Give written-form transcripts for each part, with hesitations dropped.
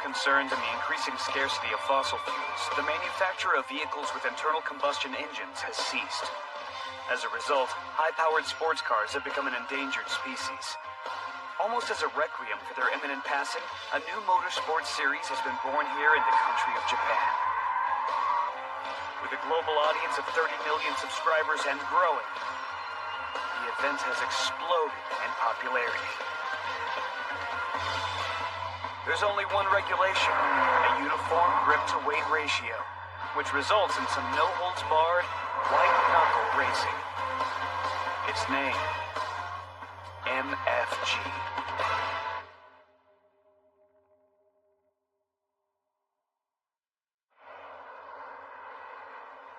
concerns and the increasing scarcity of fossil fuels, the manufacture of vehicles with internal combustion engines has ceased. As a result, high-powered sports cars have become an endangered species. Almost as a requiem for their imminent passing, a new motorsports series has been born here in the country of Japan. With a global audience of 30 million subscribers and growing, the event has exploded in popularity. There's only one regulation, a uniform grip-to-weight ratio, which results in some no-holds-barred, white-knuckle racing. Its name, MFG.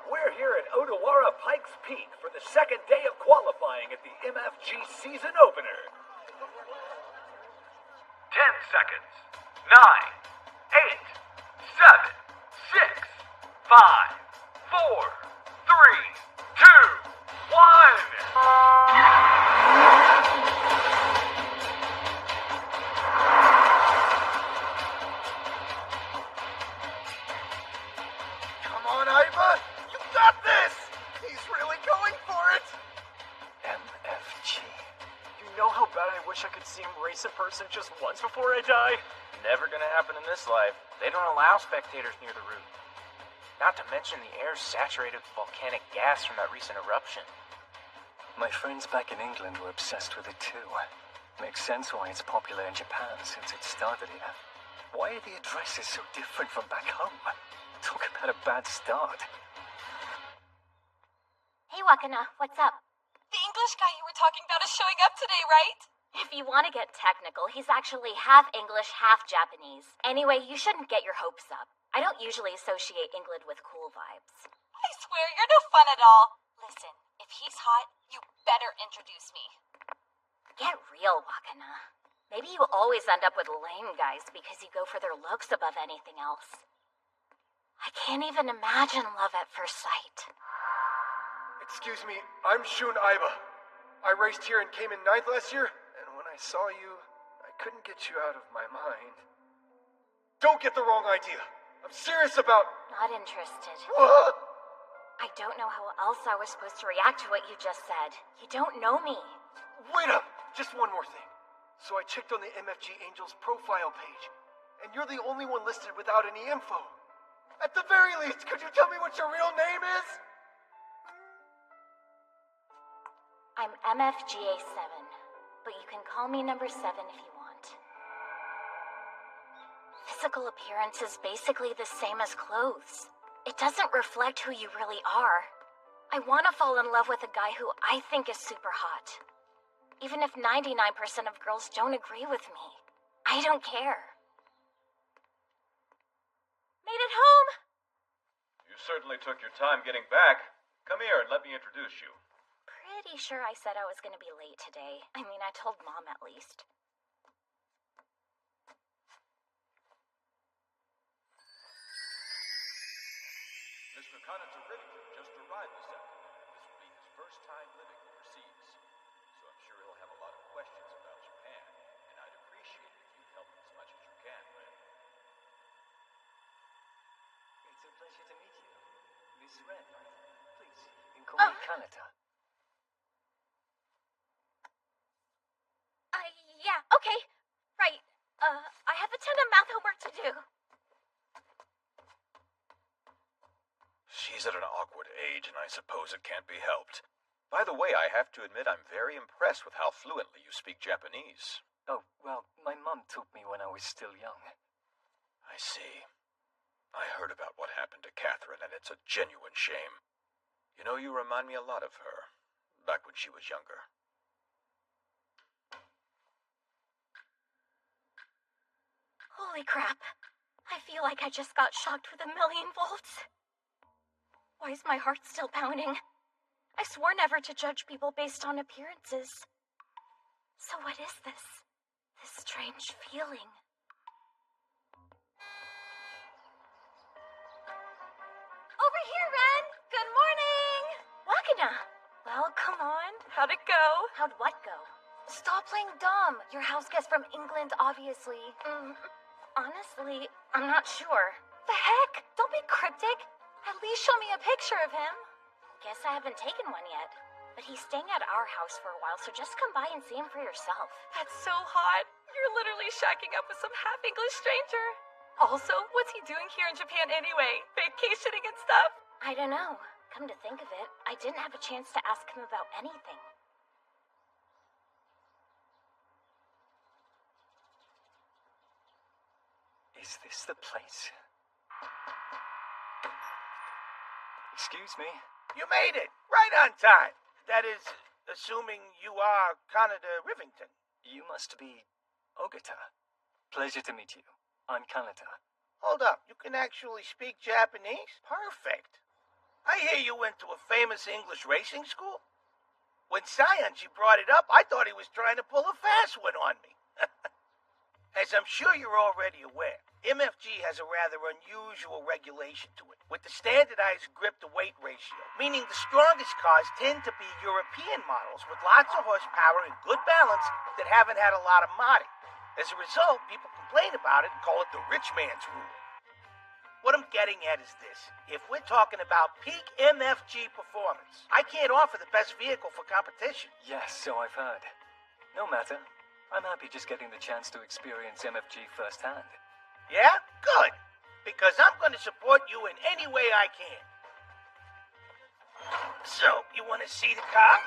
We're here at Odawara Pikes Peak for the second day of qualifying at the MFG season opener. 10 seconds. 9, 8, 7, 6, 5, 4, 3, 2, 1. Come on, Iva! You got this! He's really going for it! MFG. You know how bad I wish I could see him race in person just once before I die? Never gonna happen in this life. They don't allow spectators near the route. Not to mention the air's saturated with volcanic gas from that recent eruption. My friends back in England were obsessed with it too. Makes sense why it's popular in Japan since it started here. Why are the addresses so different from back home? Talk about a bad start. Hey, Wakana, what's up? The English guy you were talking about is showing up today, right? If you want to get technical, he's actually half English, half Japanese. Anyway, you shouldn't get your hopes up. I don't usually associate England with cool vibes. I swear, you're no fun at all. Listen, if he's hot, you better introduce me. Get real, Wakana. Maybe you always end up with lame guys because you go for their looks above anything else. I can't even imagine love at first sight. Excuse me, I'm Shun Aiba. I raced here and came in 9th last year, and when I saw you, I couldn't get you out of my mind. Don't get the wrong idea. I'm serious about... Not interested. What? I don't know how else I was supposed to react to what you just said. You don't know me. Wait up! Just one more thing. So I checked on the MFG Angels profile page, and you're the only one listed without any info. At the very least, could you tell me what your real name is? I'm MFGA7, but you can call me number 7 if you want. Physical appearance is basically the same as clothes. It doesn't reflect who you really are. I want to fall in love with a guy who I think is super hot. Even if 99% of girls don't agree with me, I don't care. Made it home! You certainly took your time getting back. Come here and let me introduce you. Pretty sure I said I was going to be late today. I mean, I told Mom at least. Mr. Kanata Riddington just arrived this afternoon. This will be his first time living overseas. So I'm sure he'll have a lot of questions about Japan, and I'd appreciate it if you help him as much as you can, Ren. It's a pleasure to meet you. Miss Ren, please, you can call me Kanata. Yeah, okay. Right. I have a ton of math homework to do. She's at an awkward age, and I suppose it can't be helped. By the way, I have to admit I'm very impressed with how fluently you speak Japanese. Oh, well, my mum taught me when I was still young. I see. I heard about what happened to Catherine, and it's a genuine shame. You know, you remind me a lot of her, back when she was younger. Holy crap. I feel like I just got shocked with 1,000,000 volts. Why is my heart still pounding? I swore never to judge people based on appearances. So what is this? This strange feeling. Over here, Ren! Good morning! Wakana! Well, come on. How'd it go? How'd what go? Stop playing dumb. Your house guest from England, obviously. Honestly, I'm not sure. The heck? Don't be cryptic. At least show me a picture of him. Guess I haven't taken one yet. But he's staying at our house for a while, so just come by and see him for yourself. That's so hot. You're literally shacking up with some half-English stranger. Also, what's he doing here in Japan anyway? Vacationing and stuff? I don't know. Come to think of it, I didn't have a chance to ask him about anything. Is this the place? Excuse me? You made it! Right on time! That is, assuming you are Kaneda Rivington. You must be Ogata. Pleasure to meet you. I'm Kaneda. Hold up, you can actually speak Japanese? Perfect. I hear you went to a famous English racing school? When Sayanji brought it up, I thought he was trying to pull a fast one on me. As I'm sure you're already aware, MFG has a rather unusual regulation to it, with the standardized grip-to-weight ratio, meaning the strongest cars tend to be European models with lots of horsepower and good balance that haven't had a lot of modding. As a result, people complain about it and call it the rich man's rule. What I'm getting at is this. If we're talking about peak MFG performance, I can't offer the best vehicle for competition. Yes, so I've heard. No matter. I'm happy just getting the chance to experience MFG firsthand. Yeah? Good. Because I'm going to support you in any way I can. So, you want to see the car?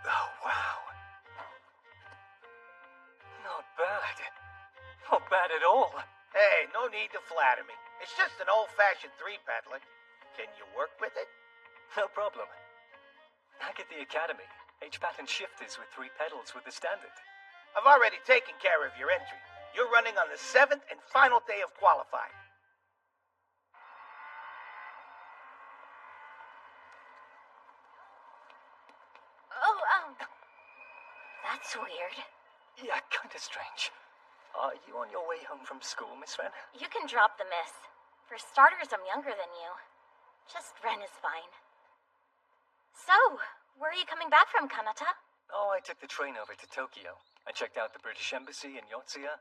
Oh, wow. Not bad. Not bad at all. Hey, no need to flatter me. It's just an old-fashioned three-pedaler. Can you work with it? No problem. Back at the academy, H-pattern shifters with 3 pedals with the standard. I've already taken care of your entry. You're running on the 7th and final day of qualifying. Oh, that's weird. Yeah, kinda strange. Are you on your way home from school, Miss Ren? You can drop the miss. For starters, I'm younger than you. Just Ren is fine. So, where are you coming back from, Kanata? Oh, I took the train over to Tokyo. I checked out the British Embassy in Yotsuya.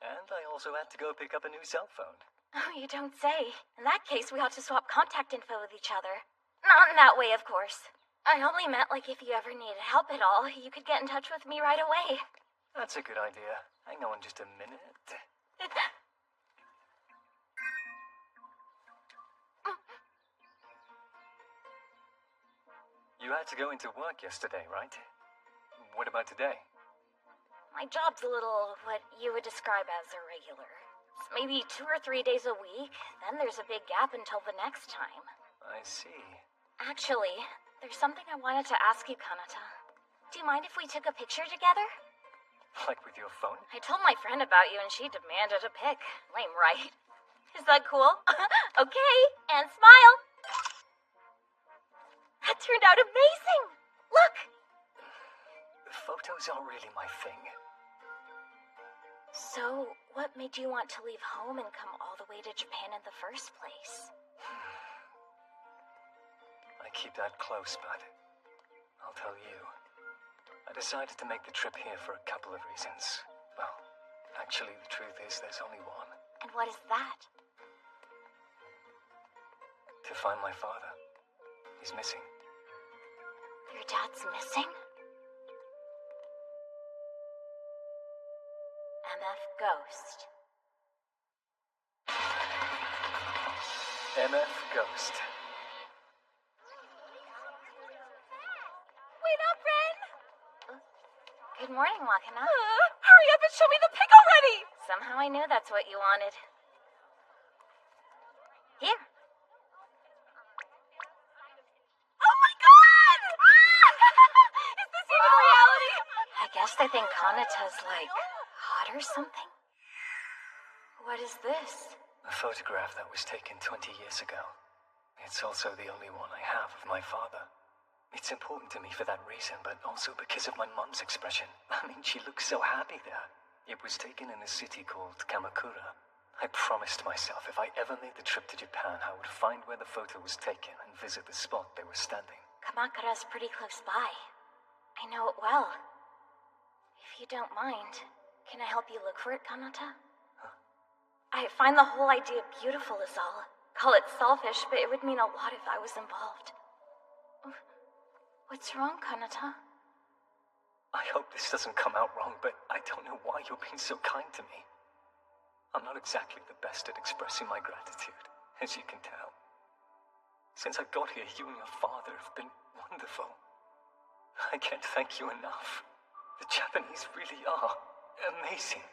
And I also had to go pick up a new cell phone. Oh, you don't say. In that case, we ought to swap contact info with each other. Not in that way, of course. I only meant like if you ever needed help at all, you could get in touch with me right away. That's a good idea. Hang on just a minute. You had to go into work yesterday, right? What about today? My job's a little what you would describe as irregular. It's maybe 2 or 3 days a week, then there's a big gap until the next time. I see. Actually, there's something I wanted to ask you, Kanata. Do you mind if we took a picture together? Like with your phone? I told my friend about you and she demanded a pic. Lame, right? Is that cool? Okay, and smile! That turned out amazing! Look! Photos are really my thing. So, what made you want to leave home and come all the way to Japan in the first place? I keep that close, but I'll tell you. I decided to make the trip here for a couple of reasons. Well, actually, the truth is there's only one. And what is that? To find my father. He's missing. Your dad's missing? MF Ghost. MF Ghost. Wait up, Ren! Good morning, Wakana. Hurry up and show me the pic already! Somehow I knew that's what you wanted. Here. Oh my god! Is this even reality? I guess they think Kanata's, like, hot or something? What is this? A photograph that was taken 20 years ago. It's also the only one I have of my father. It's important to me for that reason, but also because of my mum's expression. I mean, she looks so happy there. It was taken in a city called Kamakura. I promised myself if I ever made the trip to Japan, I would find where the photo was taken and visit the spot they were standing. Kamakura's pretty close by. I know it well. If you don't mind, can I help you look for it, Kanata? I find the whole idea beautiful is all. Call it selfish, but it would mean a lot if I was involved. What's wrong, Kanata? I hope this doesn't come out wrong, but I don't know why you're being so kind to me. I'm not exactly the best at expressing my gratitude, as you can tell. Since I got here, you and your father have been wonderful. I can't thank you enough. The Japanese really are amazing.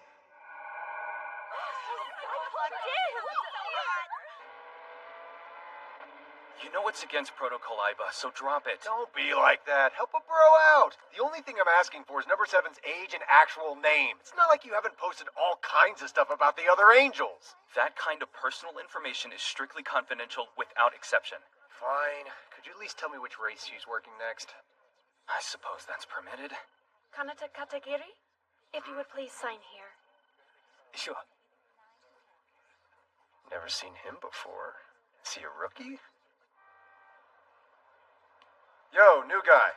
You know it's against protocol, Iba, so drop it. Don't be like that. Help a bro out. The only thing I'm asking for is number 7's age and actual name. It's not like you haven't posted all kinds of stuff about the other angels. That kind of personal information is strictly confidential without exception. Fine. Could you at least tell me which race she's working next? I suppose that's permitted. Kanata Katagiri, if you would please sign here. Sure. Never seen him before. Is he a rookie? Yo, new guy.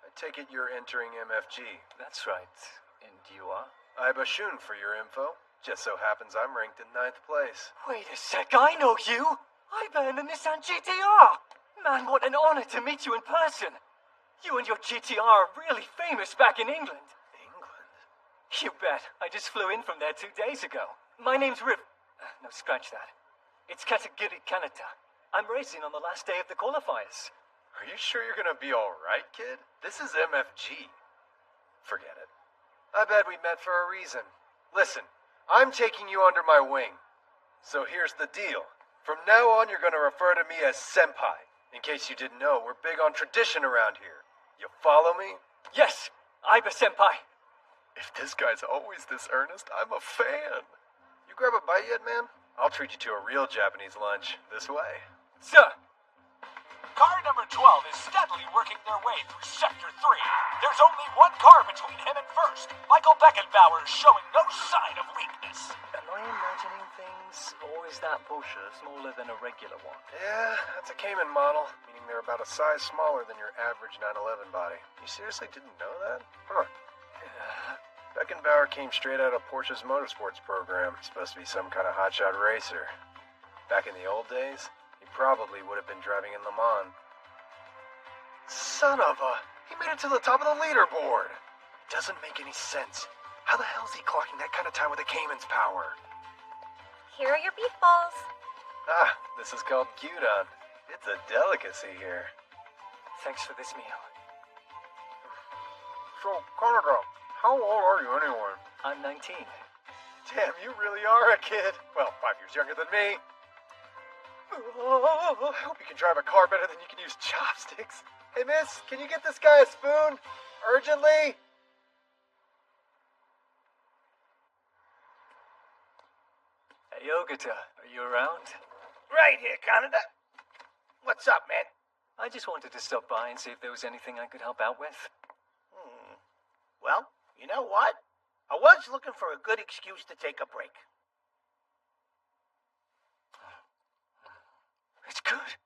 I take it you're entering MFG. That's right. And you are? Iba Shun for your info. Just so happens I'm ranked in 9th place. Wait a sec, I know you! Iba in the Nissan GTR! Man, what an honor to meet you in person! You and your GTR are really famous back in England. England? You bet. I just flew in from there 2 days ago. My name's Riv... no, scratch that. It's Katagiri Kanata. I'm racing on the last day of the qualifiers. Are you sure you're gonna be alright, kid? This is MFG. Forget it. I bet we met for a reason. Listen, I'm taking you under my wing. So here's the deal. From now on, you're gonna refer to me as Senpai. In case you didn't know, we're big on tradition around here. You follow me? Yes, Iba Senpai. If this guy's always this earnest, I'm a fan. You grab a bite yet, man? I'll treat you to a real Japanese lunch. This way. Sir! Car number 12 is steadily working their way through Sector 3. There's only one car between him and first. Michael Beckenbauer is showing no sign of weakness. Am I imagining things, or is that Porsche smaller than a regular one? Yeah, that's a Cayman model, meaning they're about a size smaller than your average 911 body. You seriously didn't know that? Huh. Beckenbauer came straight out of Porsche's motorsports program. Supposed to be some kind of hotshot racer. Back in the old days, he probably would have been driving in Le Mans. Son of a... He made it to the top of the leaderboard. Doesn't make any sense. How the hell is he clocking that kind of time with a Cayman's power? Here are your beef balls. Ah, this is called gyudon. It's a delicacy here. Thanks for this meal. So, Canada, how old are you anyway? I'm 19. Damn, you really are a kid. Well, 5 years younger than me. I hope you can drive a car better than you can use chopsticks. Hey, miss, can you get this guy a spoon? Urgently? Hey, Ogata, are you around? Right here, Canada. What's up, man? I just wanted to stop by and see if there was anything I could help out with. Well, you know what? I was looking for a good excuse to take a break. It's good.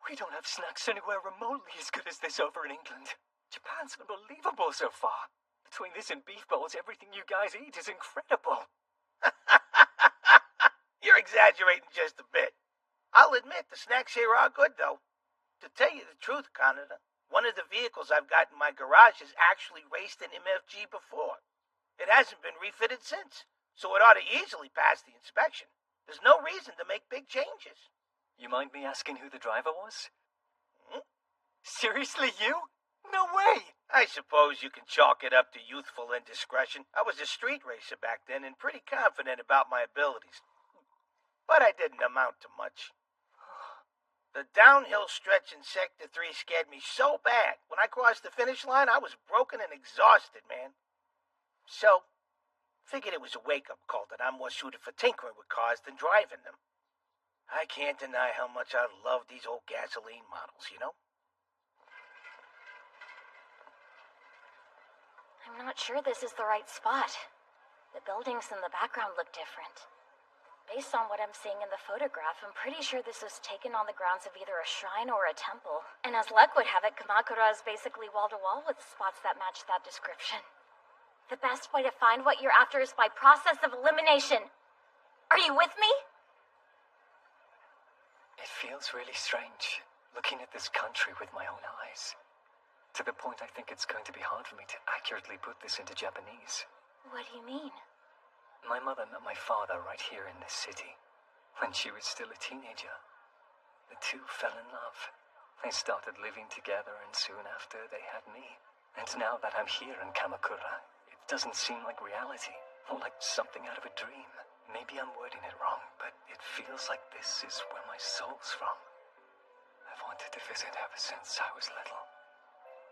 We don't have snacks anywhere remotely as good as this over in England. Japan's unbelievable so far. Between this and beef bowls, everything you guys eat is incredible. You're exaggerating just a bit. I'll admit the snacks here are good, though. To tell you the truth, Canada, one of the vehicles I've got in my garage has actually raced in MFG before. It hasn't been refitted since, so it ought to easily pass the inspection. There's no reason to make big changes. You mind me asking who the driver was? Seriously, you? No way! I suppose you can chalk it up to youthful indiscretion. I was a street racer back then and pretty confident about my abilities. But I didn't amount to much. The downhill stretch in Sector 3 scared me so bad. When I crossed the finish line, I was broken and exhausted, man. So, figured it was a wake-up call that I'm more suited for tinkering with cars than driving them. I can't deny how much I love these old gasoline models, you know? I'm not sure this is the right spot. The buildings in the background look different. Based on what I'm seeing in the photograph, I'm pretty sure this was taken on the grounds of either a shrine or a temple. And as luck would have it, Kamakura is basically wall-to-wall with spots that match that description. The best way to find what you're after is by process of elimination. Are you with me? It feels really strange, looking at this country with my own eyes. To the point I think it's going to be hard for me to accurately put this into Japanese. What do you mean? My mother met my father right here in this city, when she was still a teenager. The two fell in love. They started living together, and soon after they had me. And now that I'm here in Kamakura, it doesn't seem like reality, or like something out of a dream. Maybe I'm wording it wrong, but it feels like this is where my soul's from. I've wanted to visit ever since I was little.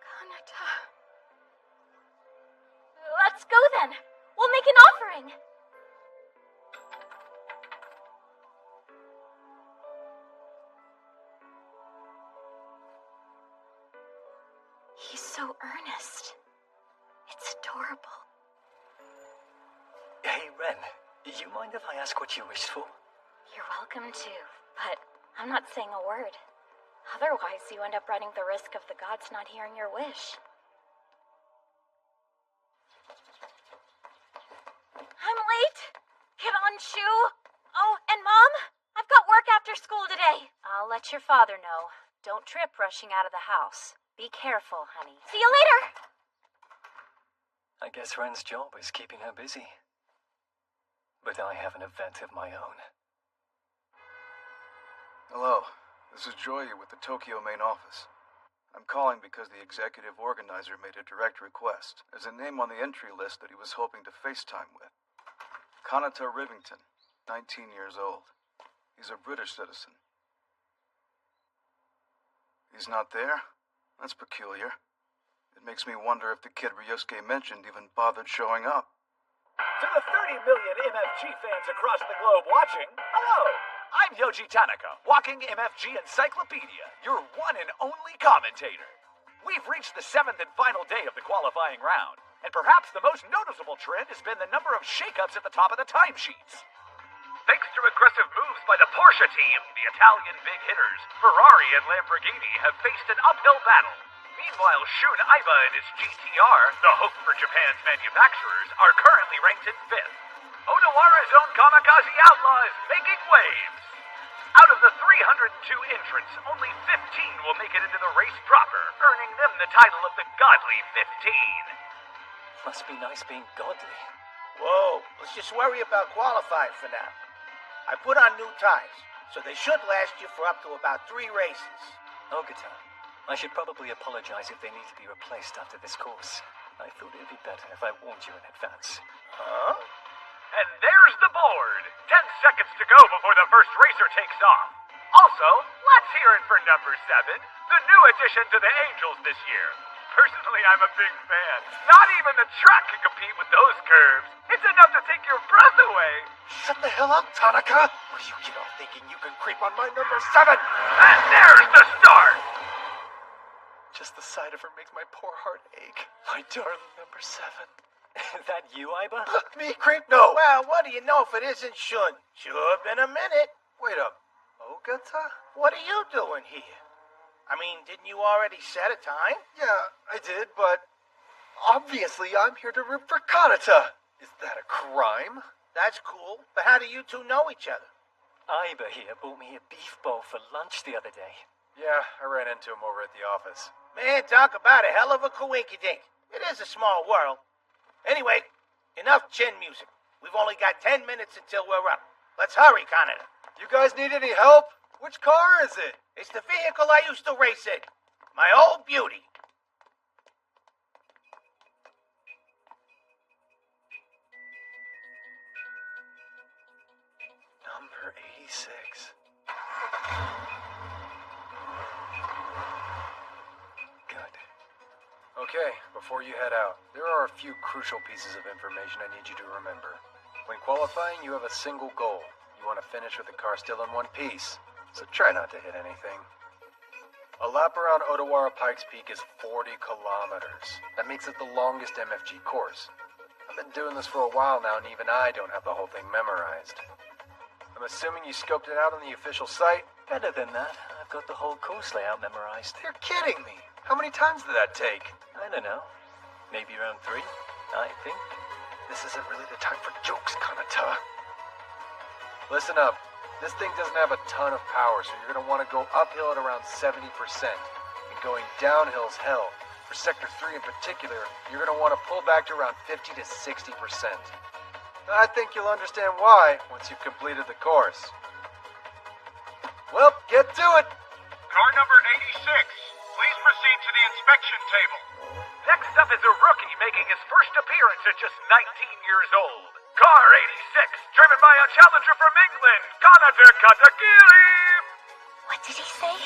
Kanata. Let's go then. We'll make an offering. He's so earnest. It's adorable. Hey, Ren, you mind if I ask what you wished for? You're welcome to, but I'm not saying a word. Otherwise, you end up running the risk of the gods not hearing your wish. I'm late. Get on, Shu. Oh, and Mom, I've got work after school today. I'll let your father know. Don't trip rushing out of the house. Be careful, honey. See you later. I guess Ren's job is keeping her busy. But I have an event of my own. Hello, this is Joya with the Tokyo main office. I'm calling because the executive organizer made a direct request. There's a name on the entry list that he was hoping to FaceTime with. Kanata Rivington, 19 years old. He's a British citizen. He's not there? That's peculiar. It makes me wonder if the kid Ryosuke mentioned even bothered showing up. To the 30 million MFG fans across the globe watching, hello! I'm Yoji Tanaka, walking MFG Encyclopedia, your one and only commentator. We've reached the 7th and final day of the qualifying round, and perhaps the most noticeable trend has been the number of shakeups at the top of the timesheets. Thanks to aggressive moves by the Porsche team, the Italian big hitters, Ferrari and Lamborghini have faced an uphill battle. Meanwhile, Shun Aiba and his GTR, the hope for Japan's manufacturers, are currently ranked in 5th. Odawara's own Kamikaze Outlaw is making waves. Out of the 302 entrants, only 15 will make it into the race proper, earning them the title of the Godly 15. Must be nice being godly. Whoa, let's just worry about qualifying for now. I put on new tires, so they should last you for up to about 3 races. Ogata, I should probably apologize if they need to be replaced after this course. I thought it'd be better if I warned you in advance. Huh? And there's the board. 10 seconds to go before the first racer takes off. Also, let's hear it for number 7, the new addition to the Angels this year. Personally, I'm a big fan. Not even the track can compete with those curves. It's enough to take your breath away. Shut the hell up, Tanaka! Will you get off thinking you can creep on my number 7? And there's the start. Just the sight of her makes my poor heart ache. My darling number 7. Is that you, Aiba? Me creep? No! Well, what do you know if it isn't Shun? Sure been a minute. Wait up. Ogata? What are you doing here? I mean, didn't you already set a time? Yeah, I did, but obviously I'm here to root for Kanata. Is that a crime? That's cool, but how do you two know each other? Aiba here bought me a beef bowl for lunch the other day. Yeah, I ran into him over at the office. Man, talk about a hell of a coinkydink. It is a small world. Anyway, enough chin music. We've only got 10 minutes until we're up. Let's hurry, Kanata. You guys need any help? Which car is it? It's the vehicle I used to race in. My old beauty. Number 86. Good. Okay, before you head out, there are a few crucial pieces of information I need you to remember. When qualifying, you have a single goal. You want to finish with the car still in one piece, so try not to hit anything. A lap around Odawara Pikes Peak is 40 kilometers. That makes it the longest MFG course. I've been doing this for a while now, and even I don't have the whole thing memorized. I'm assuming you scoped it out on the official site? Better than that. I've got the whole course layout memorized. You're kidding me. How many times did that take? I don't know. Maybe around 3, I think. This isn't really the time for jokes, Kanata. Listen up. This thing doesn't have a ton of power, so you're going to want to go uphill at around 70%. And going downhill's hell. For Sector 3 in particular, you're going to want to pull back to around 50 to 60%. I think you'll understand why once you've completed the course. Well, get to it! Car number 86, please proceed to the inspection table. Next up is a rookie making his first appearance at just 19 years old. Car 86, driven by a challenger from England, Kanata Katakiri! What did he say?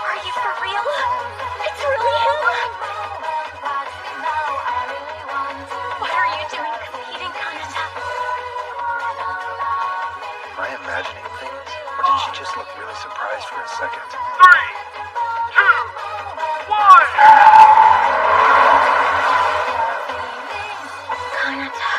Are you for real? It's really him? What are you doing competing, Kanata? Am I imagining things? Or did she just look really surprised for a second? 3, 2, 1! Kanata.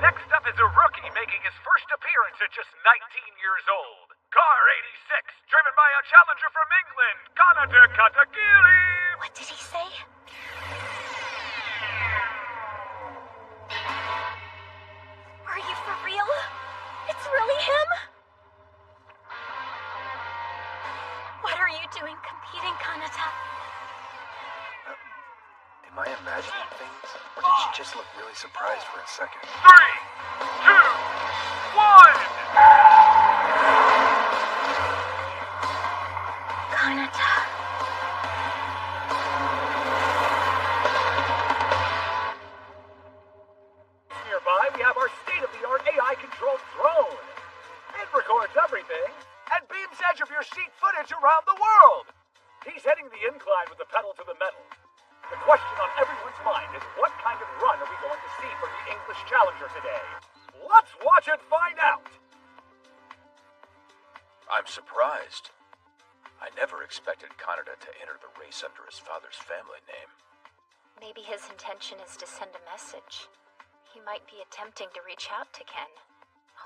Next up is a rookie making his first appearance at just 19 years old. Car 86, driven by a challenger from England, Kanata Katakiri! What did he say? Are you for real? It's really him? What are you doing competing, Kanata? Am I imagining things? Or did she just look really surprised for a second? 3, 2, 1! Kanata. Nearby, we have our state-of-the-art AI-controlled drone. It records everything and beams edge of your seat footage around the world. He's heading the incline with the pedal to the metal. The question on everyone's mind is what kind of run are we going to see from the English challenger today? Let's watch and find out. I'm surprised. I never expected Kanata to enter the race under his father's family name. Maybe his intention is to send a message. He might be attempting to reach out to Ken,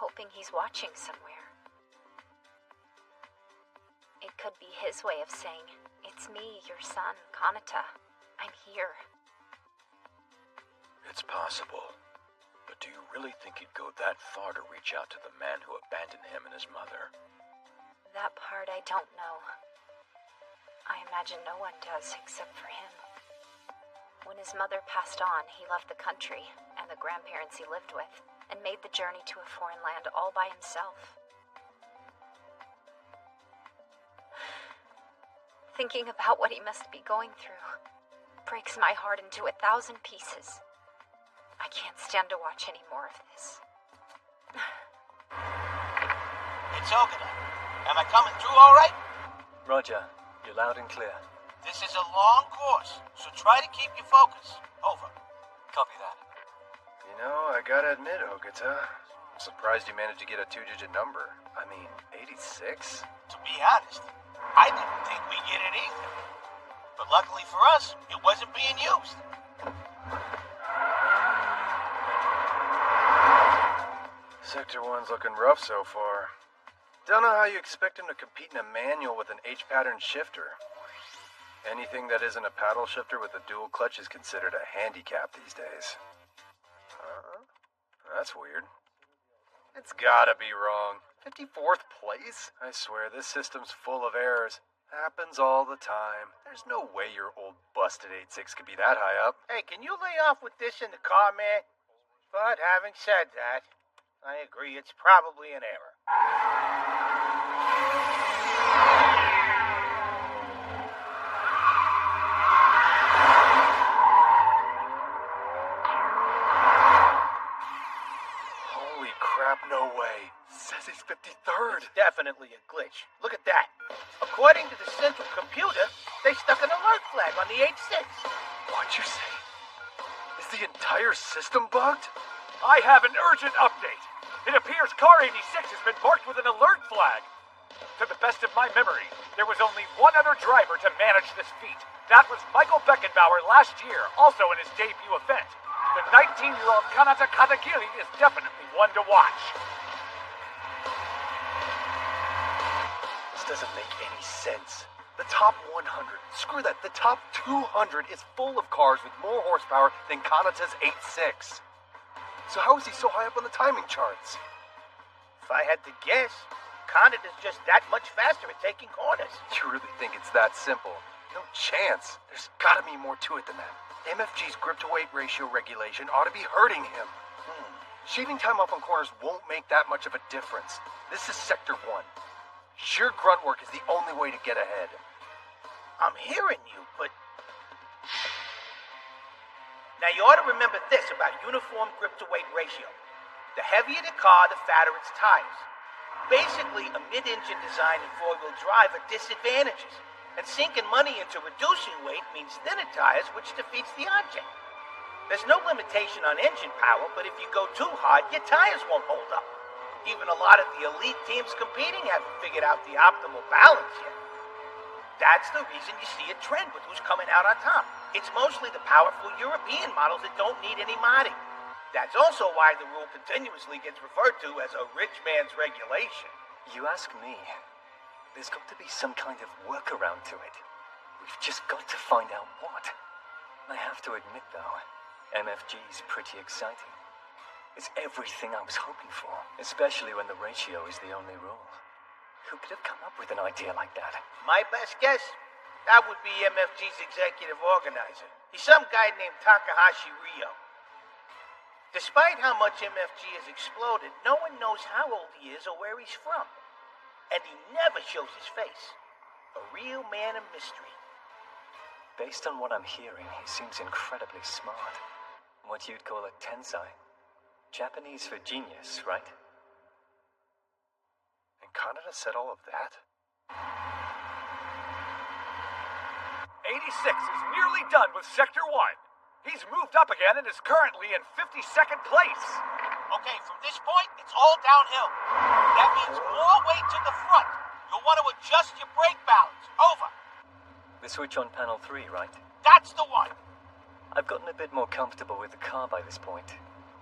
hoping he's watching somewhere. It could be his way of saying, "It's me, your son, Kanata. I'm here." It's possible. But do you really think he'd go that far to reach out to the man who abandoned him and his mother? That part I don't know. I imagine no one does except for him. When his mother passed on, he left the country and the grandparents he lived with and made the journey to a foreign land all by himself. Thinking about what he must be going through breaks my heart into 1,000 pieces. I can't stand to watch any more of this. It's Ogata. Am I coming through all right? Roger. You're loud and clear. This is a long course, so try to keep your focus. Over. Copy that. You know, I gotta admit, Ogata, I'm surprised you managed to get a 2-digit number. I mean, 86? To be honest, I didn't think we'd get it either. But luckily for us, it wasn't being used. Sector 1's looking rough so far. Don't know how you expect him to compete in a manual with an H-pattern shifter. Anything that isn't a paddle shifter with a dual clutch is considered a handicap these days. That's weird. It's gotta be wrong. 54th place? I swear, this system's full of errors. Happens all the time. There's no way your old busted 8.6 could be that high up. Hey, can you lay off with this in the car, man? But having said that, I agree it's probably an error. Holy crap, no way. Says he's 53rd. It's definitely a glitch. Look at that. According to the central computer, they stuck an alert flag on the 8.6. What'd you say? Is the entire system bugged? I have an urgent update. It appears Car 86 has been marked with an alert flag. To the best of my memory, there was only one other driver to manage this feat. That was Michael Beckenbauer last year, also in his debut event. The 19-year-old Kanata Katagiri is definitely one to watch. This doesn't make any sense. The top 100, screw that, the top 200 is full of cars with more horsepower than Kanata's 8.6. So how is he so high up on the timing charts? If I had to guess, Kanata's just that much faster at taking corners. You really think it's that simple? No chance. There's gotta be more to it than that. MFG's grip-to-weight ratio regulation ought to be hurting him. Shaving time off on corners won't make that much of a difference. This is Sector 1. Sheer grunt work is the only way to get ahead. I'm hearing you, but... Now you ought to remember this about uniform grip-to-weight ratio. The heavier the car, the fatter its tires. Basically, a mid-engine design in four-wheel drive are disadvantages. And sinking money into reducing weight means thinner tires, which defeats the object. There's no limitation on engine power, but if you go too hard, your tires won't hold up. Even a lot of the elite teams competing haven't figured out the optimal balance yet. That's the reason you see a trend with who's coming out on top. It's mostly the powerful European models that don't need any modding. That's also why the rule continuously gets referred to as a rich man's regulation. You ask me. There's got to be some kind of workaround to it. We've just got to find out what. I have to admit, though, MFG's pretty exciting. It's everything I was hoping for, especially when the ratio is the only rule. Who could have come up with an idea like that? My best guess, that would be MFG's executive organizer. He's some guy named Takahashi Ryo. Despite how much MFG has exploded, no one knows how old he is or where he's from. And he never shows his face. A real man of mystery. Based on what I'm hearing, he seems incredibly smart. What you'd call a tensai. Japanese for genius, right? And Kanata said all of that? 86 is nearly done with Sector 1. He's moved up again and is currently in 52nd place. Okay, from this point, it's all downhill. That means more weight to the front. You'll want to adjust your brake balance. Over. The switch on panel 3, right? That's the one. I've gotten a bit more comfortable with the car by this point.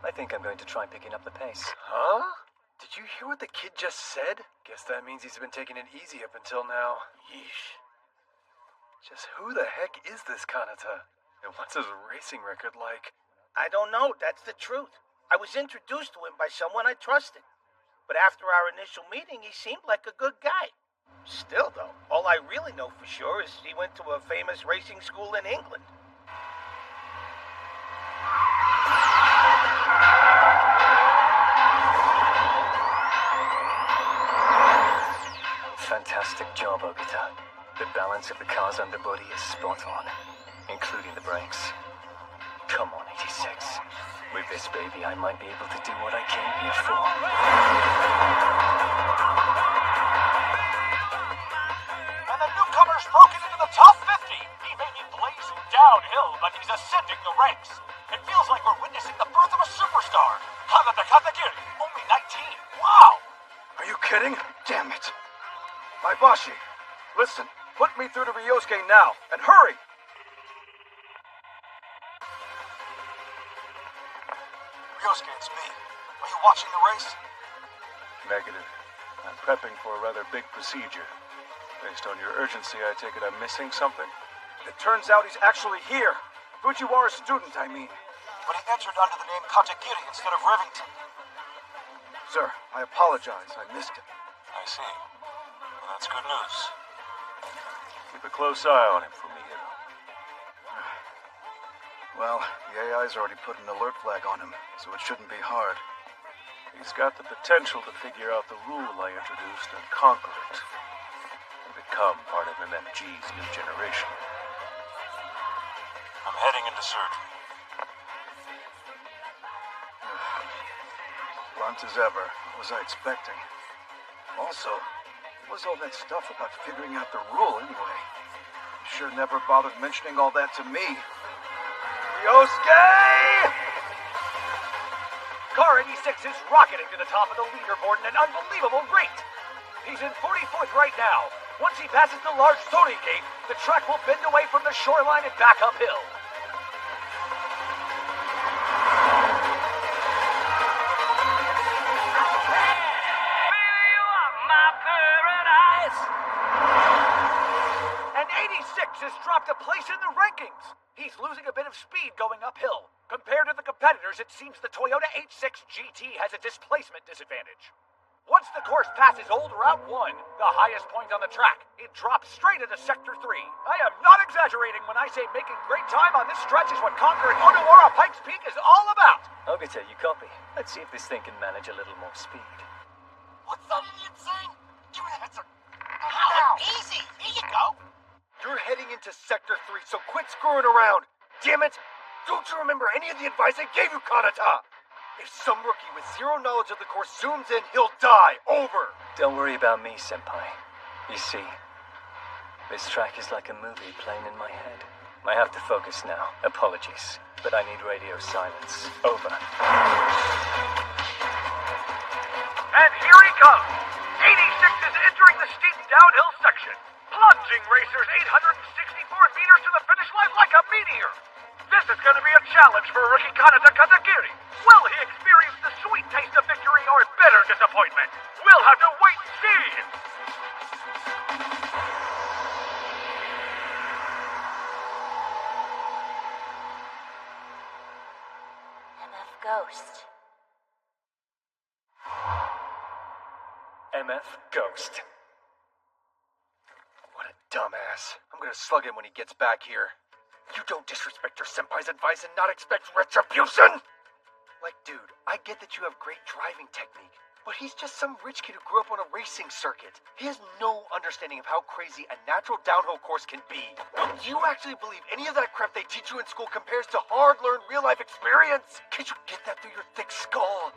I think I'm going to try picking up the pace. Huh? Did you hear what the kid just said? Guess that means he's been taking it easy up until now. Yeesh. Just who the heck is this Kanata? And what's his racing record like? I don't know, that's the truth. I was introduced to him by someone I trusted. But after our initial meeting, he seemed like a good guy. Still, though, all I really know for sure is he went to a famous racing school in England. Fantastic job, Ogita. The balance of the car's underbody is spot on, including the brakes. Come on, 86. With this baby, I might be able to do what I came here for. And the newcomer's broken into the top 50. He may be blazing downhill, but he's ascending the ranks. It feels like we're witnessing the birth of a superstar. Kanata Katagiri, only 19. Wow! Are you kidding? Damn it. Maibashi, listen, put me through to Ryosuke now, and hurry! Ryosuke, it's me. Are you watching the race? Negative. I'm prepping for a rather big procedure. Based on your urgency, I take it I'm missing something. It turns out he's actually here. Fujiwara's student, I mean. But he entered under the name Katagiri instead of Rivington. Sir, I apologize. I missed it. I see. Well, that's good news. Keep a close eye on him for me, Hiro. Well, the AI's already put an alert flag on him, so it shouldn't be hard. He's got the potential to figure out the rule I introduced and conquer it. And become part of MFG's new generation. I'm heading into surgery. Blunt as ever. What was I expecting? Also, what was all that stuff about figuring out the rule anyway? You sure never bothered mentioning all that to me. Ryosuke! Car 86 is rocketing to the top of the leaderboard at an unbelievable rate. He's in 44th right now. Once he passes the large Sony gate, the track will bend away from the shoreline and back uphill. And 86 has dropped a place in the rankings. He's losing a bit of speed going uphill. Compared to the competitors, it seems the Toyota 86 GT has a displacement disadvantage. Once the course passes Old Route 1, the highest point on the track, it drops straight into Sector 3. I am not exaggerating when I say making great time on this stretch is what conquering Odawara Pikes Peak is all about. Ogata, you copy. Let's see if this thing can manage a little more speed. What's that idiot saying? Give me that answer. Now. Easy. Here you go. You're heading into Sector 3, so quit screwing around. Damn it! Don't you remember any of the advice I gave you, Kanata? If some rookie with zero knowledge of the course zooms in, he'll die. Over. Don't worry about me, Senpai. You see, this track is like a movie playing in my head. I have to focus now. Apologies, but I need radio silence. Over. And here he comes. 86 is entering the steep downhill section, plunging racers 864 meters to the finish line like a meteor. This is going to be a challenge for rookie Kanata Katakiri. Will he experience the sweet taste of victory or bitter disappointment? We'll have to wait and see. MF Ghost. MF Ghost. What a dumbass. I'm gonna slug him when he gets back here. You don't disrespect your senpai's advice and not expect retribution! Like, dude, I get that you have great driving technique, but he's just some rich kid who grew up on a racing circuit. He has no understanding of how crazy a natural downhill course can be. Do you actually believe any of that crap they teach you in school compares to hard-learned real-life experience? Can't you get that through your thick skull?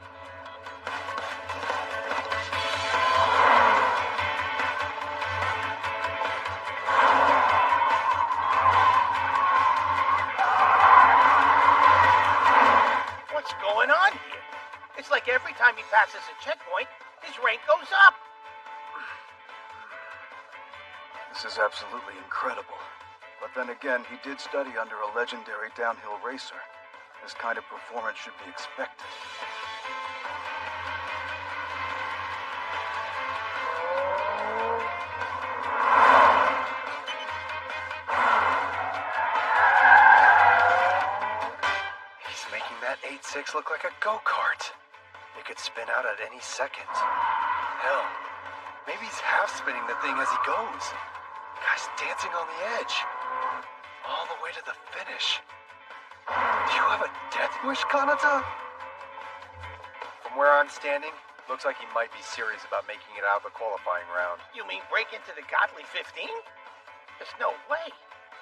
What's going on here? It's like every time he passes a checkpoint, his rank goes up. This is absolutely incredible. But then again, he did study under a legendary downhill racer. This kind of performance should be expected. He's making that 8.6 look like a go-kart. It could spin out at any second. Hell, maybe he's half-spinning the thing as he goes. Guy's dancing on the edge. All the way to the finish. Do you have a death wish, Kanata? From where I'm standing, looks like he might be serious about making it out of the qualifying round. You mean break into the godly 15? There's no way.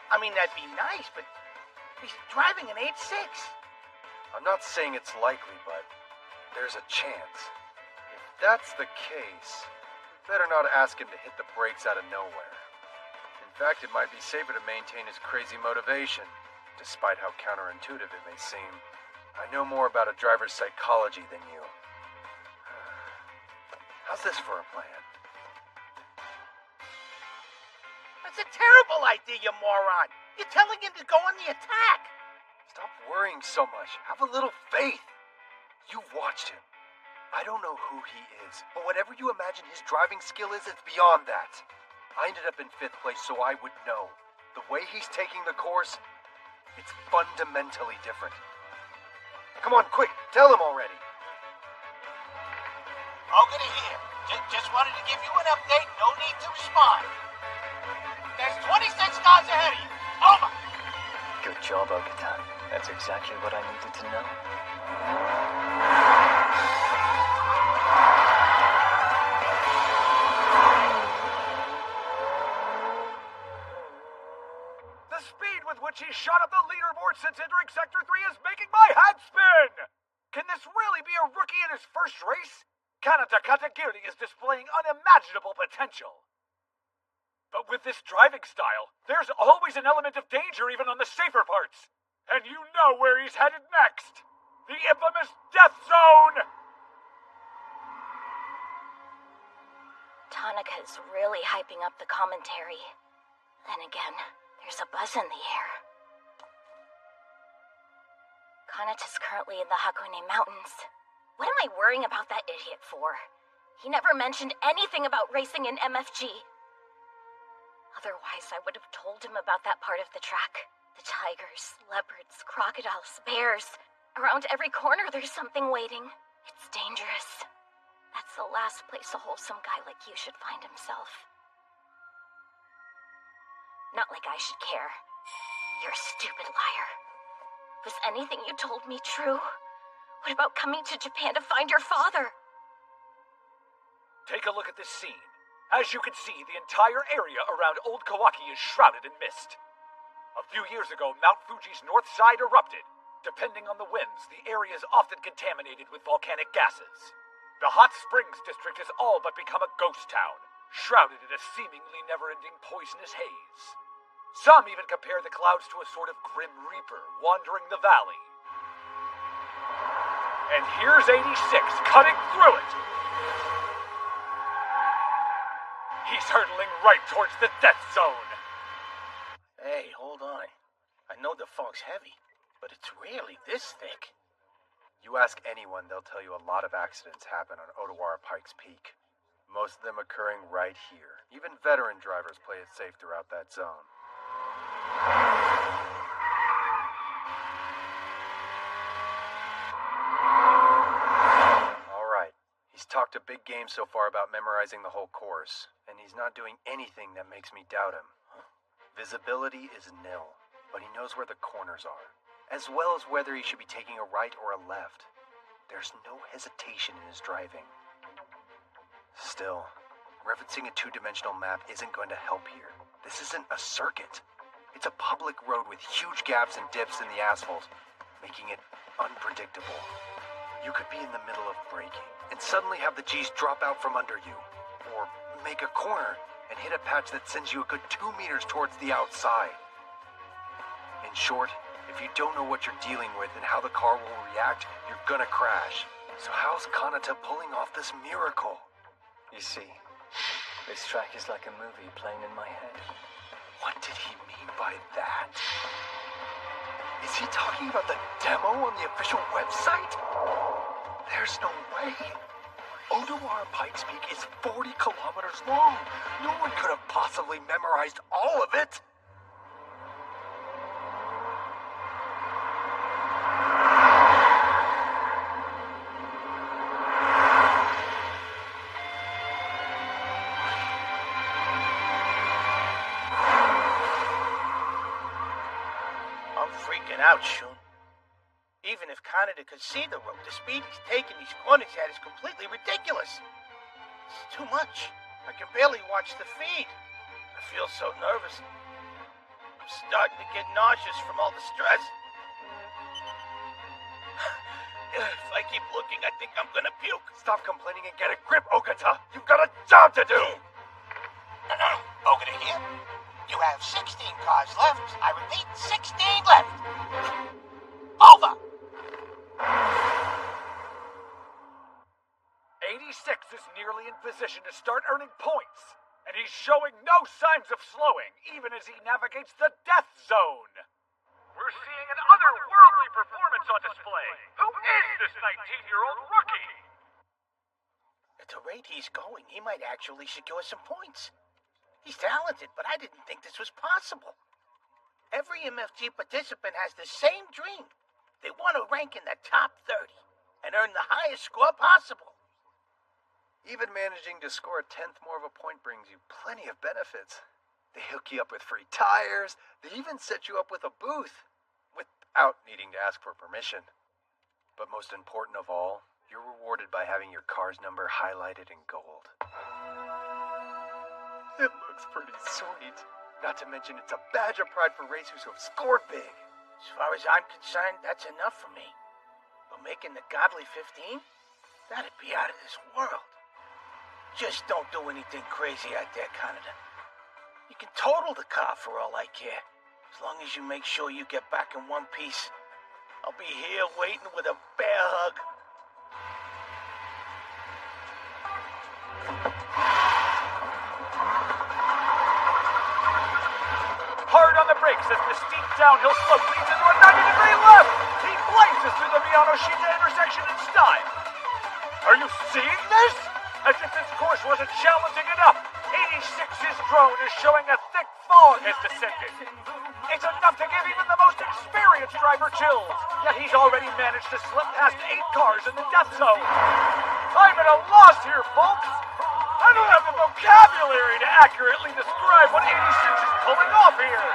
I mean, that'd be nice, but he's driving an 8.6. I'm not saying it's likely, but there's a chance. If that's the case, better not ask him to hit the brakes out of nowhere. In fact, it might be safer to maintain his crazy motivation, despite how counterintuitive it may seem. I know more about a driver's psychology than you. How's this for a plan? That's a terrible idea, you moron. You're telling him to go on the attack. Stop worrying so much. Have a little faith. You've watched him. I don't know who he is, but whatever you imagine his driving skill is, it's beyond that. I ended up in 5th place so I would know. The way he's taking the course, it's fundamentally different. Come on, quick, tell him already. Ogata here. Just wanted to give you an update. No need to respond. There's 26 cars ahead of you. Over. Good job, Ogata. That's exactly what I needed to know. The speed with which he shot up the leaderboard since entering Sector 3 is making my head spin! Can this really be a rookie in his first race? Kanata Katakiri is displaying unimaginable potential. But with this driving style, there's always an element of danger even on the safer parts. And you know where he's headed next. The infamous Death Zone! Tanaka is really hyping up the commentary. Then again, there's a buzz in the air. Kanata's currently in the Hakone Mountains. What am I worrying about that idiot for? He never mentioned anything about racing in MFG. Otherwise, I would have told him about that part of the track. The tigers, leopards, crocodiles, bears. Around every corner there's something waiting. It's dangerous. That's the last place a wholesome guy like you should find himself. Not like I should care. You're a stupid liar. Was anything you told me true? What about coming to Japan to find your father? Take a look at this scene. As you can see, the entire area around Old Kawaki is shrouded in mist. A few years ago, Mount Fuji's north side erupted. Depending on the winds, the area is often contaminated with volcanic gases. The Hot Springs district has all but become a ghost town, shrouded in a seemingly never-ending poisonous haze. Some even compare the clouds to a sort of grim reaper wandering the valley. And here's 86 cutting through it. He's hurtling right towards the death zone. Hey, hold on. I know the fog's heavy, but it's rarely this thick. You ask anyone, they'll tell you a lot of accidents happen on Odawara Pikes Peak. Most of them occurring right here. Even veteran drivers play it safe throughout that zone. Alright, he's talked a big game so far about memorizing the whole course, and he's not doing anything that makes me doubt him. Visibility is nil, but he knows where the corners are, as well as whether he should be taking a right or a left. There's no hesitation in his driving. Still, referencing a two-dimensional map isn't going to help here. This isn't a circuit. It's a public road with huge gaps and dips in the asphalt, making it unpredictable. You could be in the middle of braking and suddenly have the G's drop out from under you, or make a corner and hit a patch that sends you a good 2 meters towards the outside. In short, if you don't know what you're dealing with and how the car will react, you're gonna crash. So how's Kanata pulling off this miracle? You see, this track is like a movie playing in my head. What did he mean by that? Is he talking about the demo on the official website? There's no way. Odawara Pikes Peak is 40 kilometers long. No one could have possibly memorized all of it. I'm freaking out, Shun. Even if Kanata could see the road, the speed he's taking these corners at is completely ridiculous. It's too much. I can barely watch the feed. I feel so nervous. I'm starting to get nauseous from all the stress. If I keep looking, I think I'm gonna puke. Stop complaining and get a grip, Ogata. You've got a job to do. Ogata here. You have 16 cars left. I repeat, 16 left. Over. 86 is nearly in position to start earning points, and he's showing no signs of slowing, even as he navigates the death zone. We're seeing an otherworldly performance on display. Who is this 19-year-old rookie? At the rate he's going, he might actually secure some points. He's talented, but I didn't think this was possible. Every MFG participant has the same dream. They want to rank in the top 30 and earn the highest score possible. Even managing to score a 10th more of a point brings you plenty of benefits. They hook you up with free tires. They even set you up with a booth, without needing to ask for permission. But most important of all, you're rewarded by having your car's number highlighted in gold. It looks pretty sweet. Not to mention it's a badge of pride for racers who have scored big. As far as I'm concerned, that's enough for me. But making the godly 15? That'd be out of this world. Just don't do anything crazy out there, Kanata. You can total the car for all I care. As long as you make sure you get back in one piece. I'll be here waiting with a bear hug. hard on the brakes as the steep downhill slope leads into a 90-degree left. He blazes through the Miyanoshita intersection in style. Are you seeing this? As if this course wasn't challenging enough, 86's drone is showing a thick fog has descended. It's enough to give even the most experienced driver chills, yet he's already managed to slip past 8 cars in the death zone. I'm at a loss here, folks. I don't have the vocabulary to accurately describe what 86 is pulling off here.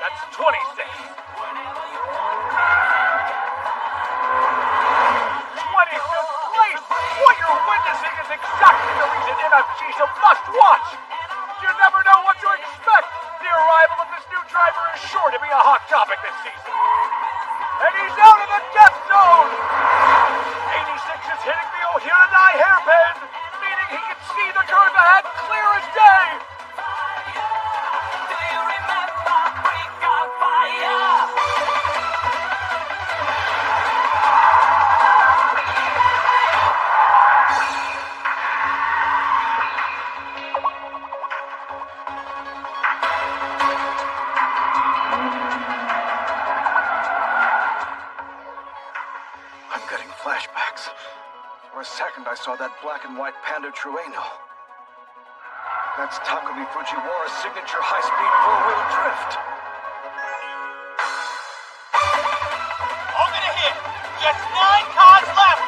That's 26. 25th place! What you're witnessing is exactly the reason MFG's a must-watch! You never know what to expect! The arrival of this new driver is sure to be a hot topic this season. And he's out of the death zone! 86 is hitting the Ohiranai hairpin, meaning he can see the curve ahead clear as day! Do you remember we got fire? I'm getting flashbacks. For a second, I saw that black and white Panda Trueno. That's Takumi Fujiwara's signature high-speed four-wheel drift. Over to hit. Just 9 cars left.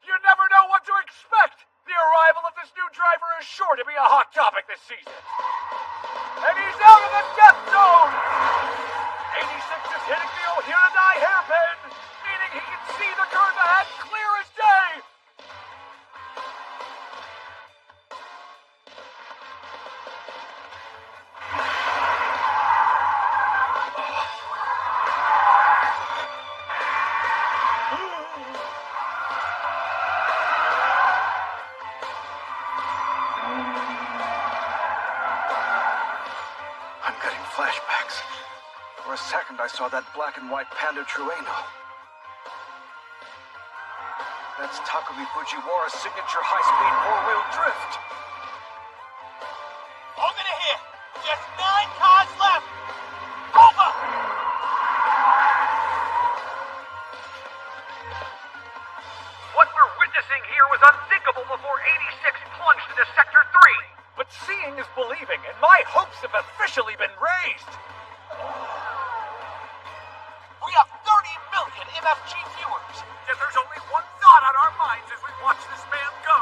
You never know what to expect! The arrival of this new driver is sure to be a hot topic this season. And he's out of the death zone! 86 is hitting the Ohiranai hairpin, meaning he can see the curve ahead clear as day! I'm getting flashbacks. For a second, I saw that black and white Panda Trueno. That's Takumi Fujiwara's signature high-speed four-wheel drift. Over to hit. Just 9 cars left. Over. What we're witnessing here was unthinkable before 86 plunged into Sector 3. But seeing is believing, and my hopes have officially been raised! We have 30 million MFG viewers. Yet there's only one thought on our minds as we watch this man go.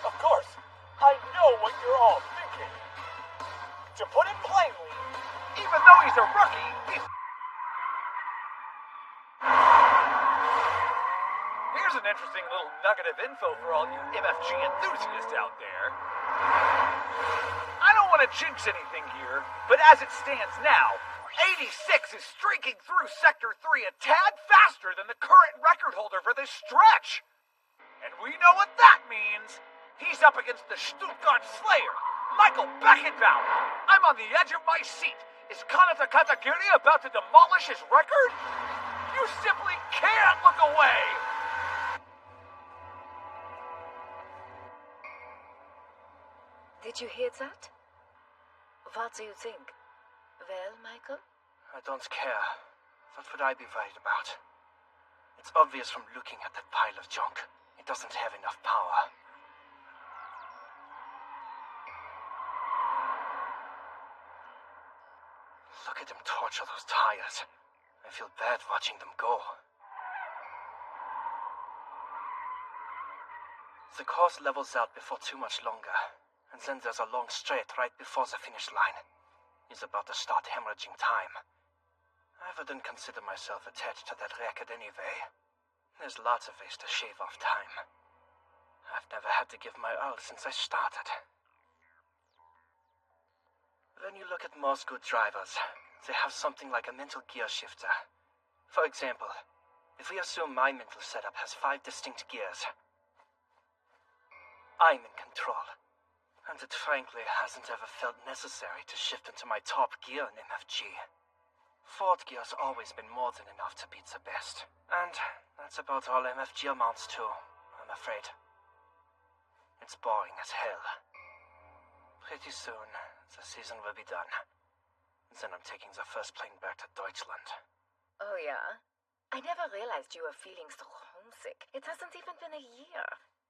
Of course, I know what you're all thinking. To put it plainly, even though he's a rookie, he's... Here's an interesting little nugget of info for all you MFG enthusiasts out there. I don't want to jinx anything here, but as it stands now, 86 is streaking through Sector 3 a tad faster than the current record holder for this stretch. And we know what that means. He's up against the Stuttgart Slayer, Michael Beckenbauer. I'm on the edge of my seat. Is Kanata Katagiri about to demolish his record? You simply can't look away. Did you hear that? What do you think? Well, Michael? I don't care. What would I be worried about? It's obvious from looking at that pile of junk. It doesn't have enough power. Look at him torture those tires. I feel bad watching them go. The course levels out before too much longer, and then there's a long straight right before the finish line. He's about to start hemorrhaging time. I wouldn't consider myself attached to that record anyway. There's lots of ways to shave off time. I've never had to give my all since I started. When you look at most good drivers, they have something like a mental gear shifter. For example, if we assume my mental setup has 5 distinct gears, I'm in control. And it frankly hasn't ever felt necessary to shift into my top gear in MFG. 4th gear's always been more than enough to beat the best. And that's about all MFG amounts to, I'm afraid. It's boring as hell. Pretty soon, the season will be done. Then I'm taking the first plane back to Deutschland. Oh, yeah? I never realized you were feeling so homesick. It hasn't even been a year.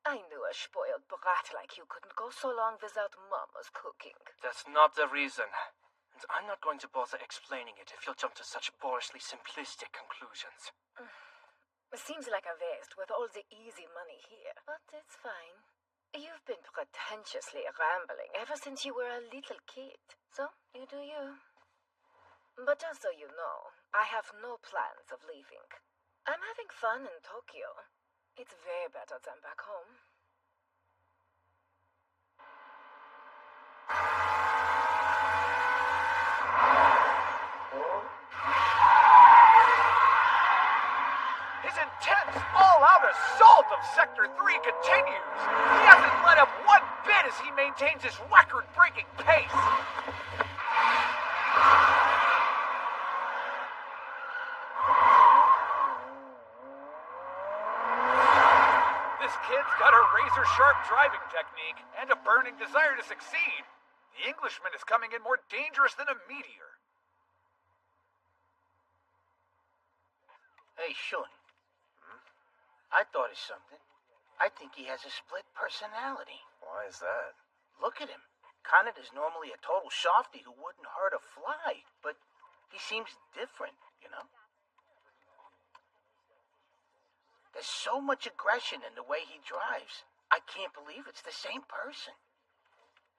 I knew a spoiled brat like you couldn't go so long without Mama's cooking. That's not the reason. And I'm not going to bother explaining it if you'll jump to such boorishly simplistic conclusions. It seems like a waste with all the easy money here, but it's fine. You've been pretentiously rambling ever since you were a little kid, so you do you. But just so you know, I have no plans of leaving. I'm having fun in Tokyo. It's way better than back home. His intense, all-out assault of Sector 3 continues. He hasn't let up one bit as he maintains his record-breaking pace. This kid's got a razor-sharp driving technique and a burning desire to succeed. The Englishman is coming in more dangerous than a meteor. Hey, Shun. I thought of something. I think he has a split personality. Why is that? Look at him. Kanada's normally a total softy who wouldn't hurt a fly, but he seems different, you know? There's so much aggression in the way he drives. I can't believe it's the same person.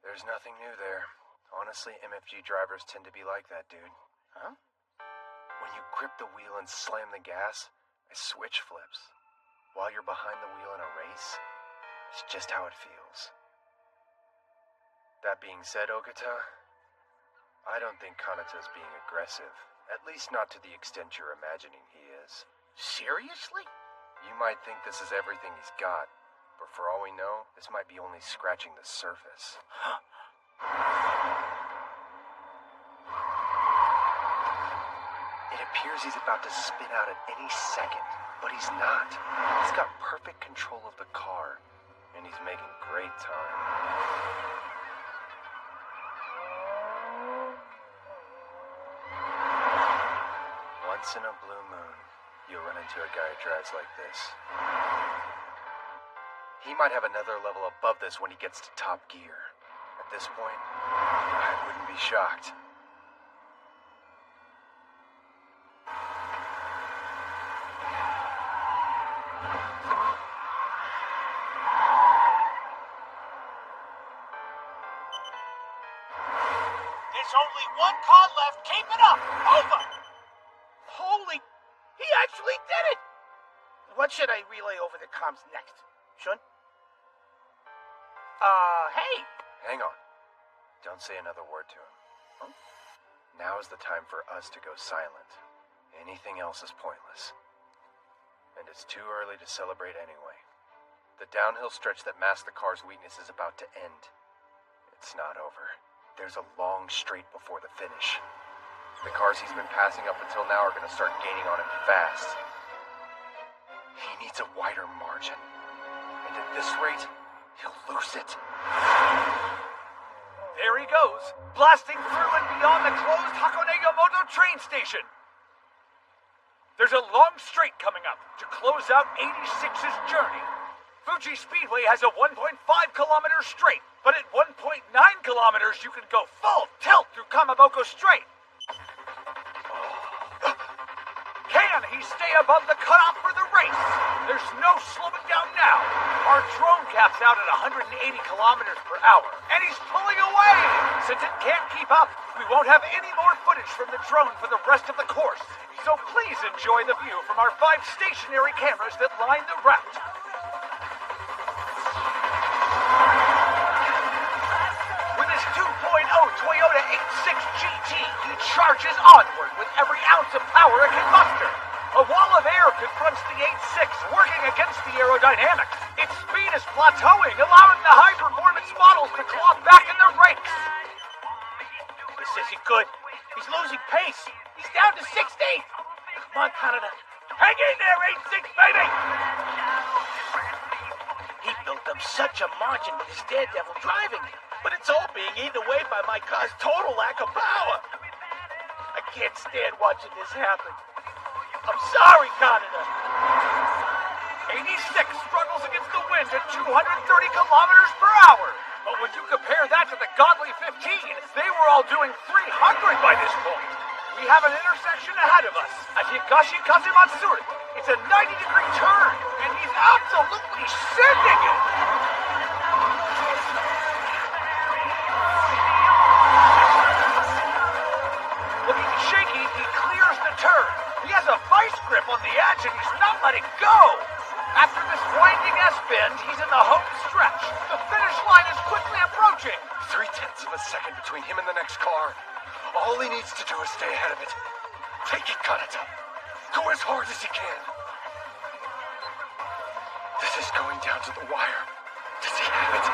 There's nothing new there. Honestly, MFG drivers tend to be like that, dude. Huh? When you grip the wheel and slam the gas, a switch flips. While you're behind the wheel in a race, it's just how it feels. That being said, Okata, I don't think Kanata's being aggressive. At least not to the extent you're imagining he is. Seriously? You might think this is everything he's got, but for all we know, this might be only scratching the surface. It appears he's about to spin out at any second, but he's not. He's got perfect control of the car, and he's making great time. Once in a blue moon, you'll run into a guy who drives like this. He might have another level above this when he gets to top gear. At this point, I wouldn't be shocked. There's only one car left. Keep it up. Over. Holy... He actually did it! What should I relay over the comms next? Shun? Hey! Hang on. Don't say another word to him. Huh? Now is the time for us to go silent. Anything else is pointless. And it's too early to celebrate anyway. The downhill stretch that masks the car's weakness is about to end. It's not over. There's a long straight before the finish. The cars he's been passing up until now are going to start gaining on him fast. He needs a wider margin. And at this rate, he'll lose it. There he goes, blasting through and beyond the closed Hakone-Yomoto train station. There's a long straight coming up to close out 86's journey. Fuji Speedway has a 1.5-kilometer straight, but at 1.9 kilometers you can go full tilt through Kamaboko Strait. Can he stay above the cutoff for the race? There's no slowing down now. Our drone caps out at 180 kilometers per hour, and he's pulling away. Since it can't keep up, we won't have any more footage from the drone for the rest of the course. So please enjoy the view from our 5 stationary cameras that line the route. With his 2.0 Toyota 86 GT, he charges onward with every ounce of power it can muster. A wall of air confronts the 86, working against the aerodynamics. Its speed is plateauing, allowing the high-performance models to claw back in their ranks. This isn't good. He's losing pace. He's down to 16th. Come on, Canada. Hang in there, 86, baby! He built up such a margin with his daredevil driving. But it's all being eaten away by my car's total lack of power. I can't stand watching this happen. I'm sorry, Canada. 86 struggles against the wind at 230 kilometers per hour. But when you compare that to the godly 15, they were all doing 300 by this point. We have an intersection ahead of us at Higashi Kazimatsuri. It's a 90-degree turn, and he's absolutely sending it. Looking shaky, he clears the turn. He has a vice grip on the edge, and he's not letting go. After this winding S-bend, he's in the home stretch. The finish line is quickly approaching. 0.3 of a second between him and the next car. All he needs to do is stay ahead of it. Take it, Kanata. Go as hard as you can. This is going down to the wire. Does he have it?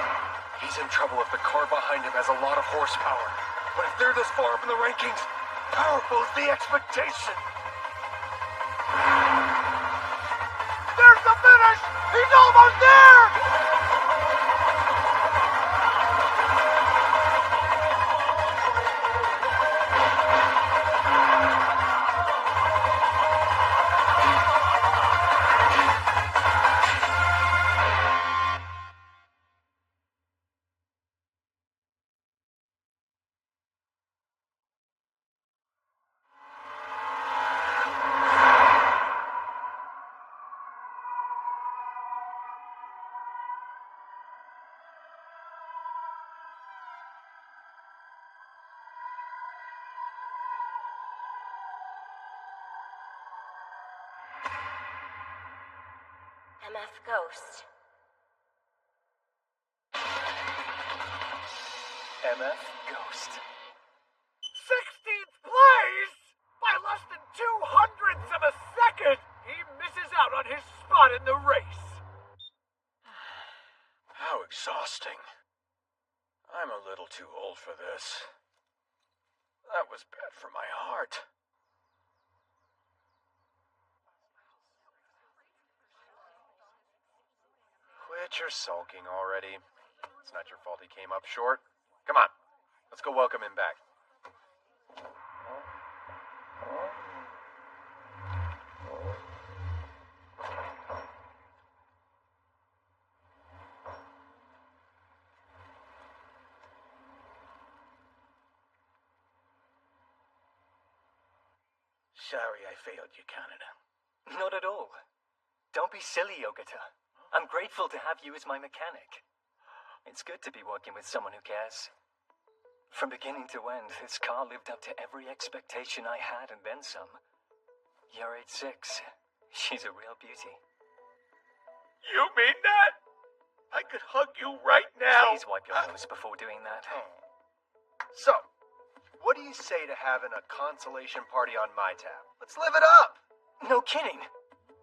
He's in trouble if the car behind him has a lot of horsepower. But if they're this far up in the rankings, powerful is the expectation. There's the finish! He's almost there! MF Ghost. MF Ghost. 16th place! By less than 200ths of a second! He misses out on his spot in the race. How exhausting. I'm a little too old for this. That was bad for my heart. Quit your sulking already. It's not your fault he came up short. Come on, let's go welcome him back. Sorry I failed you, Canada. Not at all. Don't be silly, Ogata. I'm grateful to have you as my mechanic. It's good to be working with someone who cares. From beginning to end, this car lived up to every expectation I had and then some. You're 86. She's a real beauty. You mean that? I could hug you right now. Please wipe your nose before doing that. So, what do you say to having a consolation party on my tab? Let's live it up! No kidding.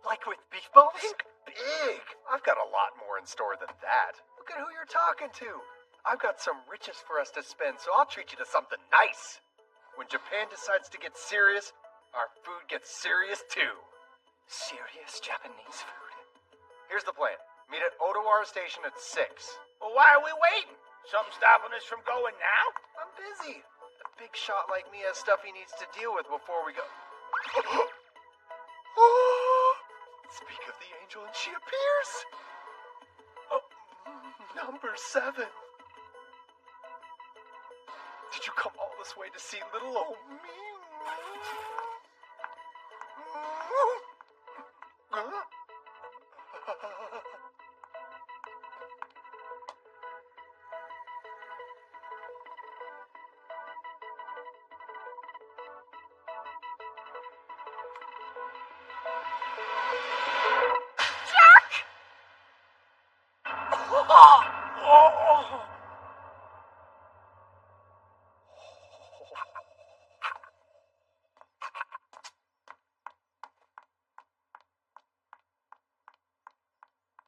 Like with beef balls? Think big! I've got a lot more in store than that. Look at who you're talking to. I've got some riches for us to spend, so I'll treat you to something nice. When Japan decides to get serious, our food gets serious too. Serious Japanese food? Here's the plan. Meet at Odawara Station at 6. Well, why are we waiting? Something stopping us from going now? I'm busy. A big shot like me has stuff he needs to deal with before we go. Speak of the angel and she appears. Oh, number 7. Did you come all this way to see little old me?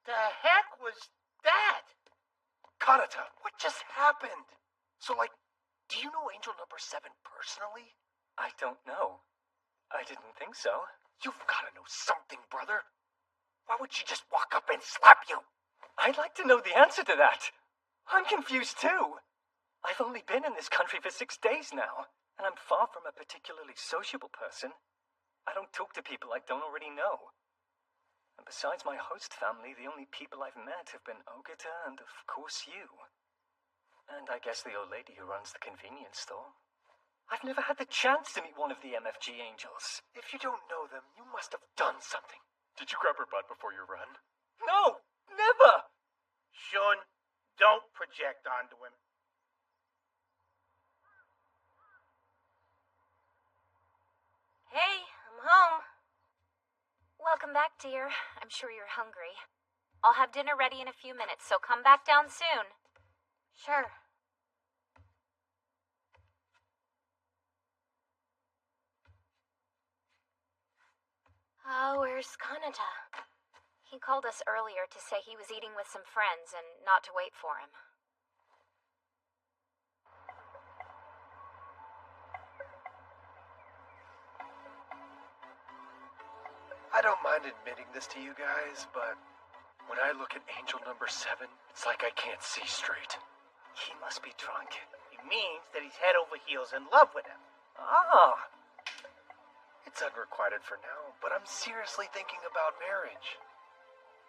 The heck was that? Kanata, what just happened? So, do you know angel number 7 personally? I don't know. I didn't think so. You've got to know something, brother. Why would she just walk up and slap you? I'd like to know the answer to that. I'm confused too. I've only been in this country for 6 days now, and I'm far from a particularly sociable person. I don't talk to people I don't already know. And besides my host family, the only people I've met have been Ogata and, of course, you. And I guess the old lady who runs the convenience store. I've never had the chance to meet one of the MFG angels. If you don't know them, you must have done something. Did you grab her butt before your run? No! Never! Shun, don't project onto him. Hey, I'm home. Welcome back, dear. I'm sure you're hungry. I'll have dinner ready in a few minutes, so come back down soon. Sure. Oh, where's Kanata? He called us earlier to say he was eating with some friends and not to wait for him. I don't mind admitting this to you guys, but when I look at angel number 7, it's like I can't see straight. He must be drunk. He means that he's head over heels in love with him. Ah! It's unrequited for now, but I'm seriously thinking about marriage.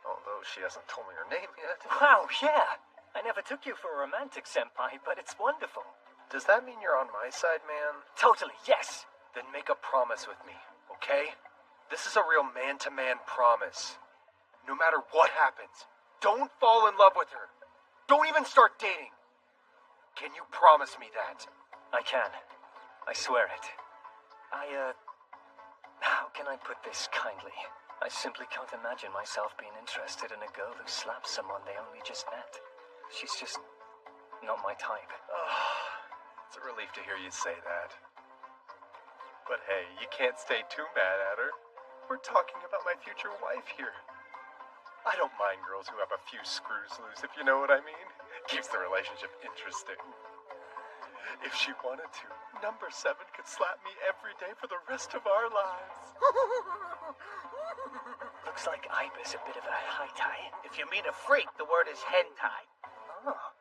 Although she hasn't told me her name yet. Wow, yeah! I never took you for a romantic, senpai, but it's wonderful. Does that mean you're on my side, man? Totally, yes! Then make a promise with me, okay? This is a real man-to-man promise. No matter what happens, don't fall in love with her. Don't even start dating. Can you promise me that? I can. I swear it. How can I put this kindly? I simply can't imagine myself being interested in a girl who slaps someone they only just met. She's just not my type. It's a relief to hear you say that. But hey, you can't stay too mad at her. We're talking about my future wife here. I don't mind girls who have a few screws loose, if you know what I mean. Keeps the relationship interesting. If she wanted to, number 7 could slap me every day for the rest of our lives. Looks like Aiba's a bit of a high-tie. If you mean a freak, the word is hentai. Oh.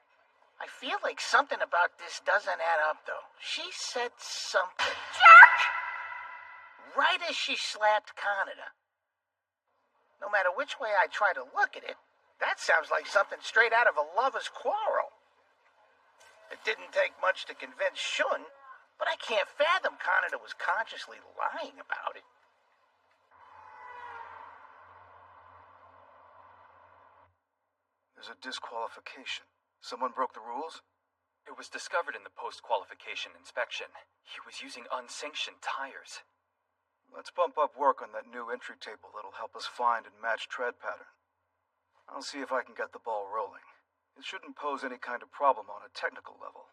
I feel like something about this doesn't add up, though. She said something. Jerk! Right as she slapped Kanata. No matter which way I try to look at it, that sounds like something straight out of a lover's quarrel. It didn't take much to convince Shun, but I can't fathom Kanata was consciously lying about it. There's a disqualification. Someone broke the rules? It was discovered in the post-qualification inspection. He was using unsanctioned tires. Let's bump up work on that new entry table that'll help us find and match tread pattern. I'll see if I can get the ball rolling. It shouldn't pose any kind of problem on a technical level.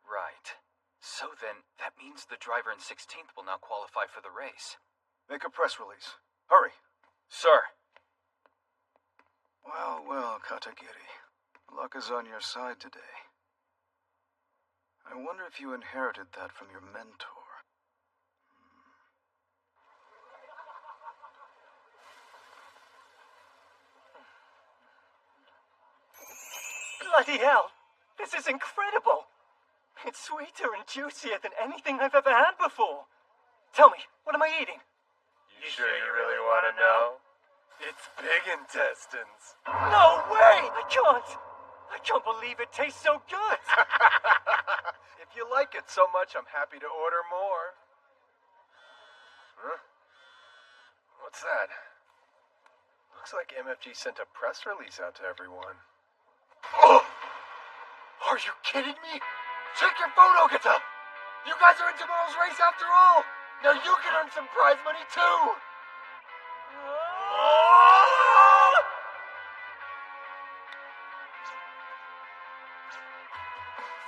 Right. So then, that means the driver in 16th will now qualify for the race. Make a press release. Hurry. Sir. Well, Katagiri. Luck is on your side today. I wonder if you inherited that from your mentor. Bloody hell! This is incredible! It's sweeter and juicier than anything I've ever had before. Tell me, what am I eating? You sure you really want to know? It's pig intestines. No way! I can't believe it tastes so good! If you like it so much, I'm happy to order more. Huh? What's that? Looks like MFG sent a press release out to everyone. Oh! Are you kidding me? Check your phone, Ogata! You guys are in tomorrow's race after all! Now you can earn some prize money too!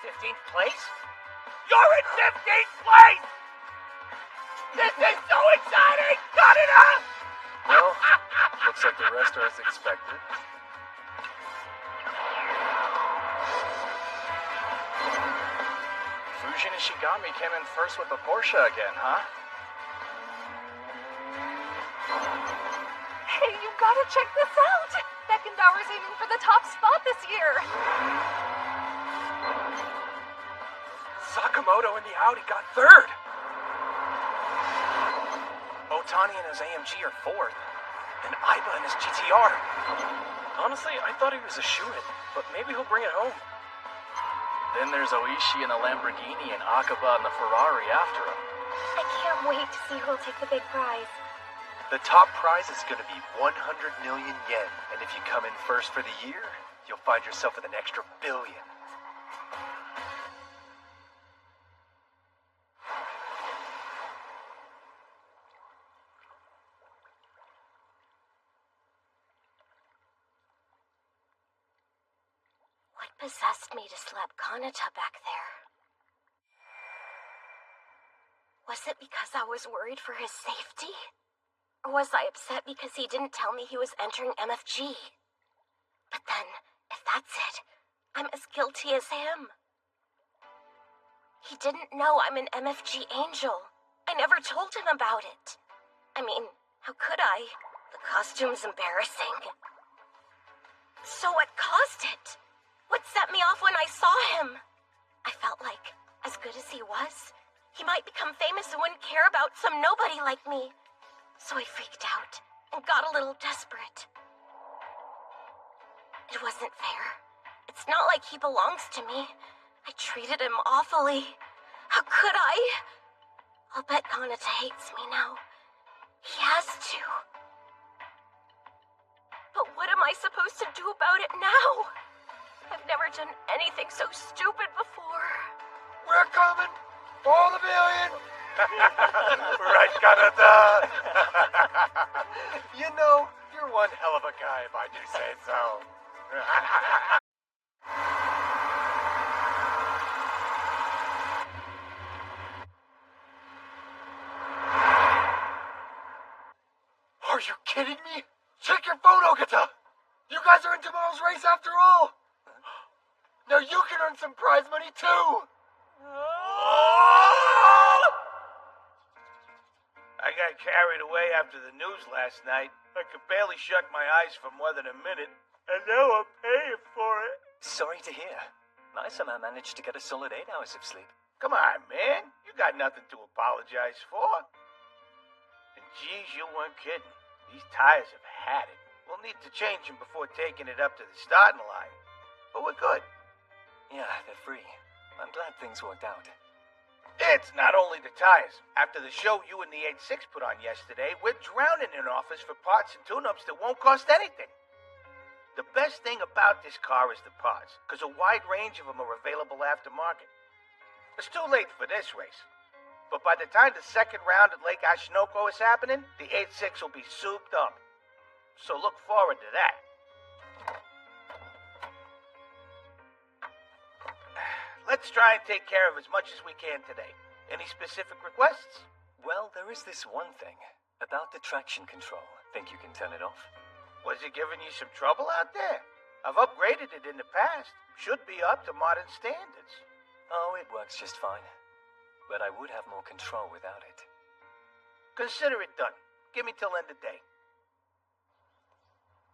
15th place? You're in 15th place! This is so exciting! Cut it up! Well, looks like the rest are as expected. Fujin Ishigami came in first with the Porsche again, huh? Hey, you gotta check this out! Beckenbauer's aiming for the top spot this year! Sakamoto in the Audi got third. Otani and his AMG are fourth. And Iba and his GTR. Honestly, I thought he was a shoo-in, but maybe he'll bring it home. Then there's Oishi in the Lamborghini and Akaba in the Ferrari after him. I can't wait to see who'll take the big prize. The top prize is going to be 100 million yen, and if you come in first for the year, you'll find yourself with an extra billion. What possessed me to slap Kanata back there? Was it because I was worried for his safety? Or was I upset because he didn't tell me he was entering MFG? But then, if that's it, I'm as guilty as him. He didn't know I'm an MFG angel. I never told him about it. I mean, how could I? The costume's embarrassing. So what caused it? What set me off when I saw him? I felt like, as good as he was, he might become famous and wouldn't care about some nobody like me. So I freaked out and got a little desperate. It wasn't fair. It's not like he belongs to me. I treated him awfully. How could I? I'll bet Kanata hates me now. He has to. But what am I supposed to do about it now? I've never done anything so stupid before. We're coming for the billion! Right, Kanata? You know, you're one hell of a guy if I do say so. Are you kidding me? Check your phone, Ogata! You guys are in tomorrow's race after all! Now you can earn some prize money too! I got carried away after the news last night. I could barely shut my eyes for more than a minute. And now I'm paying for it. Sorry to hear. I somehow managed to get a solid 8 hours of sleep. Come on, man. You got nothing to apologize for. And geez, you weren't kidding. These tires have had it. We'll need to change them before taking it up to the starting line. But we're good. Yeah, they're free. I'm glad things worked out. It's not only the tires. After the show you and the 86 put on yesterday, we're drowning in offers for parts and tune-ups that won't cost anything. The best thing about this car is the parts, because a wide range of them are available aftermarket. It's too late for this race. But by the time the second round at Lake Ashinoko is happening, the 86 will be souped up. So look forward to that. Let's try and take care of as much as we can today. Any specific requests? Well, there is this one thing. About the traction control. Think you can turn it off? Was it giving you some trouble out there? I've upgraded it in the past. Should be up to modern standards. Oh, it works just fine. But I would have more control without it. Consider it done. Give me till end of day.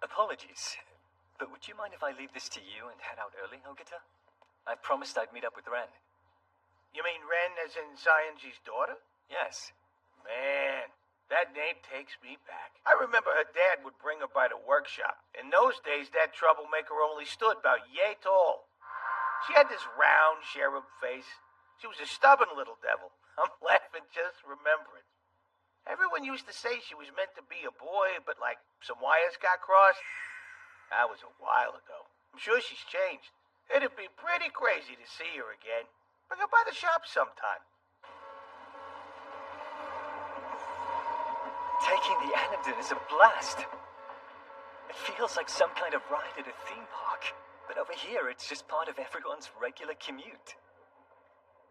Apologies, but would you mind if I leave this to you and head out early, Ogata? I promised I'd meet up with Ren. You mean Ren as in Sayanji's daughter? Yes. Man, that name takes me back. I remember her dad would bring her by the workshop. In those days, that troublemaker only stood about yay tall. She had this round, cherub face. She was a stubborn little devil. I'm laughing just remembering. Everyone used to say she was meant to be a boy, but like some wires got crossed. That was a while ago. I'm sure she's changed. It'd be pretty crazy to see her again. Bring her by the shop sometime. Taking the Anandin is a blast. It feels like some kind of ride at a theme park. But over here, it's just part of everyone's regular commute.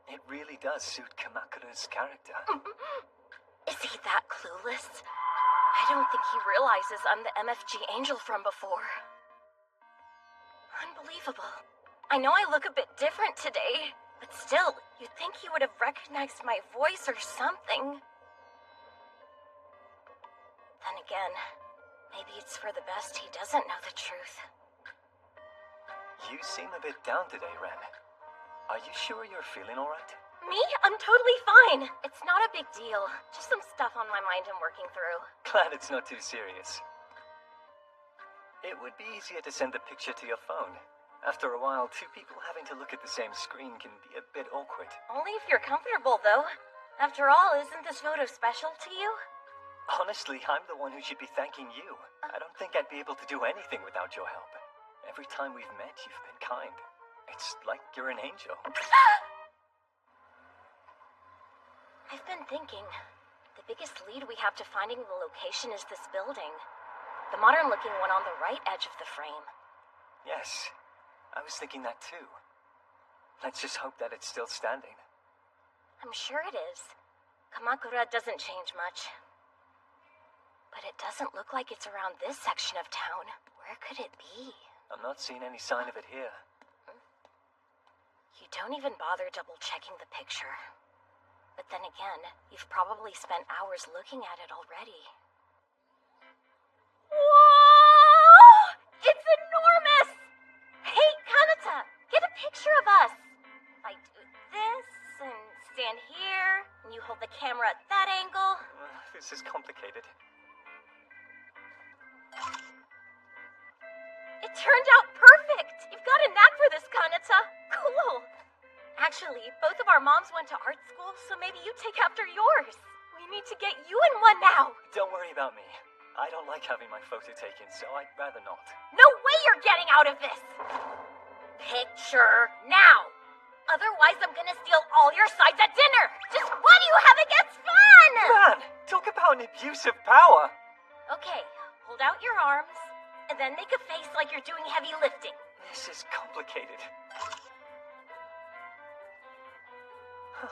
It really does suit Kamakura's character. Is he that clueless? I don't think he realizes I'm the MFG angel from before. Unbelievable. I know I look a bit different today, but still, you'd think he would have recognized my voice or something. Then again, maybe it's for the best he doesn't know the truth. You seem a bit down today, Ren. Are you sure you're feeling alright? Me? I'm totally fine. It's not a big deal. Just some stuff on my mind I'm working through. Glad it's not too serious. It would be easier to send the picture to your phone. After a while, two people having to look at the same screen can be a bit awkward. Only if you're comfortable, though. After all, isn't this photo special to you? Honestly, I'm the one who should be thanking you. I don't think I'd be able to do anything without your help. Every time we've met, you've been kind. It's like you're an angel. I've been thinking. The biggest lead we have to finding the location is this building. The modern-looking one on the right edge of the frame. Yes, I was thinking that too. Let's just hope that it's still standing. I'm sure it is. Kamakura doesn't change much. But it doesn't look like it's around this section of town. Where could it be? I'm not seeing any sign of it here. You don't even bother double-checking the picture. But then again, you've probably spent hours looking at it already. Whoa! It's enormous! Hey, Kanata, get a picture of us. If I do this and stand here, and you hold the camera at that angle. This is complicated. It turned out perfect! You've got a knack for this, Kanata. Cool. Actually, both of our moms went to art school, so maybe you take after yours. We need to get you in one now. Don't worry about me. I don't like having my photo taken, so I'd rather not. No way you're getting out of this! Picture now! Otherwise, I'm gonna steal all your sides at dinner! Just what do you have against fun? Man, talk about an abuse of power! Okay, hold out your arms, and then make a face like you're doing heavy lifting. This is complicated.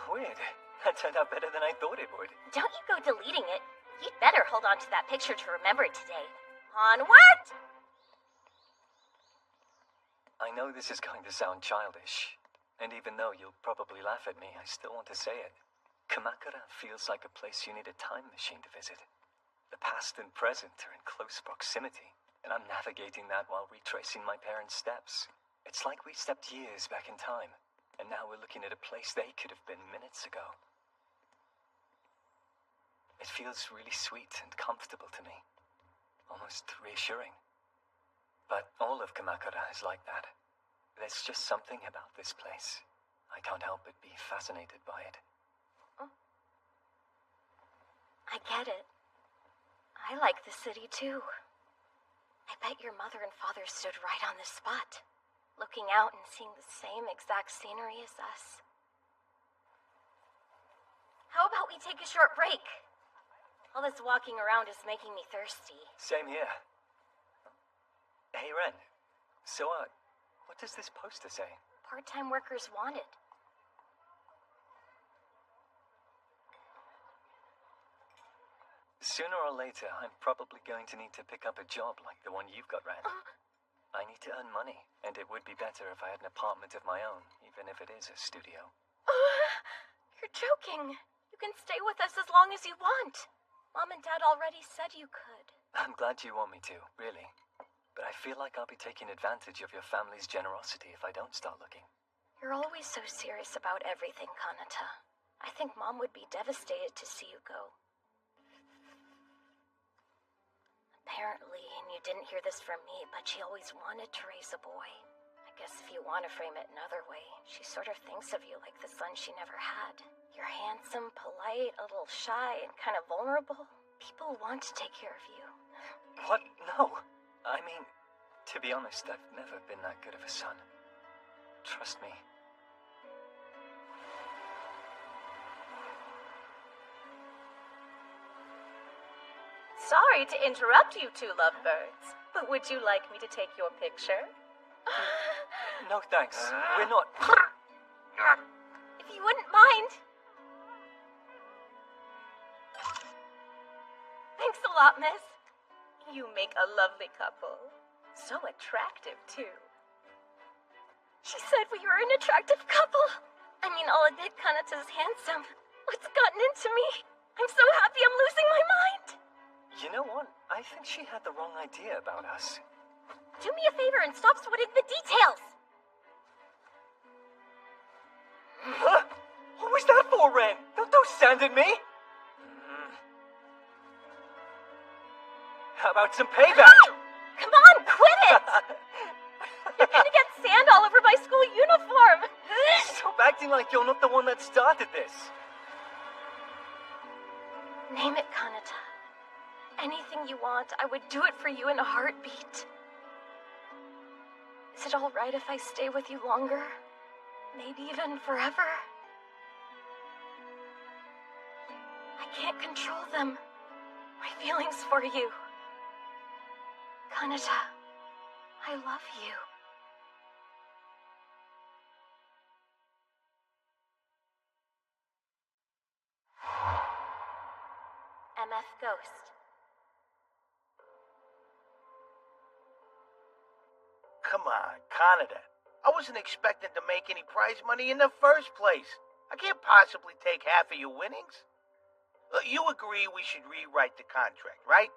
Weird. That turned out better than I thought it would. Don't you go deleting it. You'd better hold on to that picture to remember it today. Onward! I know this is going to sound childish, and even though you'll probably laugh at me, I still want to say it. Kamakura feels like a place you need a time machine to visit. The past and present are in close proximity, and I'm navigating that while retracing my parents' steps. It's like we stepped years back in time, and now we're looking at a place they could have been minutes ago. It feels really sweet and comfortable to me. Almost reassuring. But all of Kamakura is like that. There's just something about this place. I can't help but be fascinated by it. I get it. I like the city too. I bet your mother and father stood right on this spot, looking out and seeing the same exact scenery as us. How about we take a short break? All this walking around is making me thirsty. Same here. Hey, Ren. So, what does this poster say? Part-time workers wanted. Sooner or later, I'm probably going to need to pick up a job like the one you've got, Ren. I need to earn money, and it would be better if I had an apartment of my own, even if it is a studio. You're joking. You can stay with us as long as you want. Mom and Dad already said you could. I'm glad you want me to, really. But I feel like I'll be taking advantage of your family's generosity if I don't start looking. You're always so serious about everything, Kanata. I think Mom would be devastated to see you go. Apparently, and you didn't hear this from me, but she always wanted to raise a boy. I guess if you want to frame it another way, she sort of thinks of you like the son she never had. You're handsome, polite, a little shy, and kind of vulnerable. People want to take care of you. What? No. I mean, to be honest, I've never been that good of a son. Trust me. Sorry to interrupt you two lovebirds, but would you like me to take your picture? No thanks. We're not... If you wouldn't mind. Thanks a lot, miss. You make a lovely couple. So attractive, too. She said we were an attractive couple. I mean, I'll admit Kanata's handsome. What's gotten into me? I'm so happy I'm losing my mind. You know what? I think she had the wrong idea about us. Do me a favor and stop sweating the details. Huh? What was that for, Ren? Don't stand at me! How about some payback? Come on, quit it! You're gonna get sand all over my school uniform! Stop acting like you're not the one that started this. Name it, Kanata. Anything you want, I would do it for you in a heartbeat. Is it all right if I stay with you longer? Maybe even forever? I can't control them. My feelings for you. Kanata, I love you. MF Ghost. Come on, Canada. I wasn't expecting to make any prize money in the first place. I can't possibly take half of your winnings. You agree we should rewrite the contract, right?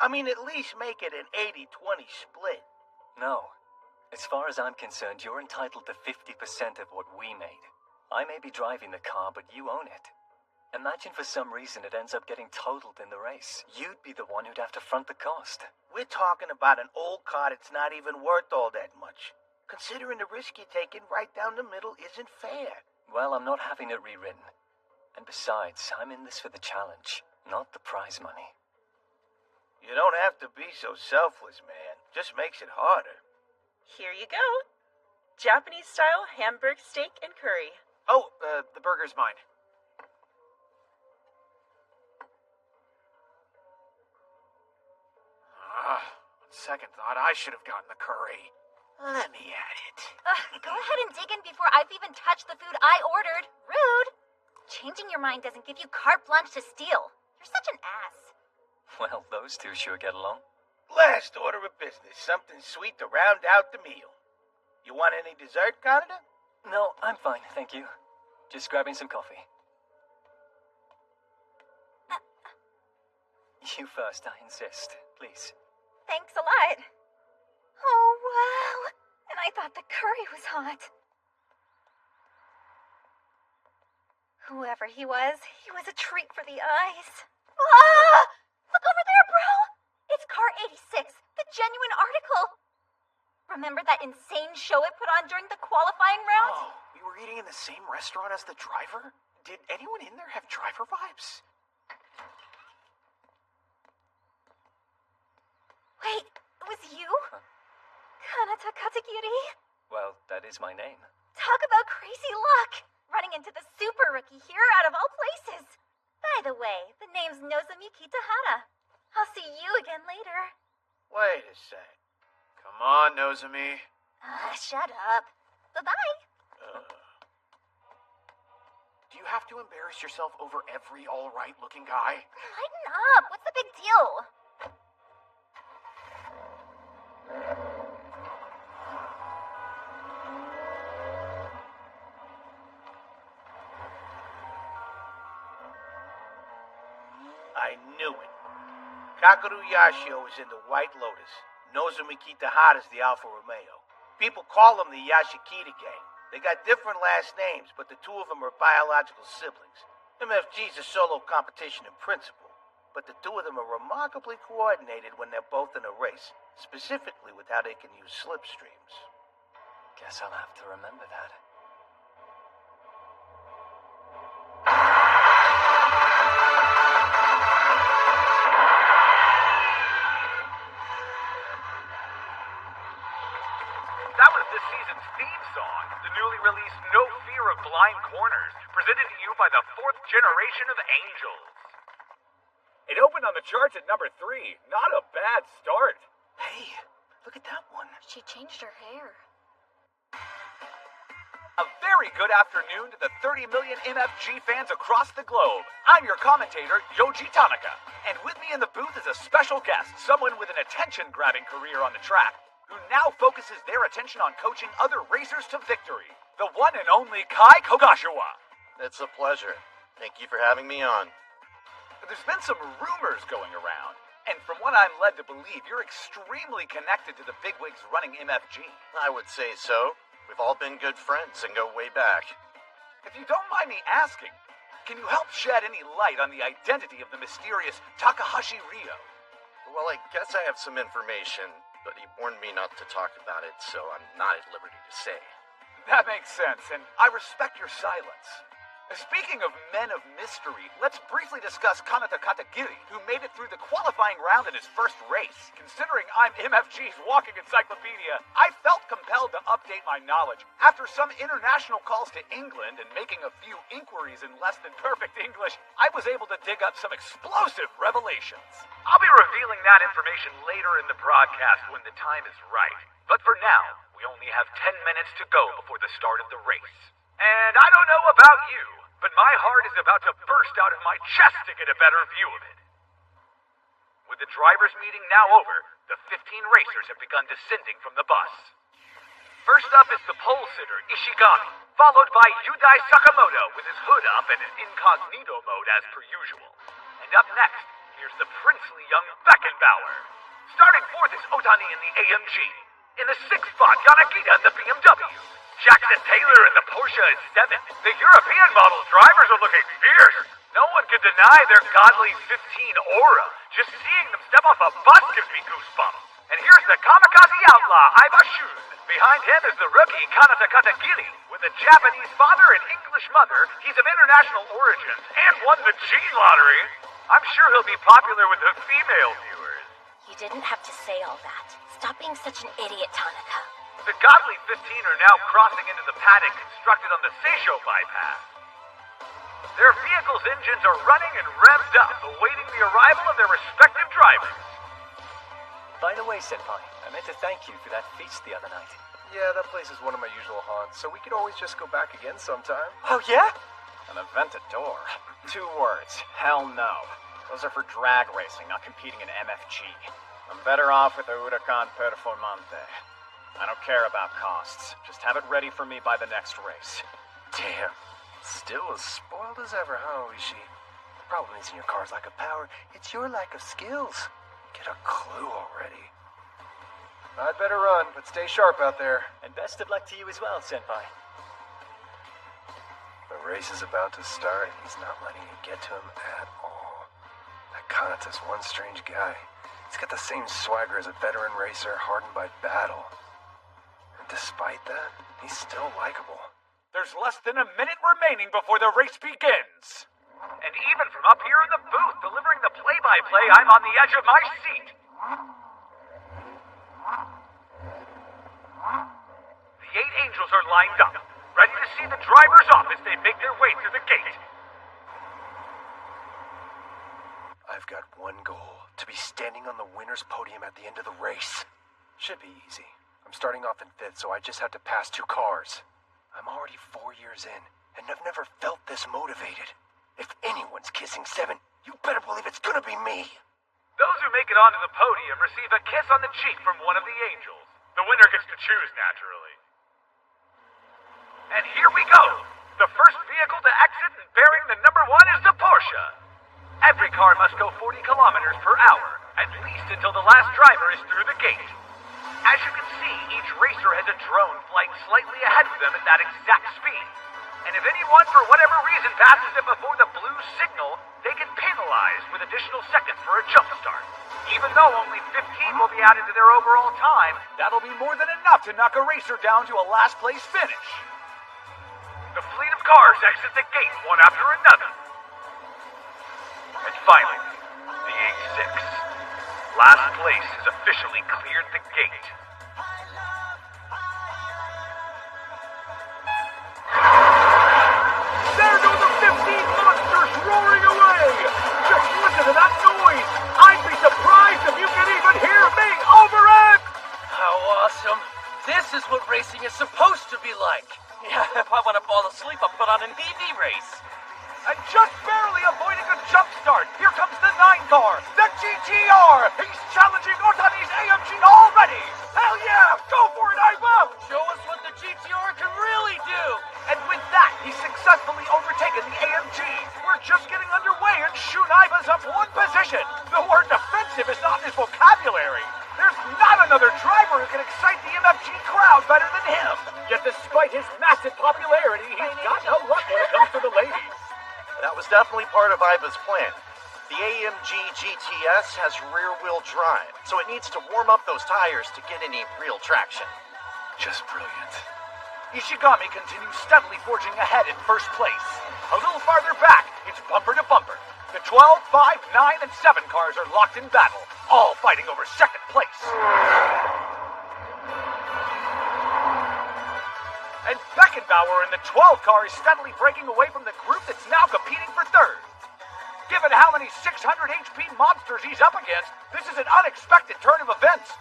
I mean, at least make it an 80-20 split. No. As far as I'm concerned, you're entitled to 50% of what we made. I may be driving the car, but you own it. Imagine for some reason it ends up getting totaled in the race. You'd be the one who'd have to front the cost. We're talking about an old car that's not even worth all that much. Considering the risk you're taking right down the middle isn't fair. Well, I'm not having it rewritten. And besides, I'm in this for the challenge, not the prize money. You don't have to be so selfless, man. Just makes it harder. Here you go. Japanese-style hamburg steak and curry. Oh, the burger's mine. On second thought, I should have gotten the curry. Let me at it. Go ahead and dig in before I've even touched the food I ordered. Rude. Changing your mind doesn't give you carte blanche to steal. You're such an ass. Well, those two sure get along. Last order of business. Something sweet to round out the meal. You want any dessert, Canada? No, I'm fine, thank you. Just grabbing some coffee. You first, I insist. Please. Thanks a lot. Oh, wow. And I thought the curry was hot. Whoever he was a treat for the eyes. Ah! Look over there, bro! It's Car 86, the genuine article. Remember that insane show it put on during the qualifying round? Oh, we were eating in the same restaurant as the driver? Did anyone in there have driver vibes? Wait, it was you? Kanata Katakiri? Well, that is my name. Talk about crazy luck! Running into the super rookie here out of all places. By the way, the name's Nozomi Kitahara. I'll see you again later. Wait a sec. Come on, Nozomi. Shut up. Bye-bye. Do you have to embarrass yourself over every all-right-looking guy? Lighten up. What's the big deal? I knew it. Kakeru Yashio is in the White Lotus. Nozomi Kitahara's the Alfa Romeo. People call them the Yashikita gang. They got different last names, but the two of them are biological siblings. MFG's a solo competition in principle, but the two of them are remarkably coordinated when they're both in a race, specifically with how they can use slipstreams. Guess I'll have to remember that. That was this season's theme song, the newly released No Fear of Blind Corners, presented to you by the 4th generation of Angels. It opened on the charts at number 3. Not a bad start. Hey, look at that one. She changed her hair. A very good afternoon to the 30 million MFG fans across the globe. I'm your commentator, Yoji Tanaka. And with me in the booth is a special guest, someone with an attention-grabbing career on the track, who now focuses their attention on coaching other racers to victory. The one and only Kai Kogashiwa. It's a pleasure. Thank you for having me on. There's been some rumors going around, and from what I'm led to believe, you're extremely connected to the bigwigs running MFG. I would say so. We've all been good friends and go way back. If you don't mind me asking, can you help shed any light on the identity of the mysterious Takahashi Ryo? Well, I guess I have some information, but he warned me not to talk about it, so I'm not at liberty to say. That makes sense, and I respect your silence. Speaking of men of mystery, let's briefly discuss Kanata Katagiri, who made it through the qualifying round in his first race. Considering I'm MFG's walking encyclopedia, I felt compelled to update my knowledge. After some international calls to England and making a few inquiries in less than perfect English, I was able to dig up some explosive revelations. I'll be revealing that information later in the broadcast when the time is right. But for now, we only have 10 minutes to go before the start of the race. And I don't know about you, but my heart is about to burst out of my chest to get a better view of it. With the drivers' meeting now over, the 15 racers have begun descending from the bus. First up is the pole sitter, Ishigami, followed by Yudai Sakamoto with his hood up and in incognito mode as per usual. And up next, here's the princely young Beckenbauer. Starting fourth is Otani in the AMG. In the sixth spot, Yanagita in the BMW. Jackson Taylor in the Porsche is seventh. The European model drivers are looking fierce. No one can deny their godly 15 aura. Just seeing them step off a bus gives me goosebumps. And here's the kamikaze outlaw, Aiba Shun. Behind him is the rookie Kanata Katagiri. With a Japanese father and English mother, he's of international origins and won the gene lottery. I'm sure he'll be popular with the female viewers. You didn't have to say all that. Stop being such an idiot, Tanaka. The godly 15 are now crossing into the paddock constructed on the Seisho bypass. Their vehicles' engines are running and revved up, awaiting the arrival of their respective drivers. By the way, Senpai, I meant to thank you for that feast the other night. Yeah, that place is one of my usual haunts, so we could always just go back again sometime. Oh, yeah? An Aventador. 2 words. Hell no. Those are for drag racing, not competing in MFG. I'm better off with the Huracan Performante. I don't care about costs. Just have it ready for me by the next race. Damn. Still as spoiled as ever, huh, Oishi? The problem isn't your car's lack of power, it's your lack of skills. Get a clue already. I'd better run, but stay sharp out there. And best of luck to you as well, Senpai. The race is about to start, and he's not letting it get to him at all. That Kanata's one strange guy. He's got the same swagger as a veteran racer hardened by battle. And despite that, he's still likable. There's less than a minute remaining before the race begins. And even from up here in the booth, delivering the play-by-play, I'm on the edge of my seat. The 8 angels are lined up, ready to see the drivers off as they make their way through the gate. I've got one goal, to be standing on the winner's podium at the end of the race. Should be easy. I'm starting off in 5th, so I just have to pass 2 cars. I'm already 4 years in, and I've never felt this motivated. If anyone's kissing 7, you better believe it's gonna be me. Those who make it onto the podium receive a kiss on the cheek from one of the angels. The winner gets to choose, naturally. And here we go! The first vehicle to exit and bearing the number 1 is the Porsche. Every car must go 40 kilometers per hour, at least until the last driver is through the gate. As you can see, each racer has a drone flying slightly ahead of them at that exact speed. And if anyone, for whatever reason, passes it before the blue signal, they get penalized with additional seconds for a jump start. Even though only 15 will be added to their overall time, that'll be more than enough to knock a racer down to a last-place finish. The fleet of cars exit the gate one after another. And finally, the A6. Last place has officially cleared the gate. There go the 15 monsters roaring away! Just listen to that noise! I'd be surprised if you could even hear me over it! How awesome! This is what racing is supposed to be like! Yeah, if I want to fall asleep, I'll put on an EV race. And just barely avoiding a jump start, here comes the 9 car, the GTR! He's challenging Otani's AMG already! Hell yeah! Go for it, Aiba! Show us what the GTR can really do! And with that, he's successfully overtaken the AMG. We're just getting underway and Shun Aiba's up 1 position. The word defensive is not in his vocabulary. There's not another driver who can excite the MFG crowd better than him. Yet despite his massive popularity, he's got no luck with That was definitely part of Iba's plan. The AMG GTS has rear-wheel drive, so it needs to warm up those tires to get any real traction. Just brilliant. Ishigami continues steadily forging ahead in first place. A little farther back, it's bumper to bumper. The 12, 5, 9, and 7 cars are locked in battle, all fighting over second place. And Beckenbauer in the 12 car is steadily breaking away from the group that's now competing for third. Given how many 600 HP monsters he's up against, this is an unexpected turn of events.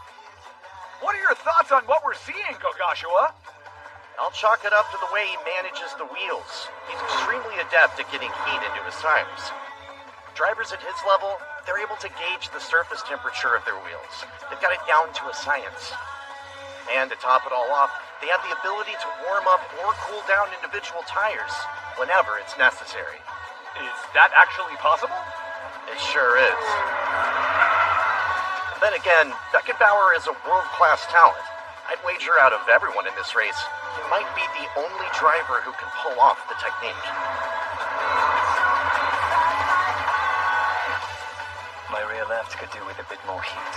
What are your thoughts on what we're seeing, Kogashua? I'll chalk it up to the way he manages the wheels. He's extremely adept at getting heat into his tires. Drivers at his level, they're able to gauge the surface temperature of their wheels. They've got it down to a science. And to top it all off, they have the ability to warm up or cool down individual tires whenever it's necessary. Is that actually possible? It sure is. Then again, Beckenbauer is a world-class talent. I'd wager out of everyone in this race, he might be the only driver who can pull off the technique. My rear left could do with a bit more heat.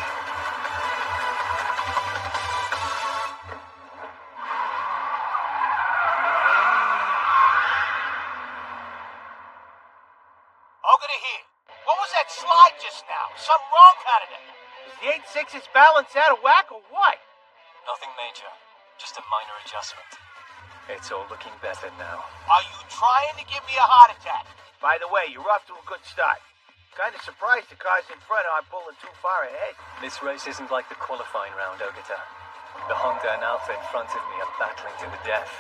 Ogre here. What was that slide just now? Something wrong out of it. Is the 8.6's balance out of whack or what? Nothing major. Just a minor adjustment. It's all looking better now. Are you trying to give me a heart attack? By the way, you're off to a good start. Kind of surprised the cars in front aren't pulling too far ahead. This race isn't like the qualifying round, Ogata. The Honda and Alpha in front of me are battling to the death.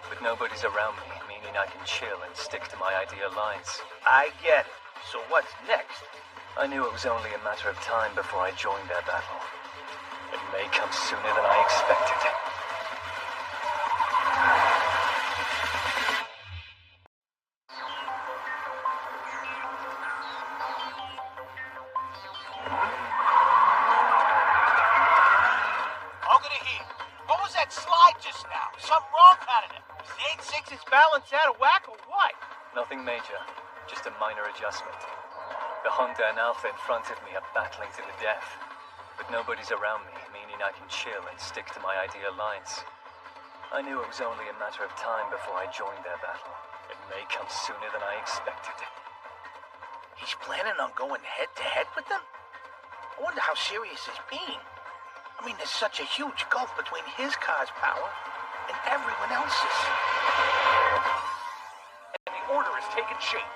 But nobody's around me, meaning I can chill and stick to my ideal lines. I get it. So what's next? I knew it was only a matter of time before I joined their battle. It may come sooner than I expected. Ogre here. What was that slide just now? Something wrong out of it. Is the 8.6's balance out of whack or what? Nothing major. Just a minor adjustment. The Honda and Alpha in front of me are battling to the death. But nobody's around me, meaning I can chill and stick to my ideal lines. I knew it was only a matter of time before I joined their battle. It may come sooner than I expected. He's planning on going head-to-head with them? I wonder how serious he's being. I mean, there's such a huge gulf between his car's power and everyone else's. And the order is taking shape.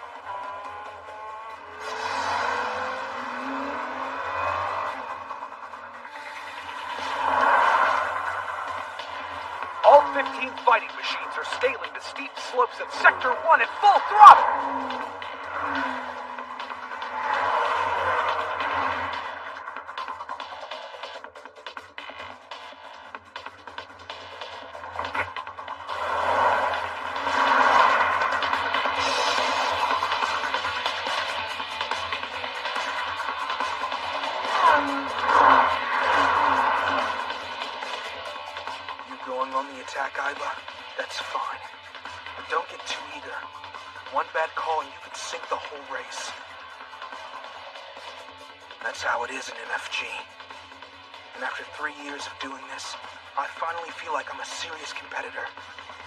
All 15 fighting machines are scaling the steep slopes of Sector 1 at full throttle! On the attack, Iba. That's fine. But don't get too eager. One bad call and you could sink the whole race. That's how it is in MFG. And after 3 years of doing this, I finally feel like I'm a serious competitor.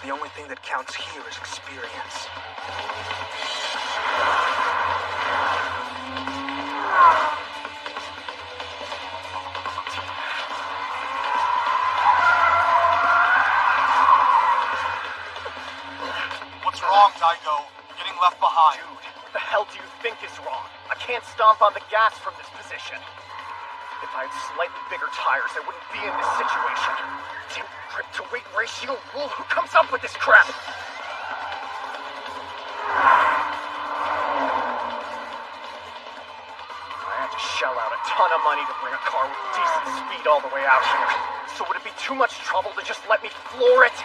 The only thing that counts here is experience. What's wrong, Tycho? You're getting left behind. Dude, what the hell do you think is wrong? I can't stomp on the gas from this position. If I had slightly bigger tires, I wouldn't be in this situation. Damn grip to weight ratio rule, who comes up with this crap? I had to shell out a ton of money to bring a car with decent speed all the way out here. So would it be too much trouble to just let me floor it?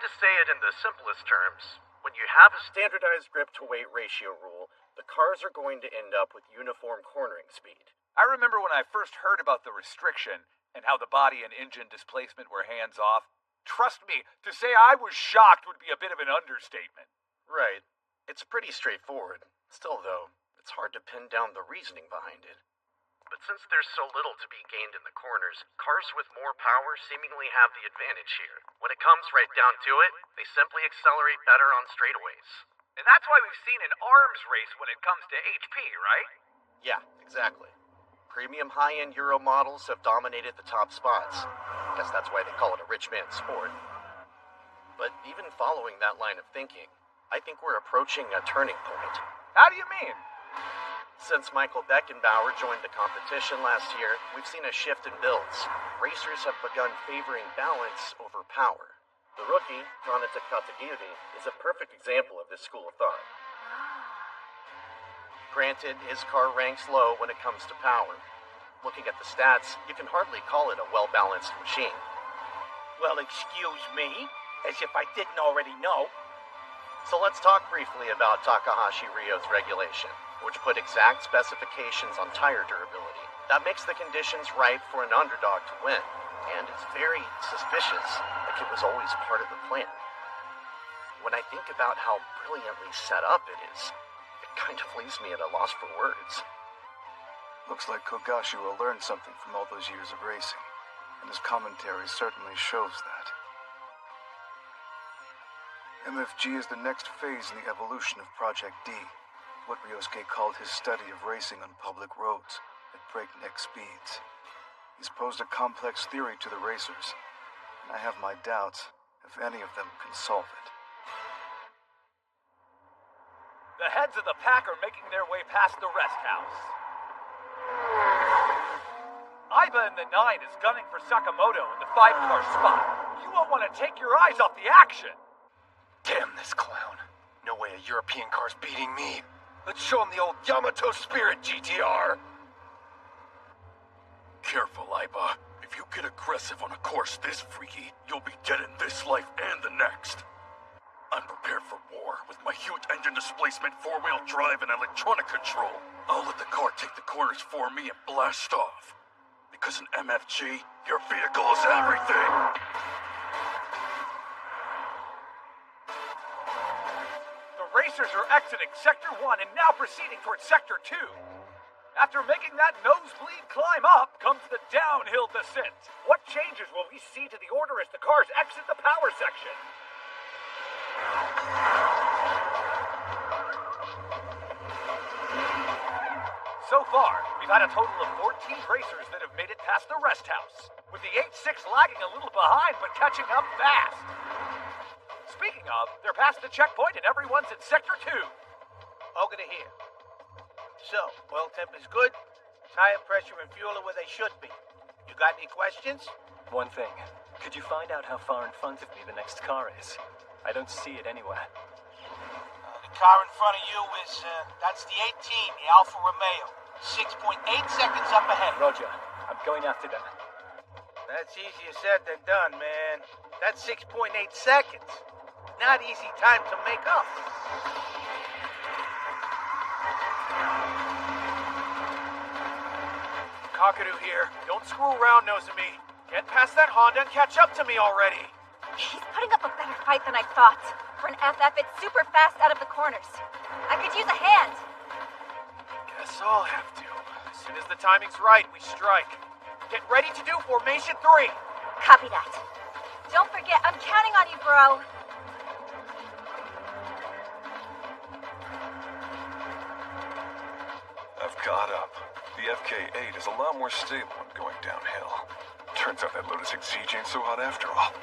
To say it in the simplest terms, when you have a standardized grip to weight ratio rule, the cars are going to end up with uniform cornering speed. I remember when I first heard about the restriction and how the body and engine displacement were hands-off. Trust me, to say I was shocked would be a bit of an understatement. Right. It's pretty straightforward. Still, though, it's hard to pin down the reasoning behind it. But since there's so little to be gained in the corners, cars with more power seemingly have the advantage here. When it comes right down to it, they simply accelerate better on straightaways. And that's why we've seen an arms race when it comes to HP, right? Yeah, exactly. Premium high-end Euro models have dominated the top spots. Guess that's why they call it a rich man's sport. But even following that line of thinking, I think we're approaching a turning point. How do you mean? Since Michael Beckenbauer joined the competition last year, we've seen a shift in builds. Racers have begun favoring balance over power. The rookie, Pranita Katagiri, is a perfect example of this school of thought. Granted, his car ranks low when it comes to power. Looking at the stats, you can hardly call it a well-balanced machine. Well, excuse me, as if I didn't already know. So let's talk briefly about Takahashi Ryo's regulation, which put exact specifications on tire durability. That makes the conditions right for an underdog to win, and it's very suspicious, like it was always part of the plan. When I think about how brilliantly set up it is, it kind of leaves me at a loss for words. Looks like Kogashi will learn something from all those years of racing, and his commentary certainly shows that. MFG is the next phase in the evolution of Project D, what Ryosuke called his study of racing on public roads at breakneck speeds. He's posed a complex theory to the racers, and I have my doubts if any of them can solve it. The heads of the pack are making their way past the rest house. Aiba in the 9 is gunning for Sakamoto in the 5-car spot. You won't want to take your eyes off the action. Damn this clown. No way a European car's beating me. Let's show him the old Yamato spirit, GTR. Careful, Aiba. If you get aggressive on a course this freaky, you'll be dead in this life and the next. I'm prepared for war with my huge engine displacement, 4-wheel drive, and electronic control. I'll let the car take the corners for me and blast off. Because in MFG, your vehicle is everything! The racers are exiting Sector 1 and now proceeding towards Sector 2. After making that nosebleed climb up comes the downhill descent. What changes will we see to the order as the cars exit the power section? So far, we've had a total of 14 racers that have made it past the rest house, with the 8-6 lagging a little behind but catching up fast. Speaking of, they're past the checkpoint and everyone's in Sector 2. Over to here. So, oil temp is good, tire pressure and fuel are where they should be. You got any questions? One thing. Could you find out how far in front of me the next car is? I don't see it anywhere. The car in front of you is, that's the 18, the Alfa Romeo. 6.8 seconds up ahead. Roger. I'm going after them. That's easier said than done, man. That's 6.8 seconds. Not easy time to make up. Kakadu here. Don't screw around, Nozomi. Get past that Honda and catch up to me already. He's putting up a better fight than I thought. For an FF, it's super fast out of the corners. I could use a hand. Guess I'll have to. As soon as the timing's right, we strike. Get ready to do Formation 3. Copy that. Don't forget, I'm counting on you, bro. I've caught up. The FK8 is a lot more stable when going downhill. Turns out that Lotus Exige ain't so hot after all.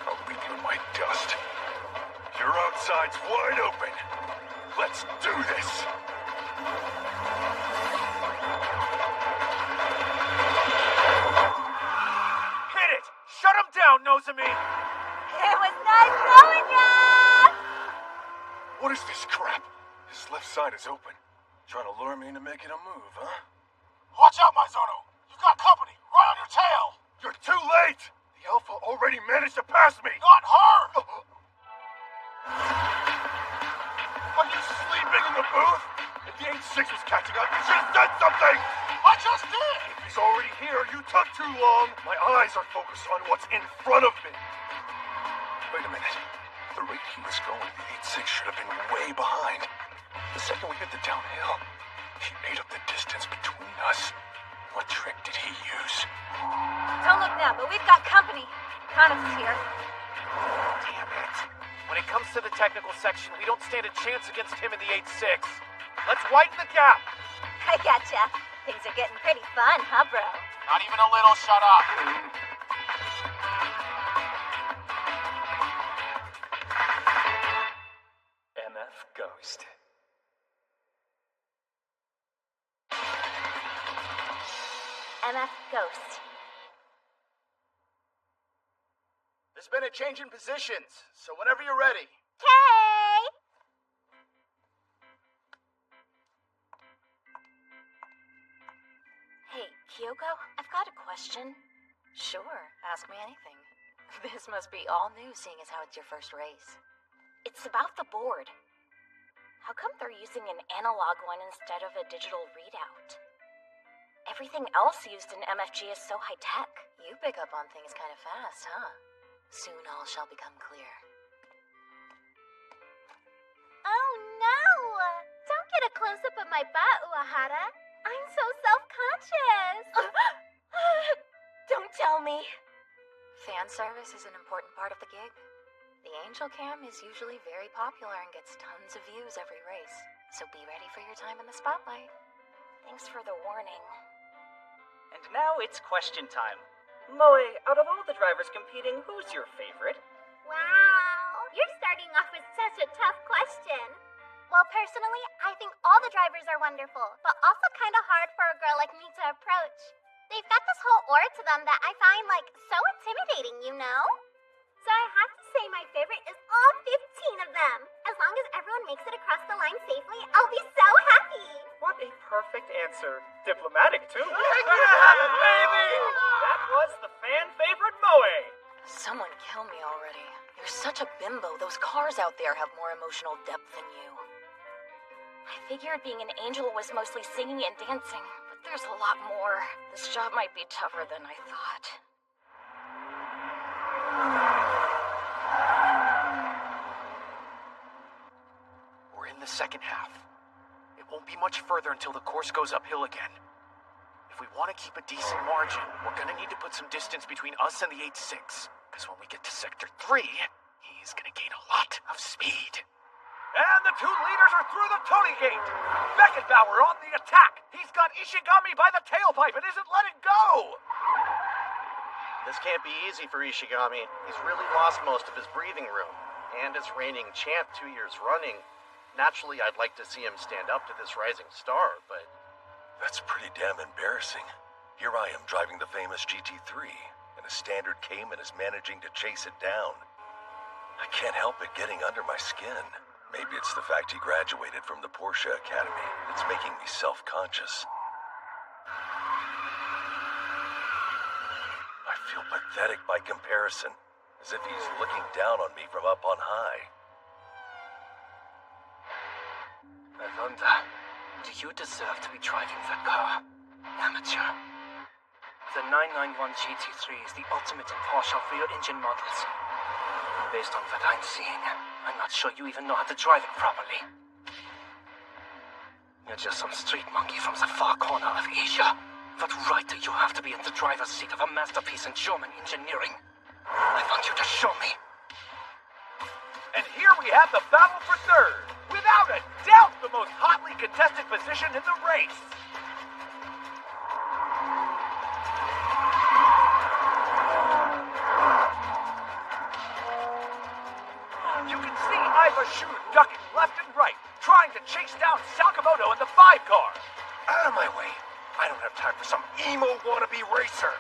I'll leave you in my dust. Your outside's wide open. Let's do this! Hit it! Shut him down, Nozomi! It was nice knowing ya! What is this crap? His left side is open. Trying to lure me into making a move, huh? Watch out, Maizono! You've got company! Right on your tail! You're too late! The Alpha already managed to pass me! Not her! Are you sleeping in the booth? It's The 86 was catching up. You should have said something! I just did! If he's already here, you took too long. My eyes are focused on what's in front of me. Wait a minute. The rate he was going, the 86 should have been way behind. The second we hit the downhill, he made up the distance between us. What trick did he use? Don't look now, but we've got company. Connors is here. Damn it. When it comes to the technical section, we don't stand a chance against him in the 86. Let's widen the gap. I gotcha. Things are getting pretty fun, huh, bro? Not even a little, shut up. MF Ghost. MF Ghost. There's been a change in positions, so whenever you're ready. Okay. Hey, Kyoko, I've got a question. Sure, ask me anything. This must be all new, seeing as how it's your first race. It's about the board. How come they're using an analog one instead of a digital readout? Everything else used in MFG is so high-tech. You pick up on things kind of fast, huh? Soon all shall become clear. Oh no! Don't get a close-up of my butt, Uehara. I'm so self-conscious. Don't tell me. Fan service is an important part of the gig. The Angel Cam is usually very popular and gets tons of views every race. So be ready for your time in the spotlight. Thanks for the warning. And now it's question time. Moe, out of all the drivers competing, who's your favorite? Wow, you're starting off with such a tough question. Well, personally, I think all the drivers are wonderful, but also kind of hard for a girl like me to approach. They've got this whole aura to them that I find, so intimidating, you know? So I have to say my favorite is all 15 of them. As long as everyone makes it across the line safely, I'll be so happy. What a perfect answer. Diplomatic, too. Yeah, baby! That was the fan favorite Moe. Someone kill me already. You're such a bimbo. Those cars out there have more emotional depth than you. I figured being an angel was mostly singing and dancing, but there's a lot more. This job might be tougher than I thought. We're in the second half. It won't be much further until the course goes uphill again. If we want to keep a decent margin, we're gonna need to put some distance between us and the 86. Because when we get to Sector 3, he's gonna gain a lot of speed. And the two leaders are through the Tony Gate. Beckenbauer on the attack. He's got Ishigami by the tailpipe and isn't letting go. This can't be easy for Ishigami. He's really lost most of his breathing room. And as reigning champ 2 years running, naturally I'd like to see him stand up to this rising star, but... That's pretty damn embarrassing. Here I am driving the famous GT3, and a standard Cayman is managing to chase it down. I can't help it getting under my skin. Maybe it's the fact he graduated from the Porsche Academy that's making me self-conscious. I feel pathetic by comparison, as if he's looking down on me from up on high. I wonder, do you deserve to be driving that car, amateur? The 991 GT3 is the ultimate in partial rear-engine models. Based on what I'm seeing, I'm not sure you even know how to drive it properly. You're just some street monkey from the far corner of Asia. What right do you have to be in the driver's seat of a masterpiece in German engineering? I want you to show me. And here we have the battle for third. Without a doubt, the most hotly contested position in the race. You can see Iva Shun ducking left and right, trying to chase down Sakamoto in the 5 car. Out of my way. I don't have time for some emo wannabe racer.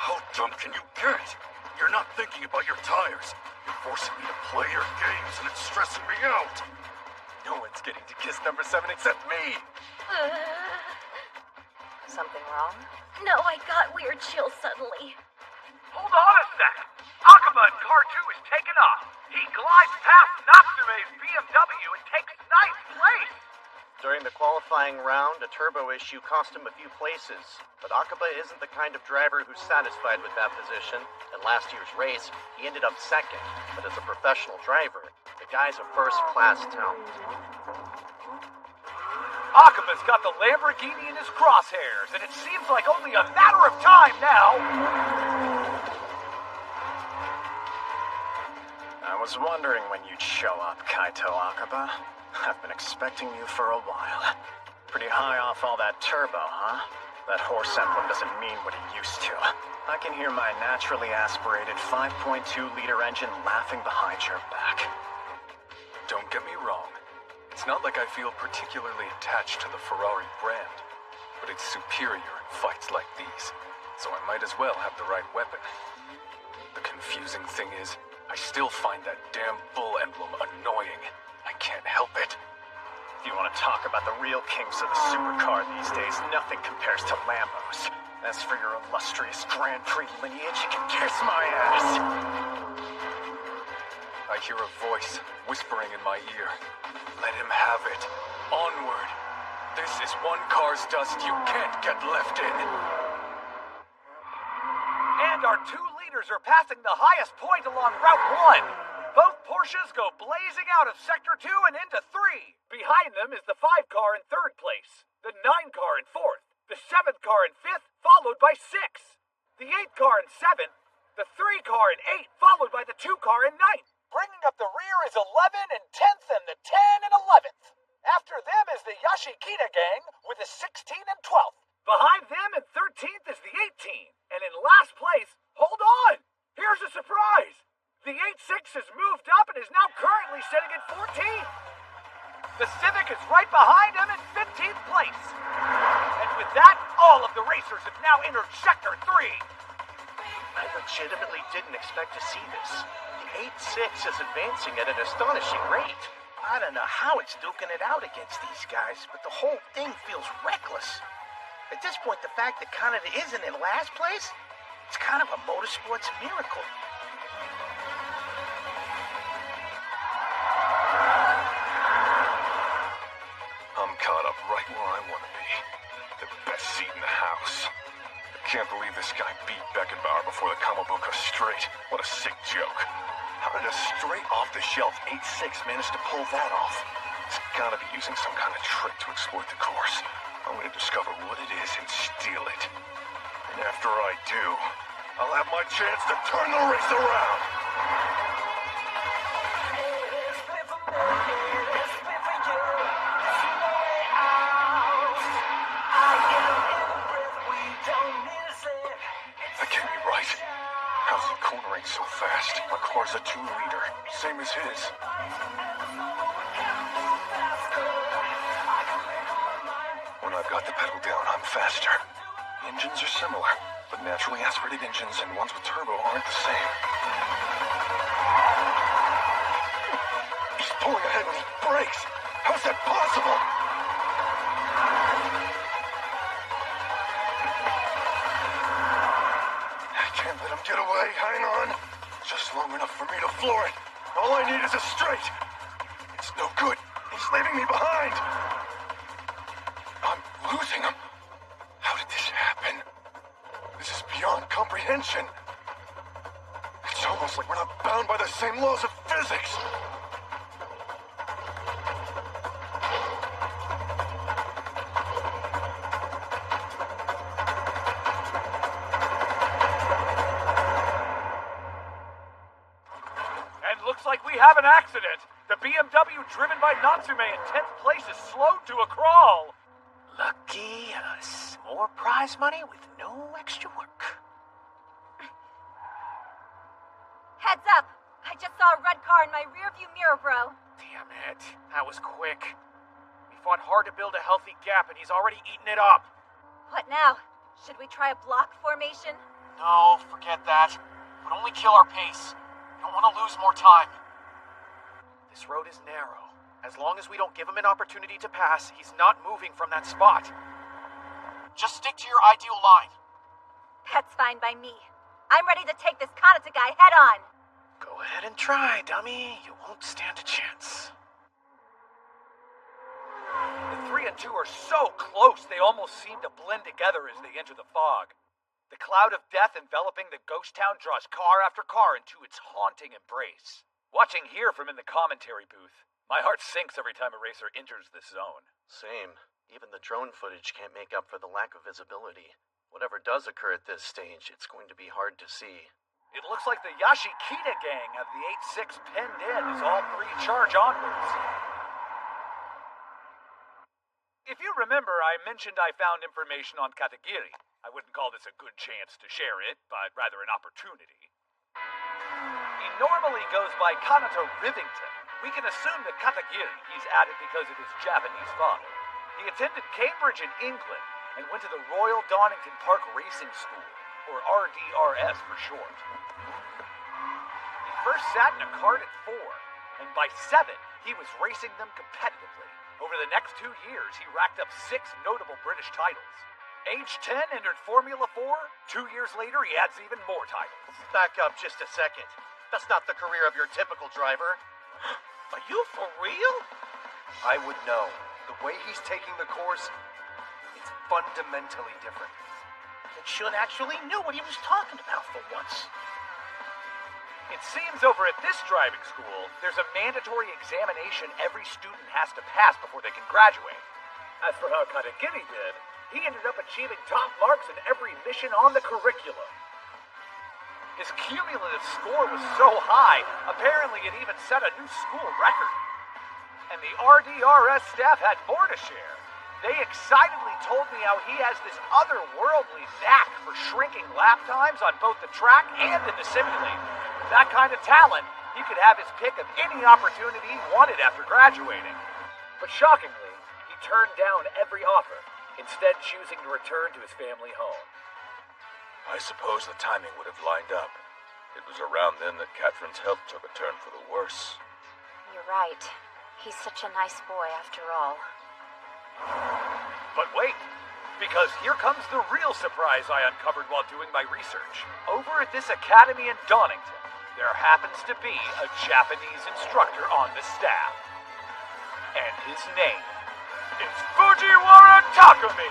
How dumb can you get? You're not thinking about your tires. You're forcing me to play your games, and it's stressing me out. No one's getting to kiss number 7 except me. Something wrong? No, I got weird chills suddenly. Hold on a sec. Akuma in car 2 is taking off. He glides past Natsume's BMW and takes ninth place. During the qualifying round, a turbo issue cost him a few places, but Akaba isn't the kind of driver who's satisfied with that position. In last year's race, he ended up second, but as a professional driver, the guy's a first-class talent. Akaba's got the Lamborghini in his crosshairs, and it seems like only a matter of time now. I was wondering when you'd show up, Kaito Akaba. I've been expecting you for a while. Pretty high off all that turbo, huh? That horse emblem doesn't mean what it used to. I can hear my naturally aspirated 5.2-liter engine laughing behind your back. Don't get me wrong. It's not like I feel particularly attached to the Ferrari brand, but it's superior in fights like these, so I might as well have the right weapon. The confusing thing is, I still find that damn bull emblem annoying. I can't help it. If you want to talk about the real kings of the supercar these days, nothing compares to Lambos. As for your illustrious Grand Prix lineage, you can kiss my ass. I hear a voice whispering in my ear. Let him have it. Onward. This is one car's dust you can't get left in. And our 2 leaders are passing the highest point along Route 1. Both Porsches go blazing out of Sector 2 and into 3. Behind them is the 5 car in 3rd place, the 9 car in 4th, the 7th car in 5th, followed by 6th, the 8 car in 7th, the 3 car in 8th, followed by the 2 car in 9th. Bringing up the rear is 11 in 10th and the 10 in 11th. After them is the Yashikita gang with the 16 and 12th. Behind them in 13th is the 18. And in last place, hold on! Here's a surprise! The 8.6 has moved up and is now currently sitting at 14th. The Civic is right behind him in 15th place. And with that, all of the racers have now entered Sector 3. I legitimately didn't expect to see this. The 8.6 is advancing at an astonishing rate. I don't know how it's duking it out against these guys, but the whole thing feels reckless. At this point, the fact that Canada isn't in last place, it's kind of a motorsports miracle. I'm caught up right where I want to be. The best seat in the house. I can't believe this guy beat Beckenbauer before the Kamabuka straight. What a sick joke. How did a straight off-the-shelf 8.6 manage to pull that off? It's gotta be using some kind of trick to exploit the course. I'm gonna discover what it is and steal it. And after I do, I'll have my chance to turn the race around. That can't be right. How's he cornering so fast? My car's a 2-liter, same as his. When I've got the pedal down, I'm faster. Engines are similar, but naturally aspirated engines and ones with turbo aren't the same. He's pulling ahead when he brakes. How's that possible? I can't let him get away. Hang on. Just long enough for me to floor it. All I need is a straight. It's no good. He's leaving me behind. I'm losing him. How did this happen? This is beyond comprehension. It's almost like we're not bound by the same laws of physics. And looks like we have an accident. The BMW driven by Natsume in 10th place is slowed to a crawl. Lucky us. More prize money with no extra work. Heads up! I just saw a red car in my rearview mirror, bro. Damn it. That was quick. We fought hard to build a healthy gap, and he's already eaten it up. What now? Should we try a block formation? No, forget that. It would only kill our pace. We don't want to lose more time. This road is narrow. As long as we don't give him an opportunity to pass, he's not moving from that spot. Just stick to your ideal line. That's fine by me. I'm ready to take this Kanata guy head on. Go ahead and try, dummy. You won't stand a chance. The 3 3 and 2 are so close they almost seem to blend together as they enter the fog. The cloud of death enveloping the ghost town draws car after car into its haunting embrace. Watching here from in the commentary booth, my heart sinks every time a racer enters this zone. Same. Even the drone footage can't make up for the lack of visibility. Whatever does occur at this stage, it's going to be hard to see. It looks like the Yashikita gang have the 8-6 penned in as all 3 charge onwards. If you remember, I mentioned I found information on Katagiri. I wouldn't call this a good chance to share it, but rather an opportunity. He normally goes by Kanato Rivington. We can assume that Katagiri he's added because of his Japanese father. He attended Cambridge in England and went to the Royal Donington Park Racing School, or RDRS for short. He first sat in a kart at 4, and by 7, he was racing them competitively. Over the next 2 years, he racked up 6 notable British titles. Age 10, entered Formula 4. 2 years later, he adds even more titles. Back up just a second. That's not the career of your typical driver. Are you for real? I would know. The way he's taking the course, it's fundamentally different. Then Shun actually knew what he was talking about for once. It seems over at this driving school, there's a mandatory examination every student has to pass before they can graduate. As for how Katagiri did, he ended up achieving top marks in every mission on the curriculum. His cumulative score was so high, apparently it even set a new school record. And the RDRS staff had more to share. They excitedly told me how he has this otherworldly knack for shrinking lap times on both the track and in the simulator. With that kind of talent, he could have his pick of any opportunity he wanted after graduating. But shockingly, he turned down every offer, instead choosing to return to his family home. I suppose the timing would have lined up. It was around then that Catherine's health took a turn for the worse. You're right. He's such a nice boy after all. But wait, because here comes the real surprise I uncovered while doing my research. Over at this academy in Donington, there happens to be a Japanese instructor on the staff. And his name is Fujiwara Takumi!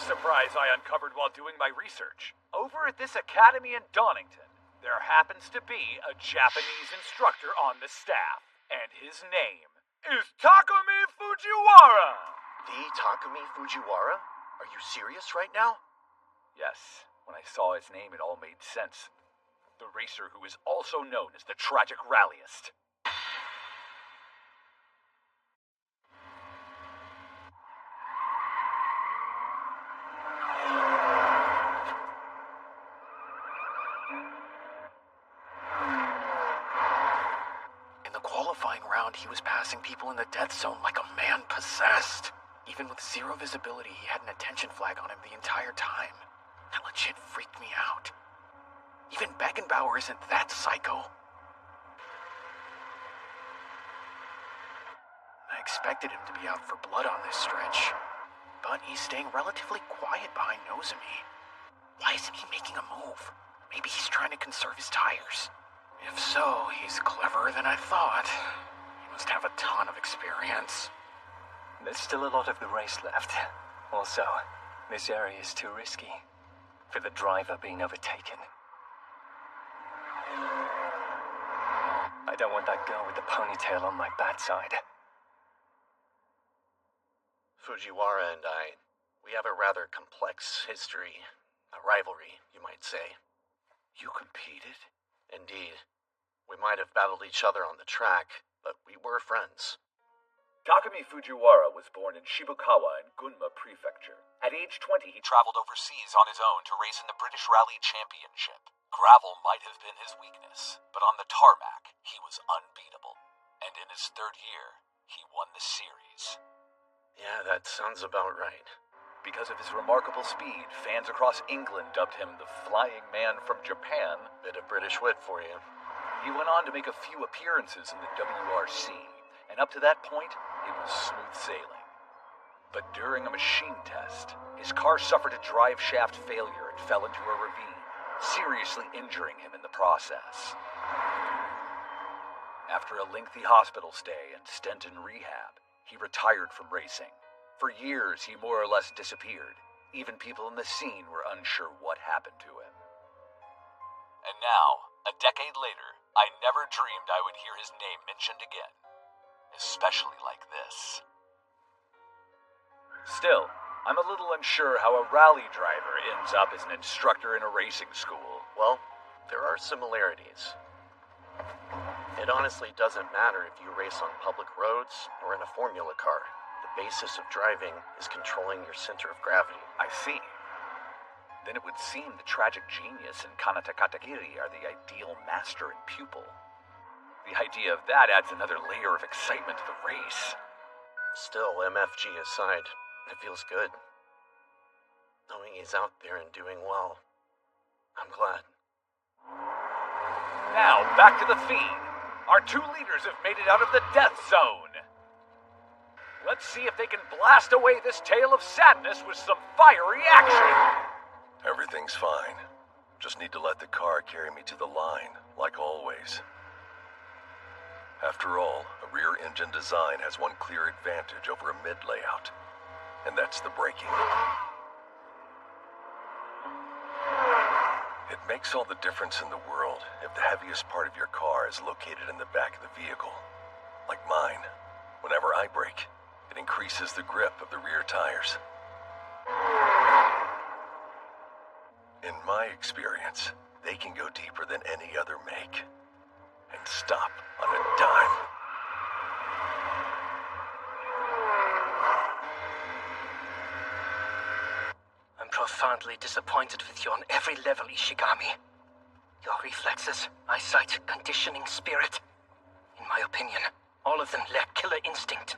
surprise I uncovered while doing my research. Over at this academy in Donington, there happens to be a Japanese instructor on the staff, and his name is Takumi Fujiwara! The Takumi Fujiwara? Are you serious right now? Yes, when I saw his name it all made sense. The racer who is also known as the Tragic Rallyist. In the qualifying round, he was passing people in the death zone like a man possessed. Even with zero visibility, he had an attention flag on him the entire time. That legit freaked me out. Even Beckenbauer isn't that psycho. I expected him to be out for blood on this stretch, but he's staying relatively quiet behind Nozomi. Why isn't he making a move? Maybe he's trying to conserve his tires. If so, he's cleverer than I thought. He must have a ton of experience. There's still a lot of the race left. Also, this area is too risky for the driver being overtaken. I don't want that girl with the ponytail on my bad side. Fujiwara and I, we have a rather complex history. A rivalry, you might say. You competed? Indeed. We might have battled each other on the track, but we were friends. Takumi Fujiwara was born in Shibukawa in Gunma Prefecture. At age 20, he traveled overseas on his own to race in the British Rally Championship. Gravel might have been his weakness, but on the tarmac, he was unbeatable. And in his third year, he won the series. Yeah, that sounds about right. Because of his remarkable speed, fans across England dubbed him the Flying Man from Japan. Bit of British wit for you. He went on to make a few appearances in the WRC, and up to that point, it was smooth sailing. But during a machine test, his car suffered a drive shaft failure and fell into a ravine, seriously injuring him in the process. After a lengthy hospital stay and stint in rehab, he retired from racing. For years, he more or less disappeared. Even people in the scene were unsure what happened to him. And now, a decade later, I never dreamed I would hear his name mentioned again. Especially like this. Still, I'm a little unsure how a rally driver ends up as an instructor in a racing school. Well, there are similarities. It honestly doesn't matter if you race on public roads or in a formula car. The basis of driving is controlling your center of gravity. I see. Then it would seem the tragic genius and Kanata Katagiri are the ideal master and pupil. The idea of that adds another layer of excitement to the race. Still, MFG aside, it feels good. Knowing he's out there and doing well. I'm glad. Now, back to the feed. Our two leaders have made it out of the death zone. Let's see if they can blast away this tale of sadness with some fiery action. Everything's fine. Just need to let the car carry me to the line, like always. After all, a rear engine design has one clear advantage over a mid layout, and that's the braking. It makes all the difference in the world if the heaviest part of your car is located in the back of the vehicle. Like mine. Whenever I brake, it increases the grip of the rear tires. In my experience, they can go deeper than any other make. And stop on a dime. I'm profoundly disappointed with you on every level, Ishigami. Your reflexes, eyesight, conditioning, spirit. In my opinion, all of them lack killer instinct.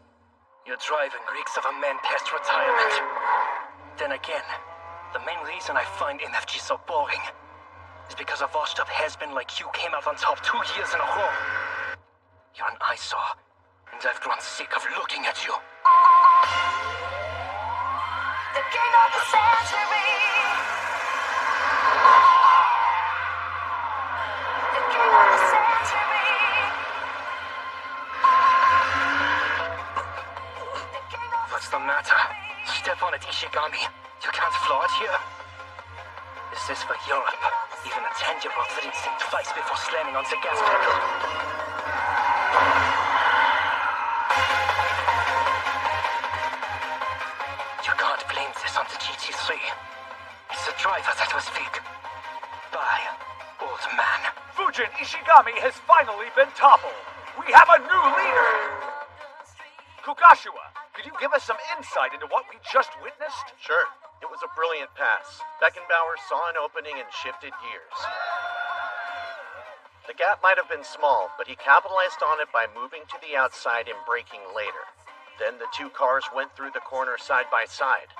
Your driving reeks of a man past retirement. Then again, the main reason I find MFG so boring is because a washed-up has-been like you came out on top 2 years in a row. You're an eyesore, and I've grown sick of looking at you. The king of the century. The king of the century. What's the matter? Step on it, Ishigami. You can't flaw it here. Is this for Europe? Even a 10-year-old wouldn't think twice before slamming on the gas pedal. You can't blame this on the GT3. It's the driver that was weak. Bye, old man. Fujin Ishigami has finally been toppled. We have a new leader! Kugashua, could you give us some insight into what we just witnessed? Sure. It was a brilliant pass. Beckenbauer saw an opening and shifted gears. The gap might have been small, but he capitalized on it by moving to the outside and braking later. Then the two cars went through the corner side by side,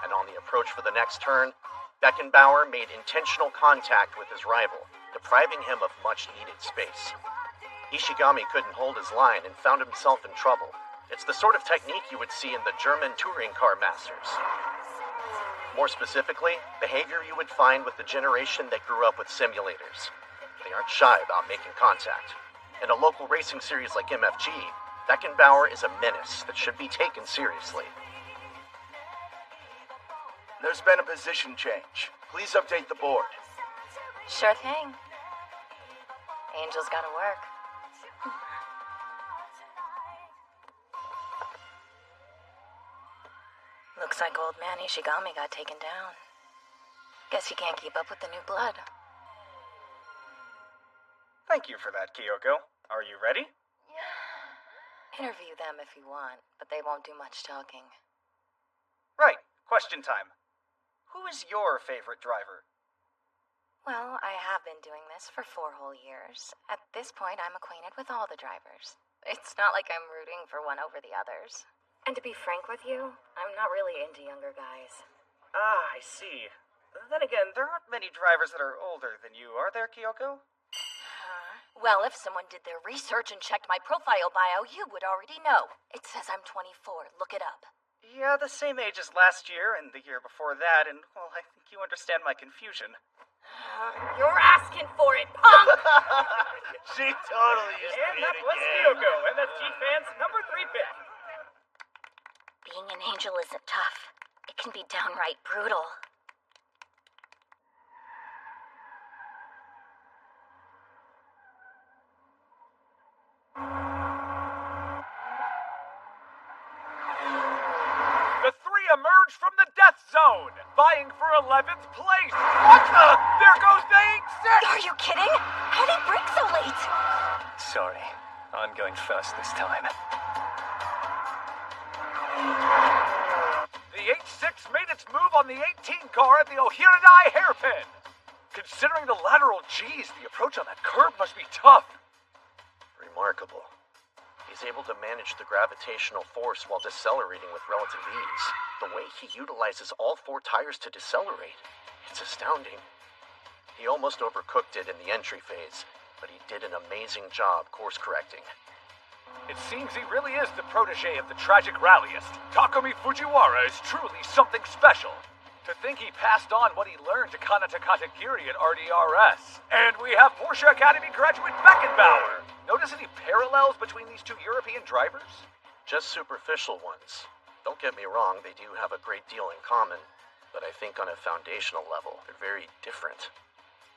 and on the approach for the next turn, Beckenbauer made intentional contact with his rival, depriving him of much-needed space. Ishigami couldn't hold his line and found himself in trouble. It's the sort of technique you would see in the German touring car masters. More specifically, behavior you would find with the generation that grew up with simulators. They aren't shy about making contact. In a local racing series like MFG, Beckenbauer is a menace that should be taken seriously. There's been a position change. Please update the board. Sure thing. Angel's gotta work. Looks like old man Ishigami got taken down. Guess he can't keep up with the new blood. Thank you for that, Kyoko. Are you ready? Interview them if you want, but they won't do much talking. Right. Question time. Who is your favorite driver? Well, I have been doing this for 4 whole years. At this point, I'm acquainted with all the drivers. It's not like I'm rooting for one over the others. And to be frank with you, I'm not really into younger guys. Ah, I see. Then again, there aren't many drivers that are older than you, are there, Kyoko? Well, if someone did their research and checked my profile bio, you would already know. It says I'm 24. Look it up. Yeah, the same age as last year and the year before that, and, well, I think you understand my confusion. You're asking for it, punk! She totally used to And be that it was again. Kyoko, MFG fans number 3 pick. Being an angel isn't tough. It can be downright brutal. The 3 emerge from the death zone, vying for 11th place. What the? There goes the 8-6! Are you kidding? How'd he break so late? Sorry, I'm going first this time. The 8-6 made its move on the 18 car at the Ohiranai hairpin. Considering the lateral G's, the approach on that curve must be tough. Remarkable. He's able to manage the gravitational force while decelerating with relative ease. The way he utilizes all 4 tires to decelerate, it's astounding. He almost overcooked it in the entry phase, but he did an amazing job course correcting. It seems he really is the protege of the tragic rallyist. Takumi Fujiwara is truly something special. To think he passed on what he learned to Kanata Katagiri at RDRS. And we have Porsche Academy graduate Beckenbauer. Notice any parallels between these 2 European drivers? Just superficial ones. Don't get me wrong, they do have a great deal in common, but I think on a foundational level, they're very different.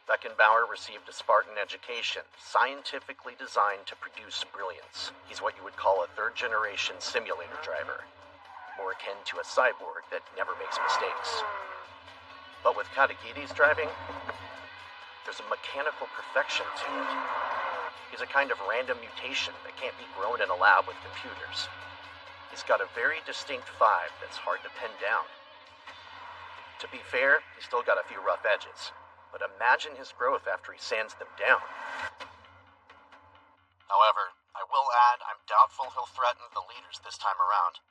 Beckenbauer received a Spartan education, scientifically designed to produce brilliance. He's what you would call a 3rd-generation simulator driver, more akin to a cyborg that never makes mistakes. But with Katagiri's driving, there's a mechanical perfection to it. He's a kind of random mutation that can't be grown in a lab with computers. He's got a very distinct vibe that's hard to pin down. To be fair, he's still got a few rough edges. But imagine his growth after he sands them down. However, I will add I'm doubtful he'll threaten the leaders this time around.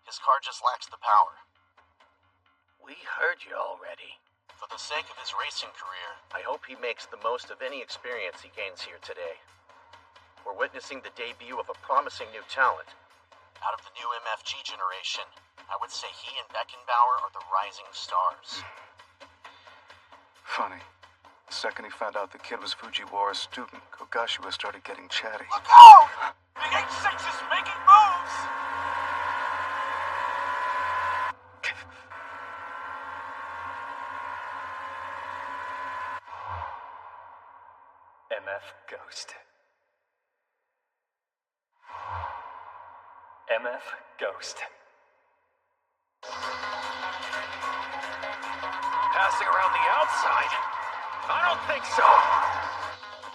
His car just lacks the power. We heard you already. For the sake of his racing career, I hope he makes the most of any experience he gains here today. We're witnessing the debut of a promising new talent. Out of the new MFG generation, I would say he and Beckenbauer are the rising stars. Funny. The second he found out the kid was Fujiwara's student, Kogashua started getting chatty. Look out! The 8-6 is making moves! MF Ghost. MF Ghost. Passing around the outside? I don't think so.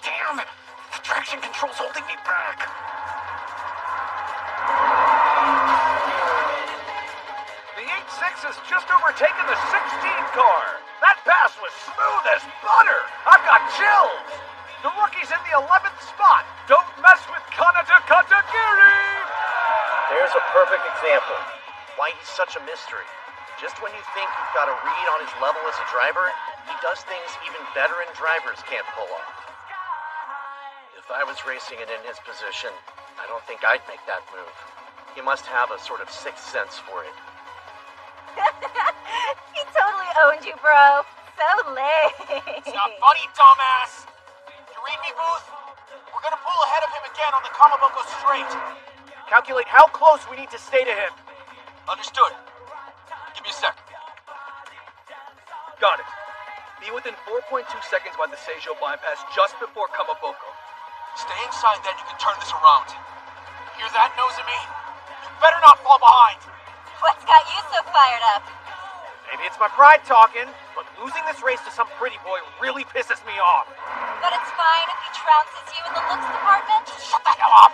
Damn! The traction control's holding me back. The 8-6 has just overtaken the 16 car. That pass was smooth as butter. I've got chills. The rookie's in the 11th spot. Don't mess with Kanata Katagiri. There's a perfect example. Why he's such a mystery. Just when you think you've got a read on his level as a driver, he does things even veteran drivers can't pull off. If I was racing it in his position, I don't think I'd make that move. He must have a sort of sixth sense for it. He totally owned you, bro. So lame. It's not funny, dumbass. You read me, Booth? We're gonna pull ahead of him again on the Kamaboko Straight. Calculate how close we need to stay to him. Understood. Give me a sec. Got it. Be within 4.2 seconds by the Seijo bypass just before Kamaboko. Stay inside, then you can turn this around. Hear that, Nozomi? You better not fall behind. What's got you so fired up? Maybe it's my pride talking, but losing this race to some pretty boy really pisses me off. But it's fine if he trounces you in the looks department? Shut the hell up!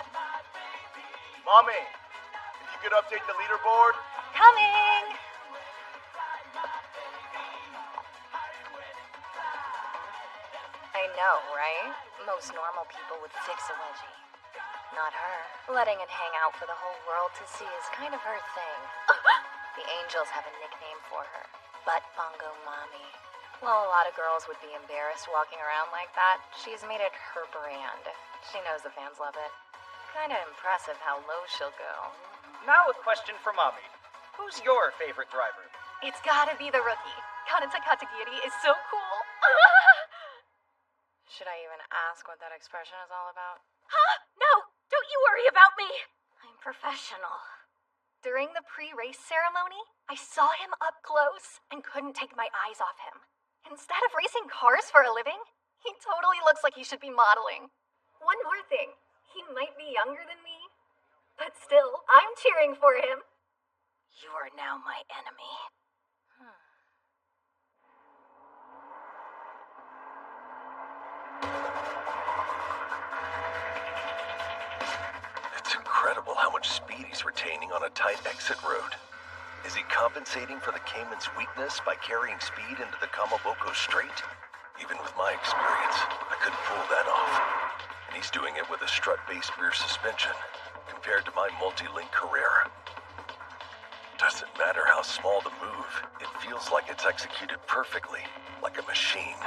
Mommy, if you could update the leaderboard. Coming! I know, right? Most normal people would fix a wedgie. Not her. Letting it hang out for the whole world to see is kind of her thing. The angels have a nickname for her. Butt Bongo Mommy. While a lot of girls would be embarrassed walking around like that, she's made it her brand. She knows the fans love it. Kinda impressive how low she'll go. Now a question for Mommy. Who's your favorite driver? It's gotta be the rookie. Kanata Katagiri is so cool. Should I even ask what that expression is all about? Huh? No! Don't you worry about me! I'm professional. During the pre-race ceremony, I saw him up close and couldn't take my eyes off him. Instead of racing cars for a living, he totally looks like he should be modeling. One more thing. He might be younger than me, but still, I'm cheering for him. You are now my enemy. It's incredible how much speed he's retaining on a tight exit road. Is he compensating for the Cayman's weakness by carrying speed into the Kamaboko Straight? Even with my experience, I couldn't pull that off. And he's doing it with a strut-based rear suspension, compared to my multi-link Carrera. Doesn't matter how small the move, it feels like it's executed perfectly, like a machine.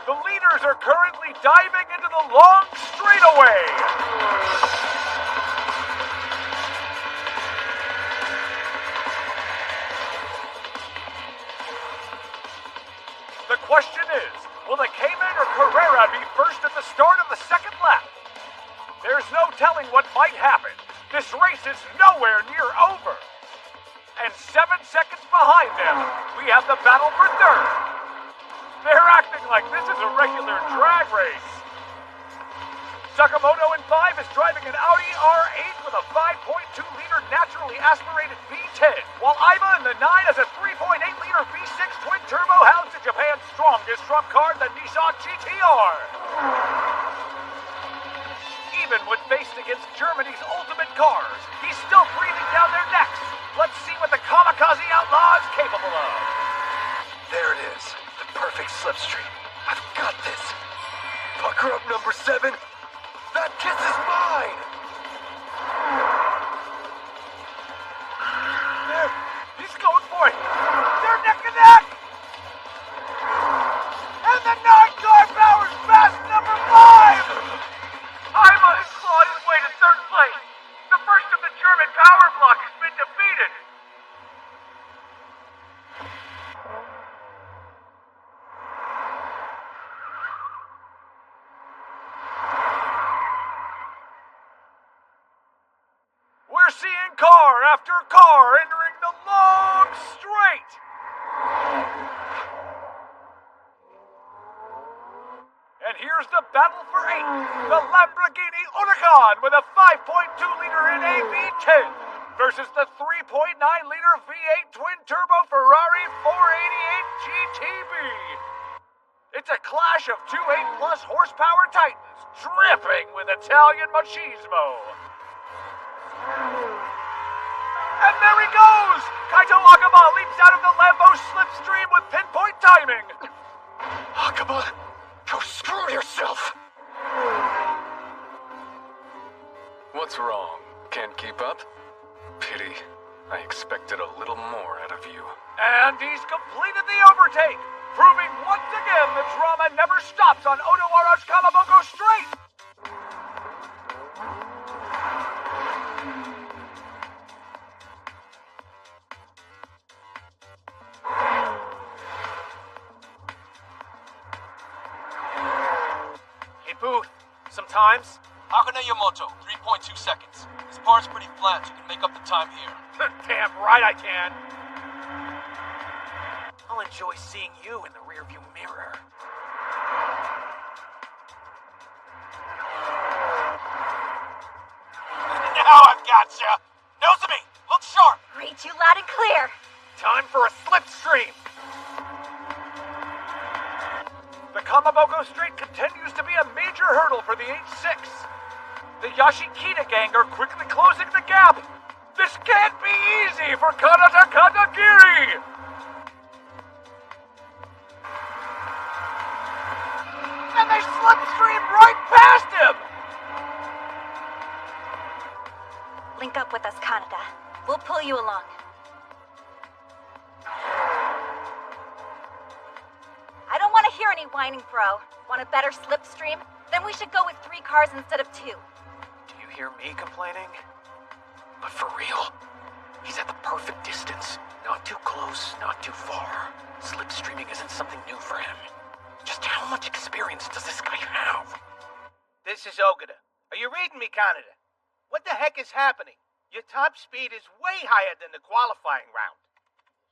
The leaders are currently diving into the long straightaway. The question is, will the Cayman or Carrera be first at the start of the second lap? There's no telling what might happen. This race is nowhere near over. And 7 seconds behind them, we have the battle for third. They're acting like this is a regular drag race. Sakamoto in 5 is driving an Audi R8 with a 5.2-liter naturally aspirated V10, while Iva in the 9 has a 3.8-liter V6 twin-turbo housed in Japan's strongest trump card, the Nissan GTR. Even when faced against Germany's ultimate cars, he's still breathing down their necks. Let's see what the Kamikaze Outlaw is capable of. There it is. The perfect slipstream. I've got this. Pucker up, number 7. That kiss is mine! There. He's going for it. They're neck and neck! And the 9-car powers past number 5! Iva has clawed his way to third place. The first of the German power block has been defeated. We're seeing car after car entering the long straight. And here's the battle for 8th. The Lamborghini Huracan with a 5.2-liter NA V10 versus the 3.9-liter V8 twin-turbo Ferrari 488 GTB. It's a clash of two 8-plus horsepower titans dripping with Italian machismo. And there he goes! Kaito Akaba leaps out of the Lambo slipstream with pinpoint timing. Akaba, go screw yourself! What's wrong? Can't keep up? Pity. I expected a little more out of you. And he's completed the overtake, proving once again the drama never stops on Odawara's Kamaboko Strait. Hey, Booth, sometimes... Hakone Yamoto, 3.2 seconds. This part's pretty flat, so you can make up the time here. Damn right I can. I'll enjoy seeing you in the rearview mirror. Now I've gotcha! Nose to me! Look sharp! Read you loud and clear. Time for a slipstream. The Kamaboko Strait continues to be a major hurdle for the 8-6. The Yashikita gang are quickly closing the gap. This can't be easy for Kanata Katagiri. And they slipstream right past him. Link up with us, Kanata. We'll pull you along. I don't want to hear any whining, bro. Want a better slipstream? Then we should go with 3 cars instead of 2. Do you hear me complaining? But for real, he's at the perfect distance. Not too close, not too far. Slipstreaming isn't something new for him. Just how much experience does this guy have? This is Ogata. Are you reading me, Kanata? What the heck is happening? Your top speed is way higher than the qualifying round.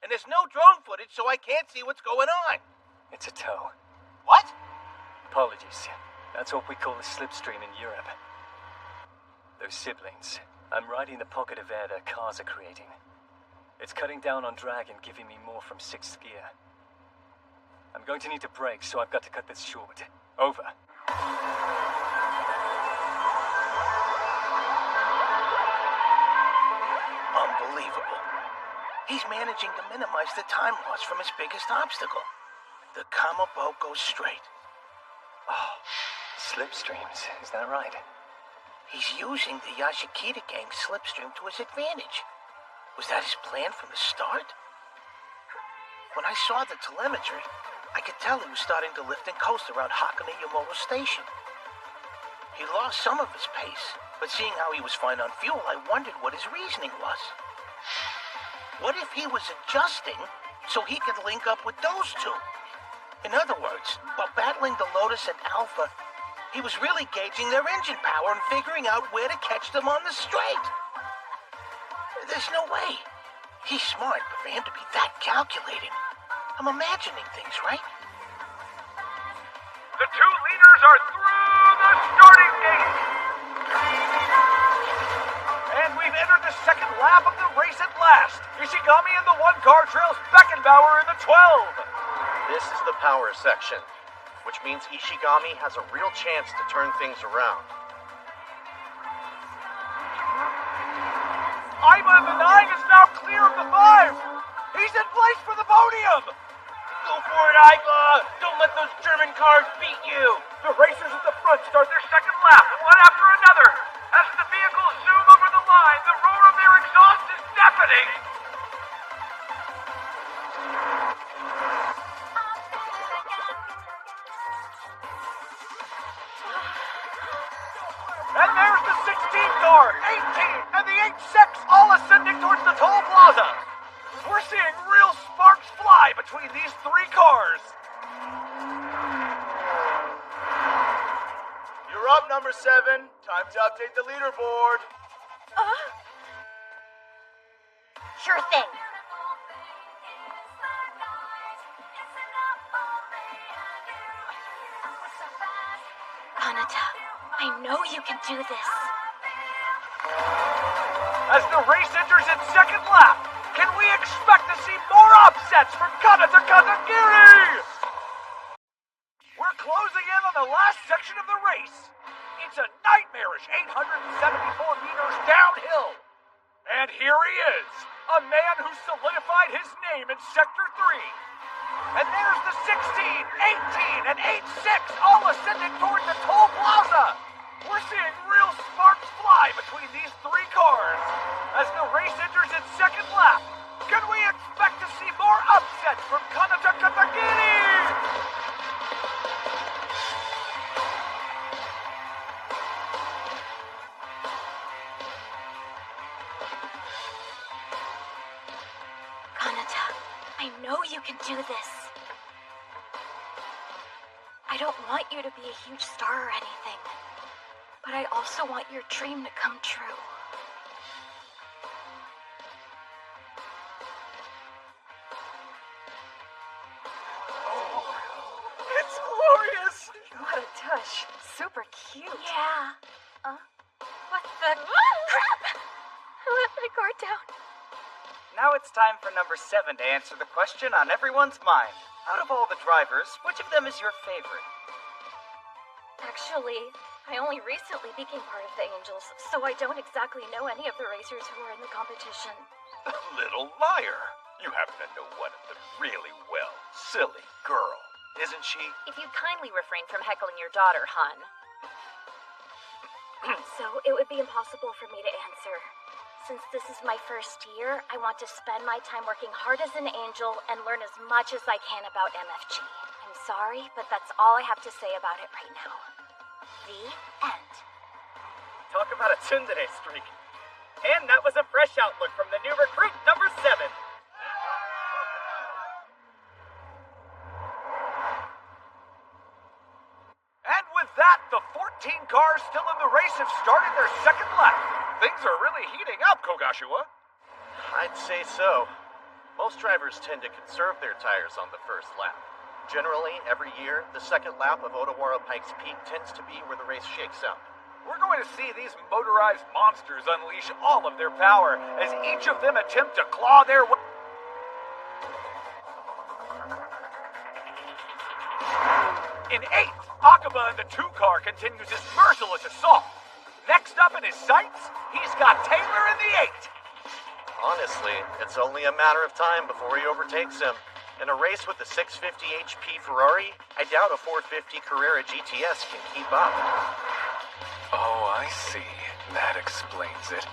And there's no drone footage, so I can't see what's going on. It's a tow. What? Apologies. That's what we call a slipstream in Europe. Those siblings. I'm riding the pocket of air their cars are creating. It's cutting down on drag and giving me more from 6th gear. I'm going to need to brake, so I've got to cut this short. Over. Unbelievable. He's managing to minimize the time loss from his biggest obstacle, the Kamaboko Strait. Oh, slipstreams, is that right? He's using the Yashikita gang's slipstream to his advantage. Was that his plan from the start? When I saw the telemetry, I could tell he was starting to lift and coast around Hakone Yamoto Station. He lost some of his pace, but seeing how he was fine on fuel, I wondered what his reasoning was. What if he was adjusting so he could link up with those two? In other words, while battling the Lotus and Alpha, he was really gauging their engine power and figuring out where to catch them on the straight. There's no way. He's smart, but for him to be that calculating, I'm imagining things, right? The 2 leaders are through the starting gate. And we've entered the second lap of the race at last. Ishigami in the 1 car trails Beckenbauer in the 12. This is the power section, which means Ishigami has a real chance to turn things around. Aiba in the 9 is now clear of the 5. He's in place for the podium. Go for it, Aiba! Don't let those German cars beat you! The racers at the front start Their second lap, one after another. As the vehicles zoom over the line, the roar of their exhaust is deafening. And there's the 16 car, 18, and the 8-6 all ascending towards the toll plaza. We're seeing real sparks fly between these 3 cars. You're up, number 7. Time to update the leaderboard. Sure thing. Kanata, I know you can do this. As the race enters its second lap, can we expect to see more upsets from Kanata Katagiri? We're closing in on the last section of the race. It's a nightmarish 874 meters downhill. And here he is, a man who solidified his name in Sector 3. And there's the 16, 18, and 8-6 all ascending toward the toll plaza. We're seeing real sparks fly between these three cars. As the race enters its second lap, can we expect to see more upsets from Kanata Katagiri? Kanata, I know you can do this. I don't want you to be a huge star or anything, but I also want your dream to come true. It's glorious! What a touch. Super cute. Yeah. What the crap? I let my guard down. Now it's time for number 7 to answer the question on everyone's mind. Out of all the drivers, which of them is your favorite? Actually, I only recently became part of the Angels, so I don't exactly know any of the racers who are in the competition. Little liar. You happen to know one of them really well. Silly girl, isn't she? If you'd kindly refrain from heckling your daughter, hun. So it would be impossible for me to answer. Since this is my first year, I want to spend my time working hard as an angel and learn as much as I can about MFG. I'm sorry, but that's all I have to say about it right now. The end. Talk about a tsundere streak. And that was a fresh outlook from the new recruit, number 7. And with that, the 14 cars still in the race have started their second lap. Things are really heating up, Kogashiwa. I'd say so. Most drivers tend to conserve their tires on the first lap. Generally, every year, the second lap of Odawara Pikes Peak tends to be where the race shakes out. We're going to see these motorized monsters unleash all of their power as each of them attempt to claw their way. In 8th, Akaba in the 2 car continues his merciless assault. Next up in his sights, he's got Taylor in the 8. Honestly, it's only a matter of time before he overtakes him. In a race with a 650 HP Ferrari, I doubt a 450 Carrera GTS can keep up. Oh, I see. That explains it.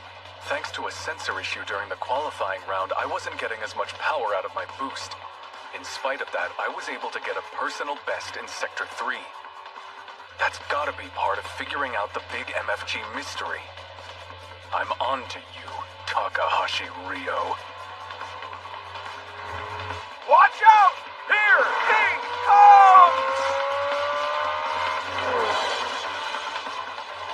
Thanks to a sensor issue during the qualifying round, I wasn't getting as much power out of my boost. In spite of that, I was able to get a personal best in Sector 3. That's gotta be part of figuring out the big MFG mystery. I'm on to you, Takahashi Ryo. Watch out! Here he comes!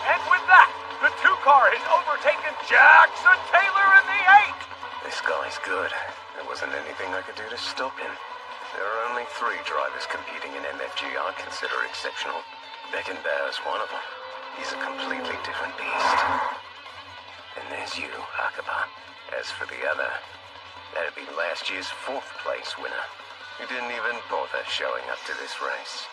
And with that, the 2 car has overtaken Jackson Taylor in the 8. This guy's good. There wasn't anything I could do to stop him. There are only 3 drivers competing in MFG I'd consider exceptional. Beckenbauer's one of them. He's a completely different beast. And there's you, Akaba. As for the other, that'd be last year's 4th place winner, who didn't even bother showing up to this race.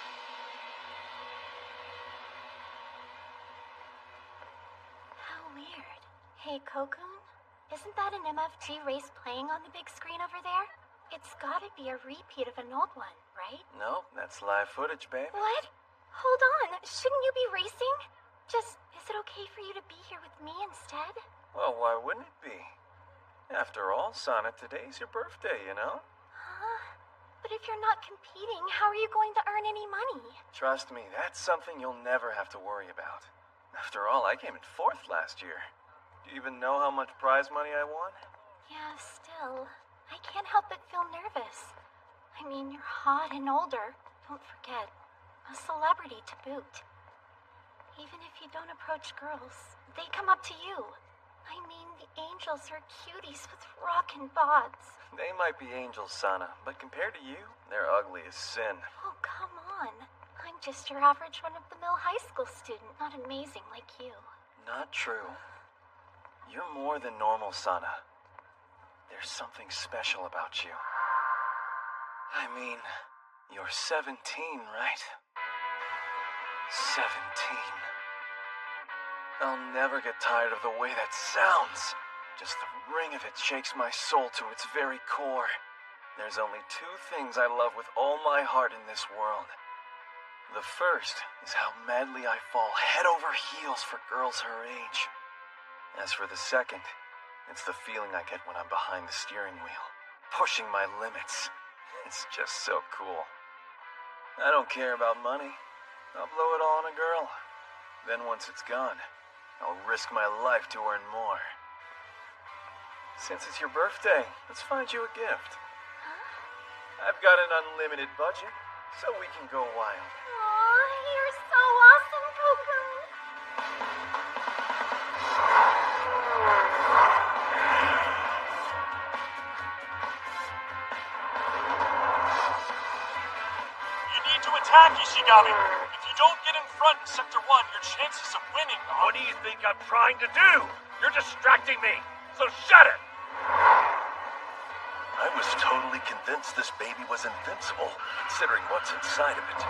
How weird. Hey, Kokun, isn't that an MFG race playing on the big screen over there? It's gotta be a repeat of an old one, right? No, that's live footage, babe. What? Hold on, shouldn't you be racing? Just, is it okay for you to be here with me instead? Well, why wouldn't it be? After all, Sana, today's your birthday, you know? Huh? But if you're not competing, how are you going to earn any money? Trust me, that's something you'll never have to worry about. After all, I came in 4th last year. Do you even know how much prize money I won? Yeah, still, I can't help but feel nervous. I mean, you're hot and older, don't forget. A celebrity to boot. Even if you don't approach girls, they come up to you. I mean, the angels are cuties with rockin' bods. They might be angels, Sana, but compared to you, they're ugly as sin. Oh, come on. I'm just your average run-of-the-mill high school student, not amazing like you. Not true. You're more than normal, Sana. There's something special about you. I mean, you're 17, right? 17. I'll never get tired of the way that sounds. Just the ring of it shakes my soul to its very core. There's only two things I love with all my heart in this world. The first is how madly I fall head over heels for girls her age. As for the second, it's the feeling I get when I'm behind the steering wheel, pushing my limits. It's just so cool. I don't care about money. I'll blow it all on a girl. Then once it's gone, I'll risk my life to earn more. Since it's your birthday, let's find you a gift. I've got an unlimited budget, so we can go wild. Aw, you're so awesome, Coco. You need to attack, Ishigami. If you don't get in front in Sector 1, your chances of winning are... What do you think I'm trying to do? You're distracting me, so shut it! I was totally convinced this baby was invincible, considering what's inside of it.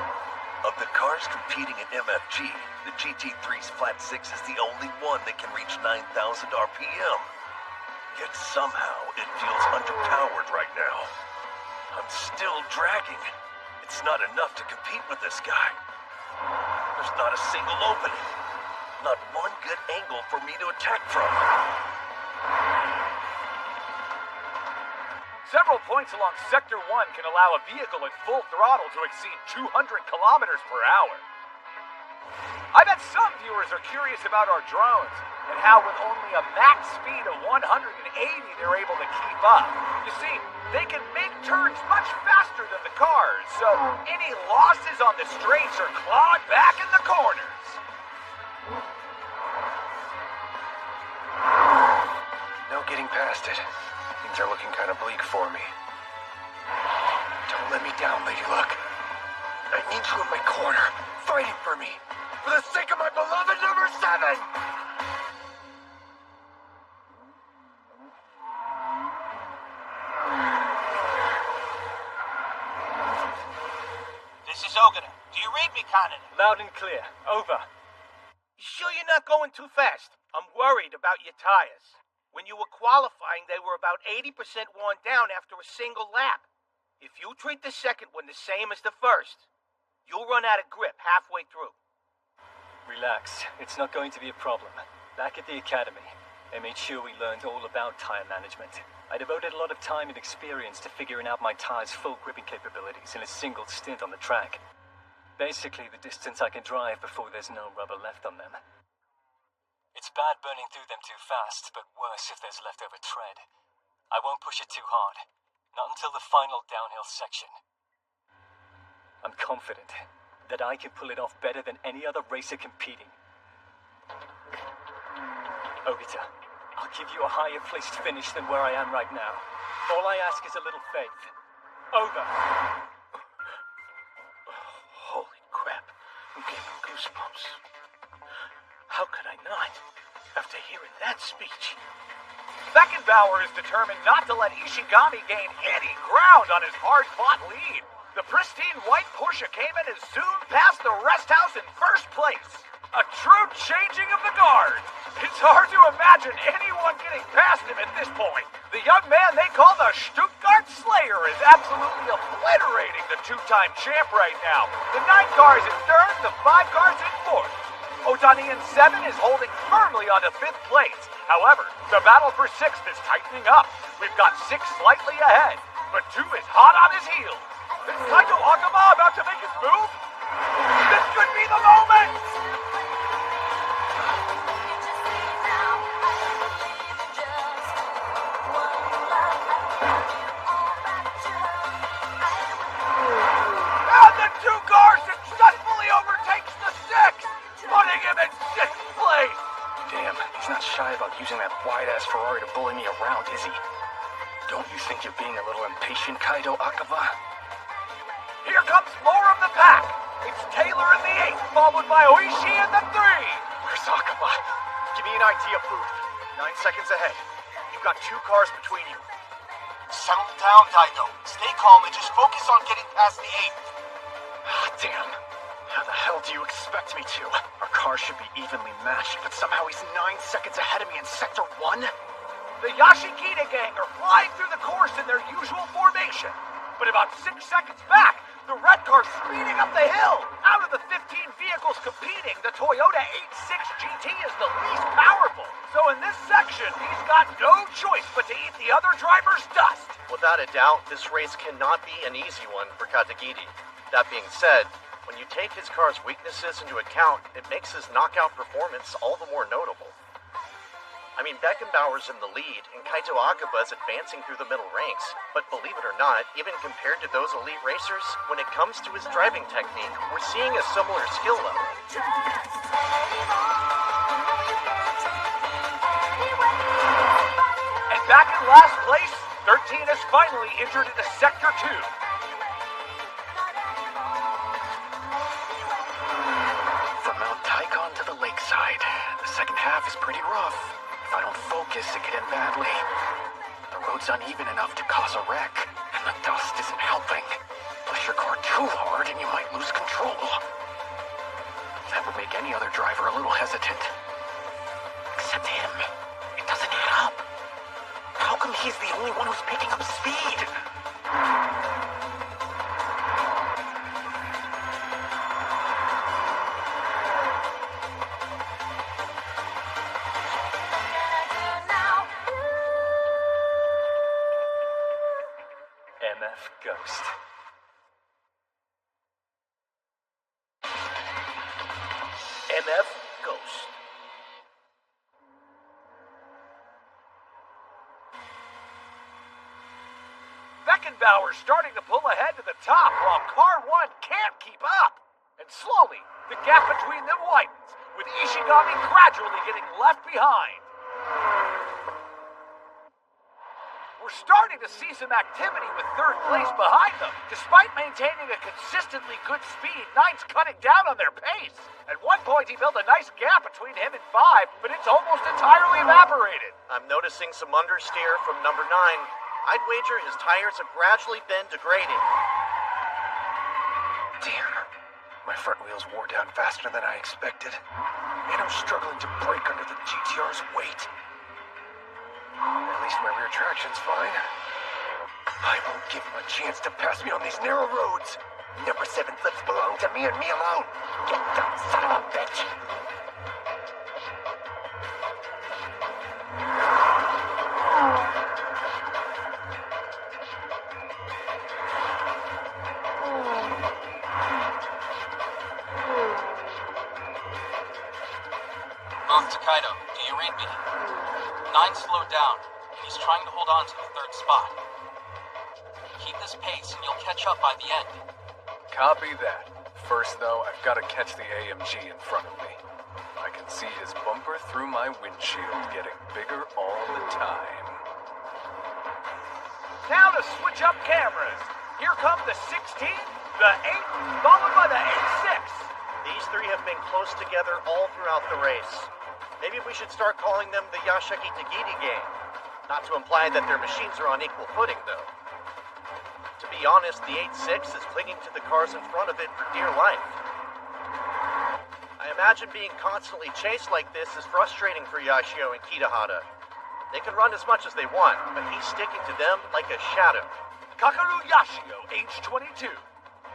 Of the cars competing in MFG, the GT3's Flat 6 is the only one that can reach 9,000 RPM. Yet somehow it feels underpowered right now. I'm still dragging. It's not enough to compete with this guy. There's not a single opening. Not one good angle for me to attack from. Several points along Sector 1 can allow a vehicle at full throttle to exceed 200 kilometers per hour. I bet some viewers are curious about our drones and how with only a max speed of 180 they're able to keep up. You see, they can make turns much faster than the cars, so any losses on the straights are clawed back in the corners. No getting past it. Things are looking kind of bleak for me. Don't let me down, Lady Luck. I need you in my corner, fighting for me, for the sake of my beloved number 7! This is Ogata. Do you read me, Kaneda? Loud and clear. Over. You sure you're not going too fast? I'm worried about your tires. When you were qualifying, they were about 80% worn down after a single lap. If you treat the second one the same as the first, you'll run out of grip halfway through. Relax. It's not going to be a problem. Back at the academy, they made sure we learned all about tire management. I devoted a lot of time and experience to figuring out my tire's full gripping capabilities in a single stint on the track. Basically, the distance I can drive before there's no rubber left on them. It's bad burning through them too fast, but worse if there's leftover tread. I won't push it too hard. Not until the final downhill section. I'm confident that I can pull it off better than any other racer competing. Ogata, I'll give you a higher placed finish than where I am right now. All I ask is a little faith. Over. Holy crap. I'm getting goosebumps. How could I not? After hearing that speech. Beckenbauer is determined not to let Ishigami gain any ground on his hard-fought lead. The pristine white Porsche Cayman is soon past the rest house in first place. A true changing of the guard. It's hard to imagine anyone getting past him at this point. The young man they call the Stuttgart Slayer is absolutely obliterating the two-time champ right now. The 9 cars in third, the 5 cars in fourth. Otani in 7 is holding firmly onto 5th place. However, the battle for 6th is tightening up. We've got 6 slightly ahead, but 2 is hot on his heels. Is Kaito Akama about to make his move? This could be the moment! And the 2 cars successfully overtakes the 6, putting him in 6th place. Damn, he's not shy about using that wide-ass Ferrari to bully me around, is he? Don't you think you're being a little impatient, Kaido Akaba? Here comes more of the pack. It's Taylor in the 8th, followed by Oishi in the 3. Where's Akaba? Give me an idea, Booth. 9 seconds ahead. You've got 2 cars between you. Settle down, Daigo. Stay calm and just focus on getting past the 8th. Ah, damn. How the hell do you expect me to? Our cars should be evenly matched, but somehow he's 9 seconds ahead of me in Sector 1? The Yashikita gang are flying through the course in their usual formation. But about 6 seconds back, the red car's speeding up the hill. Out of the 15 vehicles competing, the Toyota 86 GT is the least powerful. So in this section, he's got no choice but to eat the other driver's dust. Without a doubt, this race cannot be an easy one for Katagiri. That being said, when you take his car's weaknesses into account, it makes his knockout performance all the more notable. I mean, Beckenbauer's in the lead, and Kaito Akaba's advancing through the middle ranks. But believe it or not, even compared to those elite racers, when it comes to his driving technique, we're seeing a similar skill level. And back in last place, 13 has finally entered into Sector 2. From Mount Taikon to the lakeside, the second half is pretty rough. If I don't focus, it could end badly. The road's uneven enough to cause a wreck, and the dust isn't helping. Push your car too hard and you might lose control. That would make any other driver a little hesitant. Except him. It doesn't add up. How come he's the only one who's picking up speed? MF Ghost. MF Ghost. Beckenbauer's starting to pull ahead to the top while Car 1 can't keep up. And slowly, the gap between them widens, with Ishigami gradually getting left behind. We're starting to see some activity with third place behind them. Despite maintaining a consistently good speed, Nine's cutting down on their pace. At one point, he built a nice gap between him and 5, but it's almost entirely evaporated. I'm noticing some understeer from number 9. I'd wager his tires have gradually been degrading. Damn. My front wheels wore down faster than I expected. And I'm struggling to brake under the GTR's weight. At least my rear traction's fine. I won't give him a chance to pass me on these narrow roads. Number 7 flips belong to me and me alone. Get down, son of a bitch. Takaido, do you read me? 9 slowed down, and he's trying to hold on to the 3rd spot. Keep this pace, and you'll catch up by the end. Copy that. First, though, I've got to catch the AMG in front of me. I can see his bumper through my windshield getting bigger all the time. Now to switch up cameras. Here come the 16, the 8, followed by the 8-6. These 3 have been close together all throughout the race. Maybe we should start calling them the Yashiki Tagiri gang. Not to imply that their machines are on equal footing, though. To be honest, the 8-6 is clinging to the cars in front of it for dear life. I imagine being constantly chased like this is frustrating for Yashio and Kitahara. They can run as much as they want, but he's sticking to them like a shadow. Kakaru Yashio, age 22.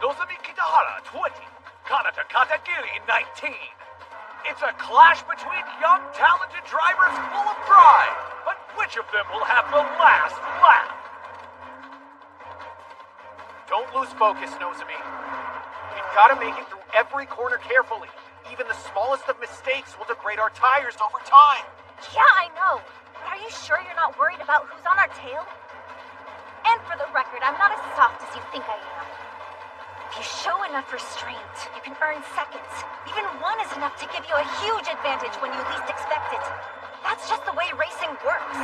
Nozomi Kitahara, 20. Kanata Katagiri, 19. It's a clash between young, talented drivers full of pride. But which of them will have the last lap? Don't lose focus, Nozomi. We've got to make it through every corner carefully. Even the smallest of mistakes will degrade our tires over time. Yeah, I know. But are you sure you're not worried about who's on our tail? And for the record, I'm not as soft as you think I am. If you show enough restraint, you can earn seconds. Even 1 is enough to give you a huge advantage when you least expect it. That's just the way racing works.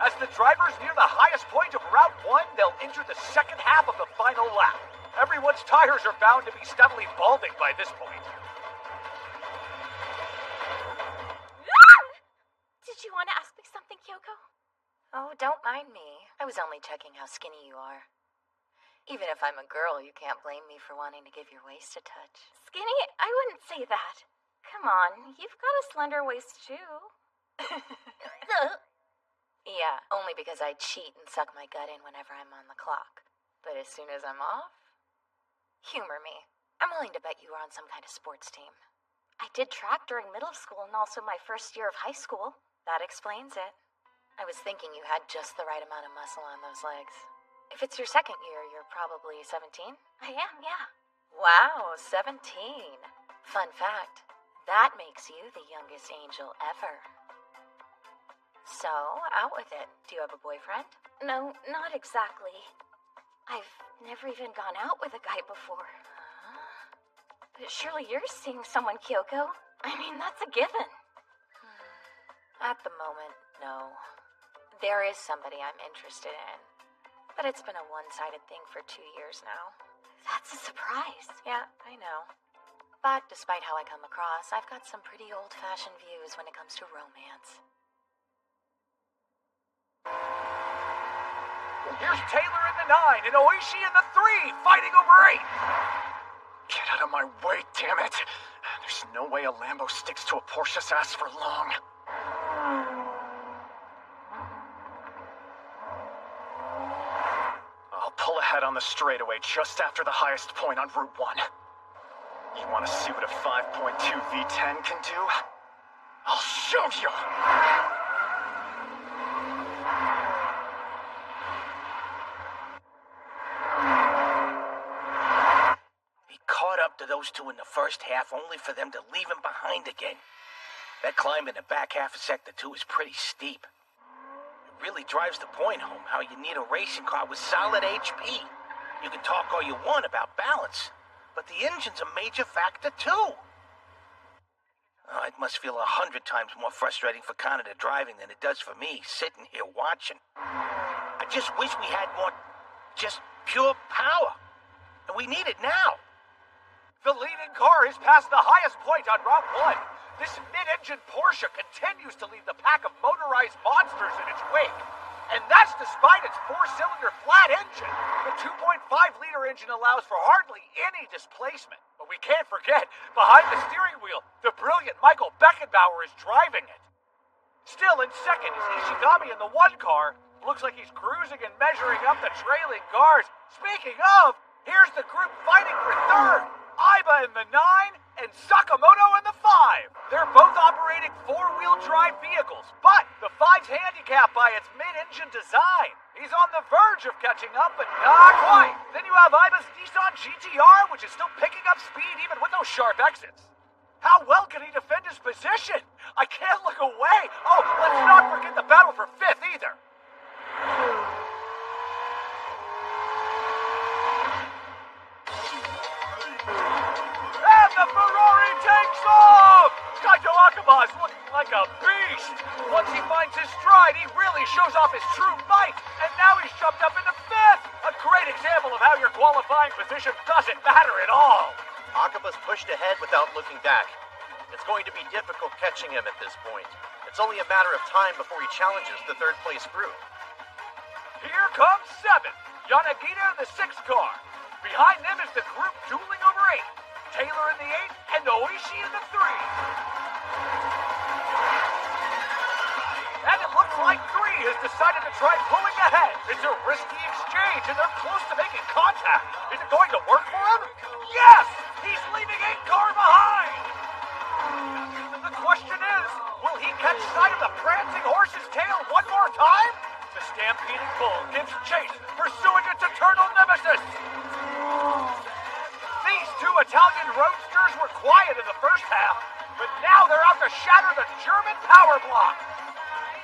As the drivers near the highest point of Route 1, they'll enter the second half of the final lap. Everyone's tires are bound to be steadily balding by this point. Did you want to ask me something, Kyoko? Oh, don't mind me. I was only checking how skinny you are. Even if I'm a girl, you can't blame me for wanting to give your waist a touch. Skinny? I wouldn't say that. Come on, you've got a slender waist too. Yeah, only because I cheat and suck my gut in whenever I'm on the clock. But as soon as I'm off, humor me. I'm willing to bet you were on some kind of sports team. I did track during middle school and also my first year of high school. That explains it. I was thinking you had just the right amount of muscle on those legs. If it's your second year, you're probably 17? I am, yeah. Wow, 17. Fun fact, that makes you the youngest angel ever. So, out with it. Do you have a boyfriend? No, not exactly. I've never even gone out with a guy before. But surely you're seeing someone, Kyoko. I mean, that's a given. At the moment, no. There is somebody I'm interested in. But it's been a one-sided thing for 2 years now. That's a surprise. Yeah, I know. But despite how I come across, I've got some pretty old-fashioned views when it comes to romance. Here's Taylor in the 9 and Oishi in the 3, fighting over 8. Get out of my way, damn it. There's no way a Lambo sticks to a Porsche's ass for long. I'll pull ahead on the straightaway just after the highest point on Route 1. You want to see what a 5.2 V10 can do? I'll show you! He caught up to those two in the first half, only for them to leave him behind again. That climb in the back half of Sector 2 is pretty steep. It really drives the point home how you need a racing car with solid HP. You can talk all you want about balance, but the engine's a major factor too. Oh, it must feel 100 times more frustrating for Canada driving than it does for me sitting here watching. I just wish we had more, just pure power. And we need it now. The leading car has passed the highest point on Route 1. This mid-engine Porsche continues to leave the pack of motorized monsters in its wake. And that's despite its four-cylinder flat engine. The 2.5-liter engine allows for hardly any displacement. But we can't forget, behind the steering wheel, the brilliant Michael Beckenbauer is driving it. Still in second is Ishigami in the 1 car. Looks like he's cruising and measuring up the trailing cars. Speaking of, here's the group fighting for third. Aiba in the 9 and Sakamoto in the 5. They're both operating four-wheel drive vehicles, but the 5's handicapped by its mid-engine design. He's on the verge of catching up, but not quite. Then you have Aiba's Nissan GTR, which is still picking up speed even with those sharp exits. How well can he defend his position? I can't look away. Oh, let's not forget the battle for 5th either. And the Ferrari takes off! Kaito Akaba's looking like a beast. Once he finds his stride, he really shows off his true might. And now he's jumped up into 5th. A great example of how your qualifying position doesn't matter at all. Akaba's pushed ahead without looking back. It's going to be difficult catching him at this point. It's only a matter of time before he challenges the third-place group. Here comes 7th, Yanagita in the 6th car. Behind them is the group dueling over 8. Taylor in the 8 and Oishi in the 3. And it looks like 3 has decided to try pulling ahead. It's a risky exchange and they're close to making contact. Is it going to work for him? Yes! He's leaving 8 car behind! The question is, will he catch sight of the prancing horse's tail one more time? The stampeding bull gives chase, pursuing its eternal nemesis. These 2 Italian roadsters were quiet in the first half, but now they're out to shatter the German power block.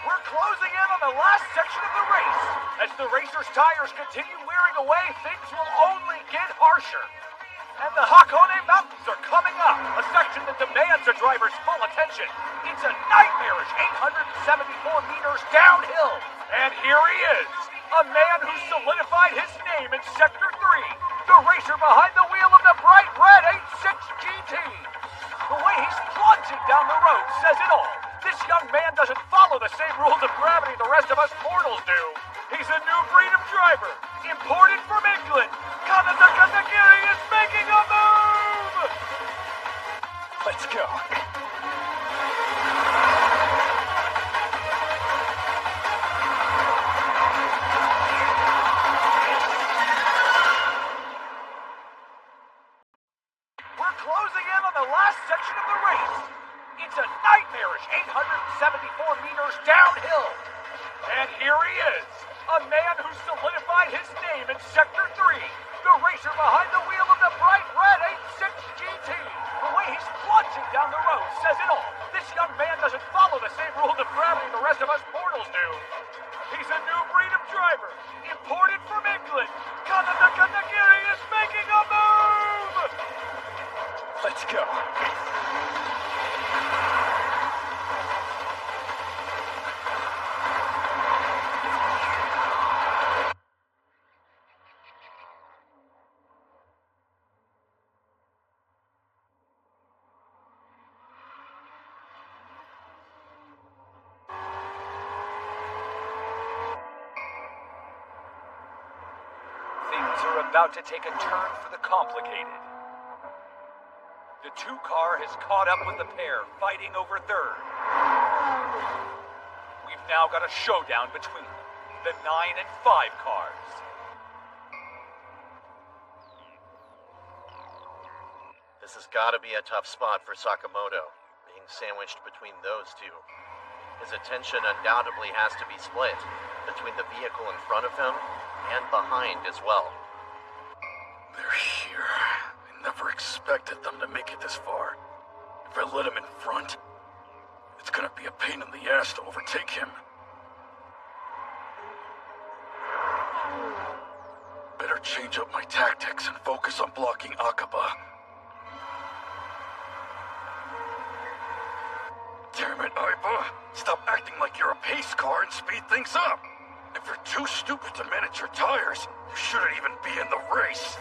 We're closing in on the last section of the race. As the racers' tires continue wearing away, things will only get harsher. And the Hakone Mountains are coming up, a section that demands a driver's full attention. It's a nightmarish 874 meters downhill. And here he is, a man who solidified his name in Sector 3. the racer behind the wheel of the bright red 86 GT. The way he's plunging down the road says it all. This young man doesn't follow the same rules of gravity the rest of us mortals do. He's a new breed of driver, imported from England. Kanata Nagiri is making a move! Let's go. We're closing in on the last section of the race. It's a nightmarish 874 meters downhill. And here he is, a man who solidified his name in Sector 3, the racer behind the wheel of the bright red 86 GT. The way he's plunging down the road says it all. This young man doesn't follow the same rules of gravity the rest of us mortals do. He's a new breed of driver, imported from England. Kanata Nagiri is making a move! Let's go. Things are about to take a turn for the complicated. The 2-car has caught up with the pair, fighting over third. We've now got a showdown between them, the 9 and 5 cars. This has got to be a tough spot for Sakamoto, being sandwiched between those two. His attention undoubtedly has to be split between the vehicle in front of him and behind as well. They're here. I never expected them to make it this far. If I let him in front, it's gonna be a pain in the ass to overtake him. Better change up my tactics and focus on blocking Akaba. Damn it, Aiba! Stop acting like you're a pace car and speed things up! If you're too stupid to manage your tires, you shouldn't even be in the race!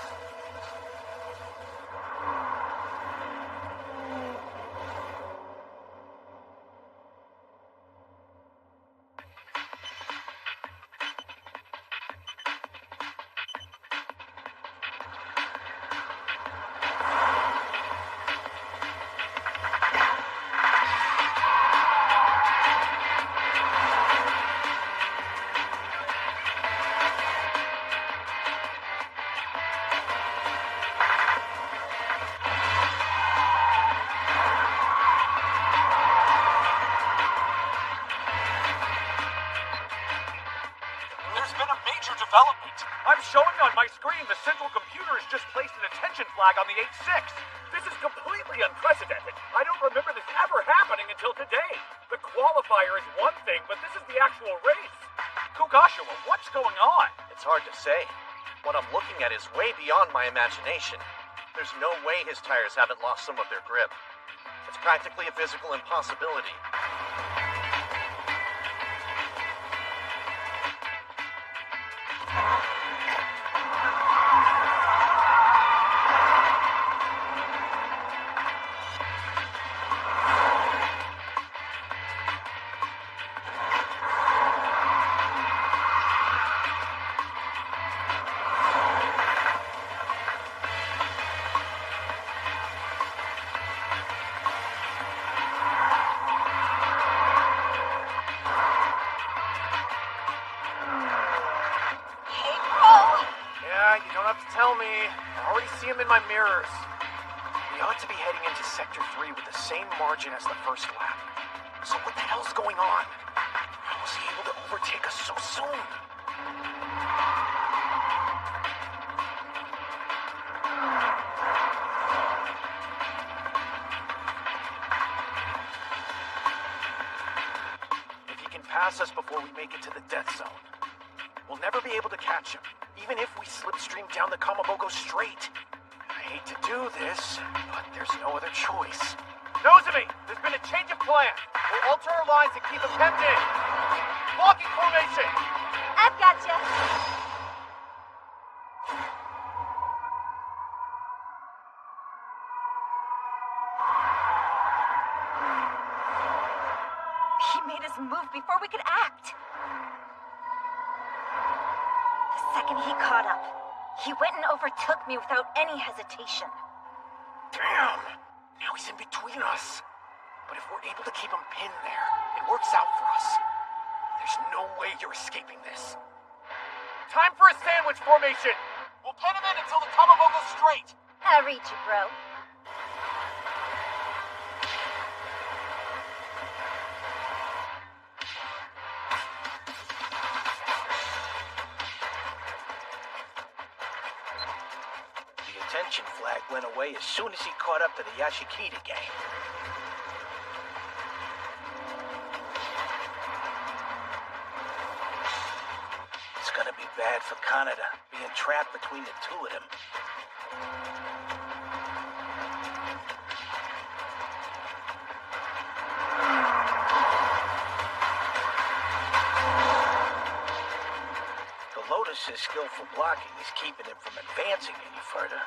Development. I'm showing on my screen the central computer has just placed an attention flag on the 86. This is completely unprecedented. I don't remember this ever happening until today. The qualifier is one thing, but this is the actual race. Kugashiwa, what's going on? It's hard to say. What I'm looking at is way beyond my imagination. There's no way his tires haven't lost some of their grip. It's practically a physical impossibility. Tell me. I already see him in my mirrors. We ought to be heading into Sector 3 with the same margin as the first lap. So what the hell's going on? How was he able to overtake us so soon? If he can pass us before we make it to the death zone, we'll never be able to catch him. Even if we slipstream down the Kamaboko Strait. I hate to do this, but there's no other choice. Nozomi, there's been a change of plan. We'll alter our lines and keep them penned in. Blocking formation. I've got you. before we could act. The second he caught up, he went and overtook me without any hesitation. Damn! Now he's in between us. But if we're able to keep him pinned there, it works out for us. There's no way you're escaping this. Time for a sandwich formation! We'll pin him in until the Kamabo goes straight. I read you, bro. The attention flag went away as soon as he caught up to the Yashikita gang. It's gonna be bad for Kaneda, being trapped between the two of them. The Lotus's skillful blocking is keeping him from advancing any further,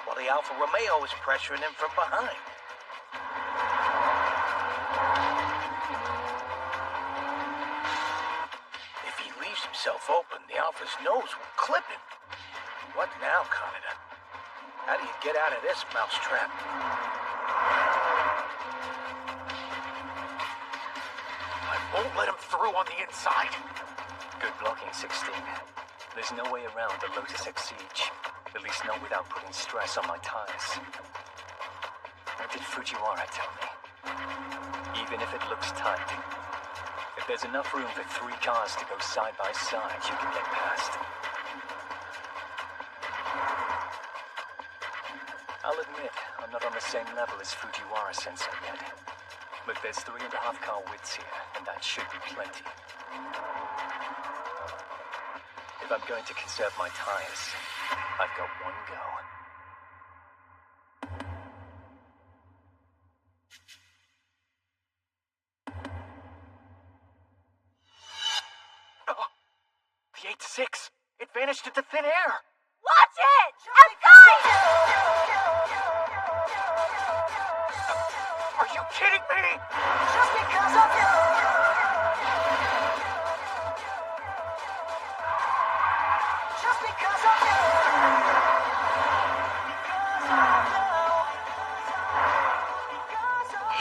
while the Alfa Romeo is pressuring him from behind. If he leaves himself open, the Alpha's nose will clip him. What now, Kaneda? How do you get out of this mousetrap? I won't let him through on the inside. Good blocking, 16. There's no way around the Lotus X siege. At least not without putting stress on my tires. What did Fujiwara tell me? Even if it looks tight, if there's enough room for 3 cars to go side by side, you can get past. I'll admit, I'm not on the same level as Fujiwara-sensei yet. But there's 3.5 car widths here, and that should be plenty. If I'm going to conserve my tires, I've got one go. Oh, the 8-6! It vanished into thin air! Watch it! Outside! Are you kidding me? Just because of you. Just because of you.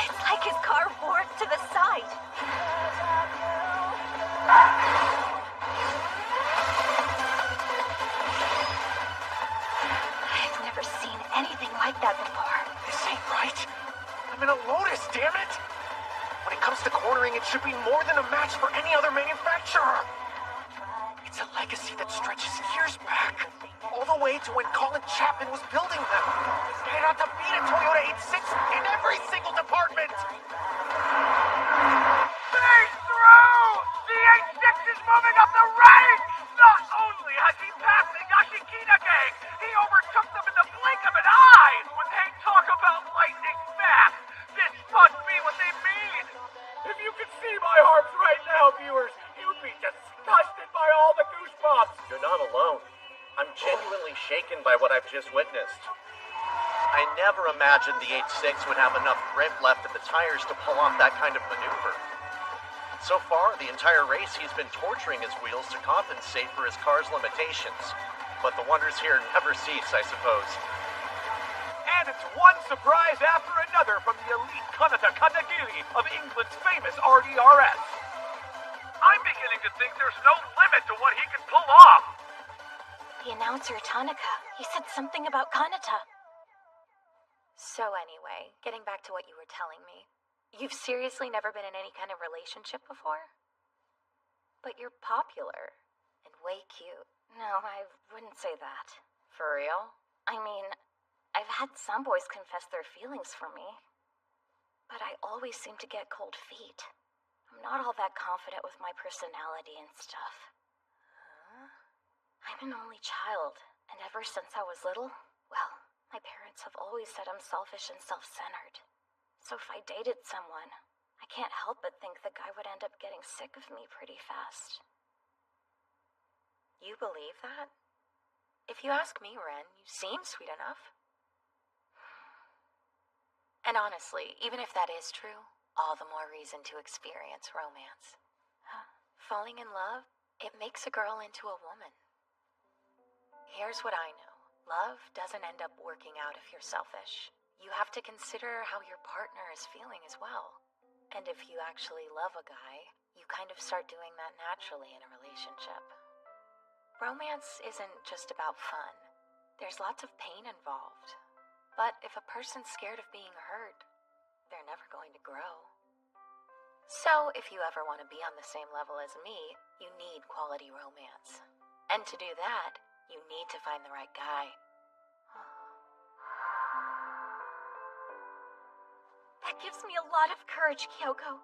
It's like his car warped to the side. I've never seen anything like that before. This ain't right. I'm in a Lotus, damn it! When it comes to cornering, it should be more than a match for any other manufacturer. It's a legacy that stretches years back, all the way to when Colin Chapman was building them. It had to beat a Toyota 86 in every single department. Break through! The 86 is moving up the ranks! Not only has he passed the Yashikita gang, he overtook them in the blink of an eye! When they talk about lightning fast, this must be what they mean! If you could see my heart right now, viewers, you'd be disgusted by all the goosebumps. You're not alone. I'm genuinely shaken by what I've just witnessed. I never imagined the 86 would have enough grip left in the tires to pull off that kind of maneuver. So far, the entire race, he's been torturing his wheels to compensate for his car's limitations. But the wonders here never cease, I suppose. And it's one surprise after another from the elite Kanata Katagiri of England's famous RDRS. I'm beginning to think there's no limit to what he can pull off! The announcer, Tanaka, he said something about Kanata. So anyway, getting back to what you were telling me. You've seriously never been in any kind of relationship before? But you're popular and way cute. No, I wouldn't say that. For real? I mean, I've had some boys confess their feelings for me. But I always seem to get cold feet. I'm not all that confident with my personality and stuff. Huh? I'm an only child, and ever since I was little, well, my parents have always said I'm selfish and self-centered. So if I dated someone, I can't help but think the guy would end up getting sick of me pretty fast. You believe that? If you ask me, Ren, you seem sweet enough. And honestly, even if that is true, all the more reason to experience romance. Falling in love, it makes a girl into a woman. Here's what I know. Love doesn't end up working out if you're selfish. You have to consider how your partner is feeling as well. And if you actually love a guy, you kind of start doing that naturally in a relationship. Romance isn't just about fun. There's lots of pain involved. But if a person's scared of being hurt, they're never going to grow. So if you ever want to be on the same level as me, you need quality romance. And to do that, you need to find the right guy. That gives me a lot of courage, Kyoko.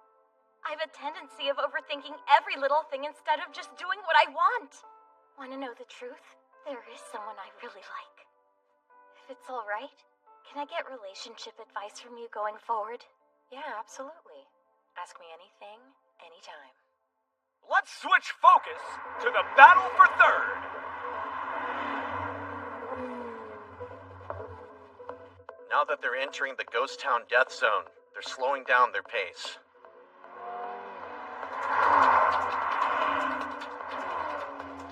I have a tendency of overthinking every little thing instead of just doing what I want. Want to know the truth? There is someone I really like. If it's all right, can I get relationship advice from you going forward? Yeah, absolutely. Ask me anything, anytime. Let's switch focus to the battle for third. Now that they're entering the Ghost Town Death Zone, they're slowing down their pace.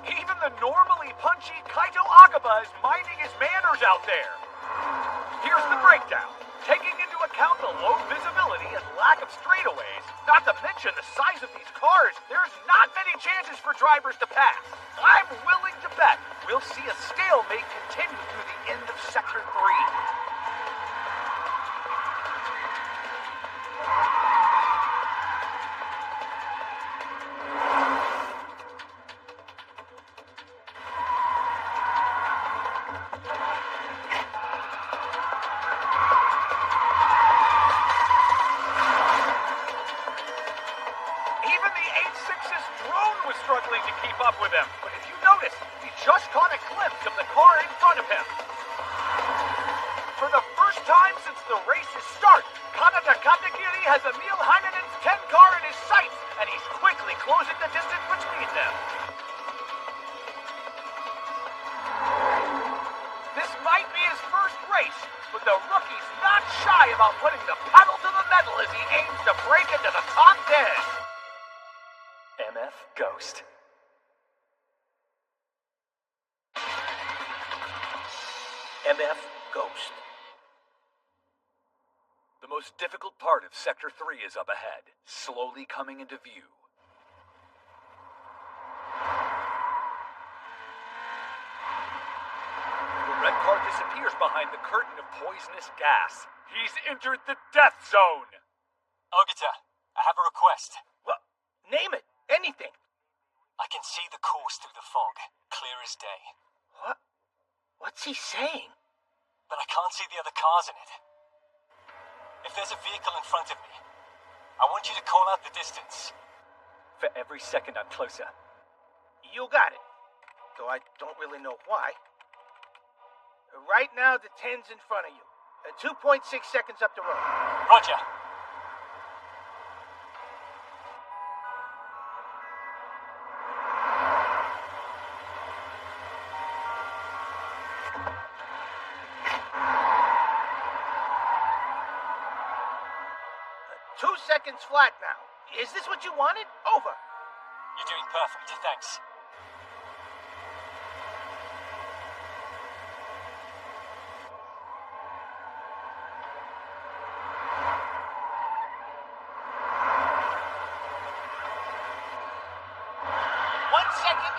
Even the normally punchy Kaito Akaba is minding his manners out there. Here's the breakdown. Taking into account the low visibility and lack of straightaways, not to mention the size of these cars, there's not many chances for drivers to pass. I'm willing to bet we'll see a stalemate continue through the end of Sector 3. Struggling to keep up with him, but if you notice, he just caught a glimpse of the car in front of him. For the first time since the race's start, Kanata Katagiri has Emil Heinenen's 10 car in his sights, and he's quickly closing the distance between them. This might be his first race, but the rookie's not shy about putting the pedal to the metal as he aims to break into the top 10. MF Ghost. MF Ghost. The most difficult part of Sector 3 is up ahead, slowly coming into view. The red car disappears behind the curtain of poisonous gas. He's entered the death zone. Ogata, I have a request. What? Name it. Anything. I can see the course through the fog, clear as day. What? What's he saying? But I can't see the other cars in it. If there's a vehicle in front of me, I want you to call out the distance. For every second I'm closer. You got it. Though I don't really know why. Right now, the 10's in front of you. 2.6 seconds up the road. Roger. 2 seconds flat now. Is this what you wanted? Over. You're doing perfect, thanks.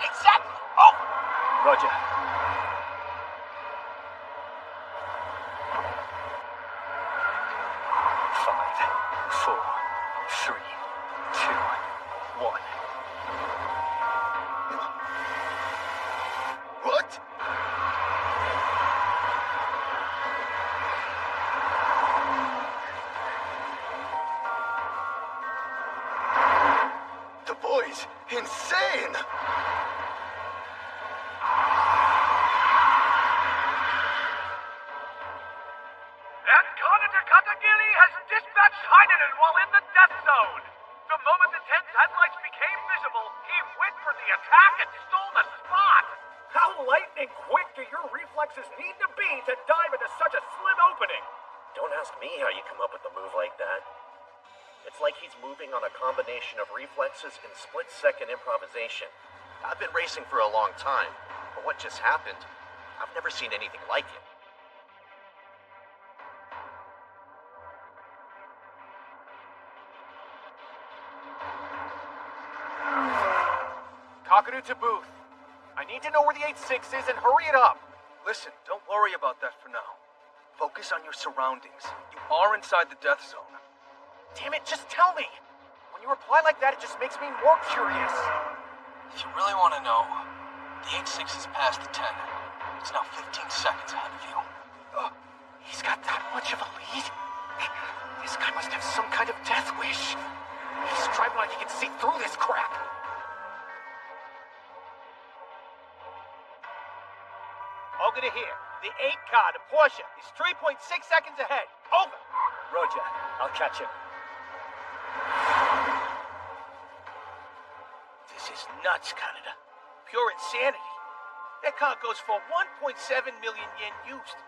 Exactly. Oh! Roger. Five, four, three, two, one. What? The boy's insane! Heinenen while in the death zone. The moment the 10's headlights became visible, he went for the attack and stole the spot. How lightning quick do your reflexes need to be to dive into such a slim opening? Don't ask me how you come up with a move like that. It's like he's moving on a combination of reflexes and split-second improvisation. I've been racing for a long time, but what just happened, I've never seen anything like it. Kakadu to booth. I need to know where the 8-6 is and hurry it up. Listen, don't worry about that for now. Focus on your surroundings. You are inside the death zone. Damn it, just tell me! When you reply like that, it just makes me more curious. If you really want to know, the 8-6 is past the 10. It's now 15 seconds ahead of you. He's got that much of a lead? This guy must have some kind of death wish. He's driving like he can see through this crap. Over to here. The 8 car, the Porsche, is 3.6 seconds ahead. Over. Roger. I'll catch him. This is nuts, Canada. Pure insanity. That car goes for 1.7 million yen used.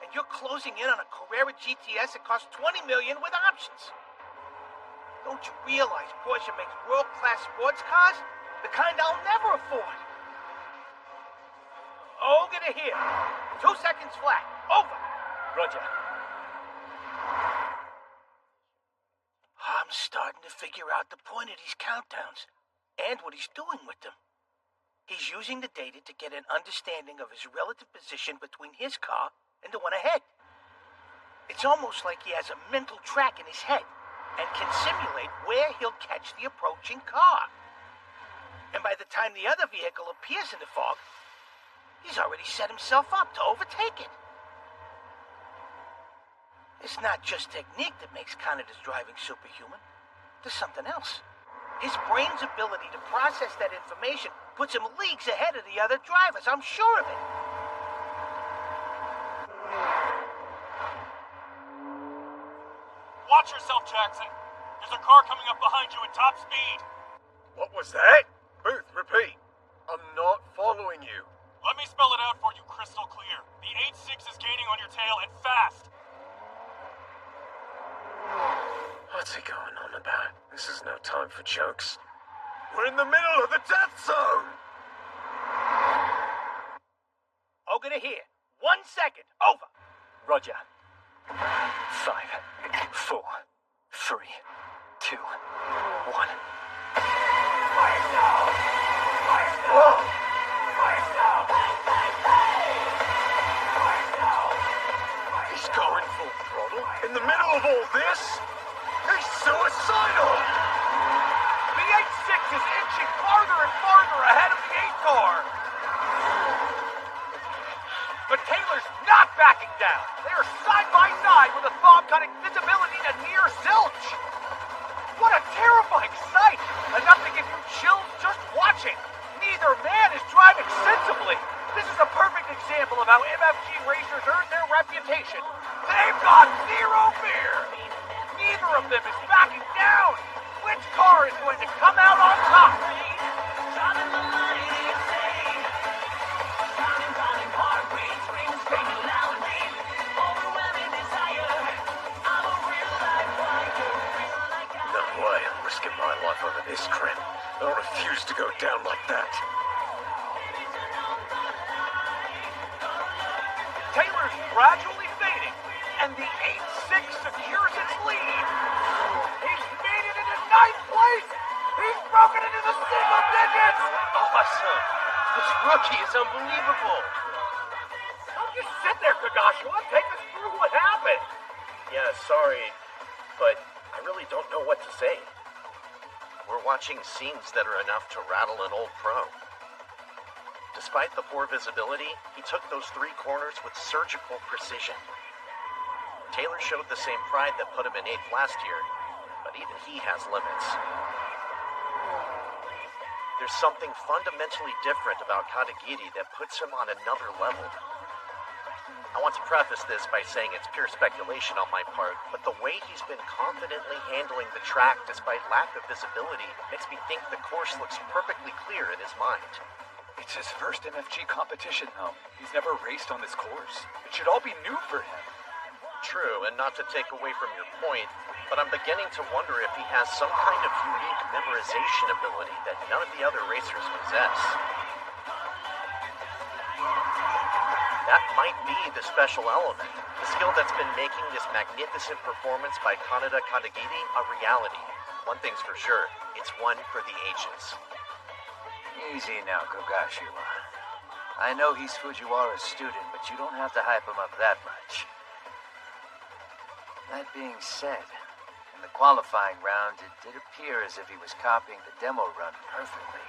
And you're closing in on a Carrera GTS that costs 20 million with options. Don't you realize Porsche makes world-class sports cars? The kind I'll never afford. Over to here. 2 seconds flat. Over. Roger. I'm starting to figure out the point of these countdowns and what he's doing with them. He's using the data to get an understanding of his relative position between his car and the one ahead. It's almost like he has a mental track in his head and can simulate where he'll catch the approaching car. And by the time the other vehicle appears in the fog, he's already set himself up to overtake it. It's not just technique that makes Kanada's driving superhuman. There's something else. His brain's ability to process that information puts him leagues ahead of the other drivers, I'm sure of it. Watch yourself, Jackson. There's a car coming up behind you at top speed. What was that? Booth, repeat. I'm not following you. Let me spell it out for you crystal clear. The 8-6 is gaining on your tail and fast. What's he going on about? This is no time for jokes. We're in the middle of the death zone! Over to here. 1 second. Over. Roger. 5, 4, 3, 2, 1. Whoa! He's going full throttle in the middle of all this? He's suicidal! The 8-6 is inching farther and farther ahead of the 8 car. But Taylor's not backing down. They are side by side with a fog-cutting visibility to near zilch. What a terrifying sight! Enough to give you chills just watching. Neither man is driving sensibly. This is a perfect example of how MFG racers earn their reputation. They've got zero fear. Neither of them is backing down. Which car is going to come out on top? No way I'm risking my life over this crap. I refuse to go down like that. Taylor's gradually fading, and the 8-6 secures its lead. He's made it into 9th place. He's broken into the single digits. Awesome. This rookie is unbelievable. Don't just sit there, Kagashima. Take us through what happened. Yeah, sorry, but I really don't know what to say. We're watching scenes that are enough to rattle an old pro. Despite the poor visibility, he took those 3 corners with surgical precision. Taylor showed the same pride that put him in 8th last year, but even he has limits. There's something fundamentally different about Katagiri that puts him on another level. I want to preface this by saying it's pure speculation on my part, but the way he's been confidently handling the track despite lack of visibility makes me think the course looks perfectly clear in his mind. It's his first MFG competition, though. He's never raced on this course. It should all be new for him. True, and not to take away from your point, but I'm beginning to wonder if he has some kind of unique memorization ability that none of the other racers possess. That might be the special element, the skill that's been making this magnificent performance by Kaneda Kadagiri a reality. One thing's for sure, it's one for the ages. Easy now, Kogashiwa. I know he's Fujiwara's student, but you don't have to hype him up that much. That being said, in the qualifying round, it did appear as if he was copying the demo run perfectly.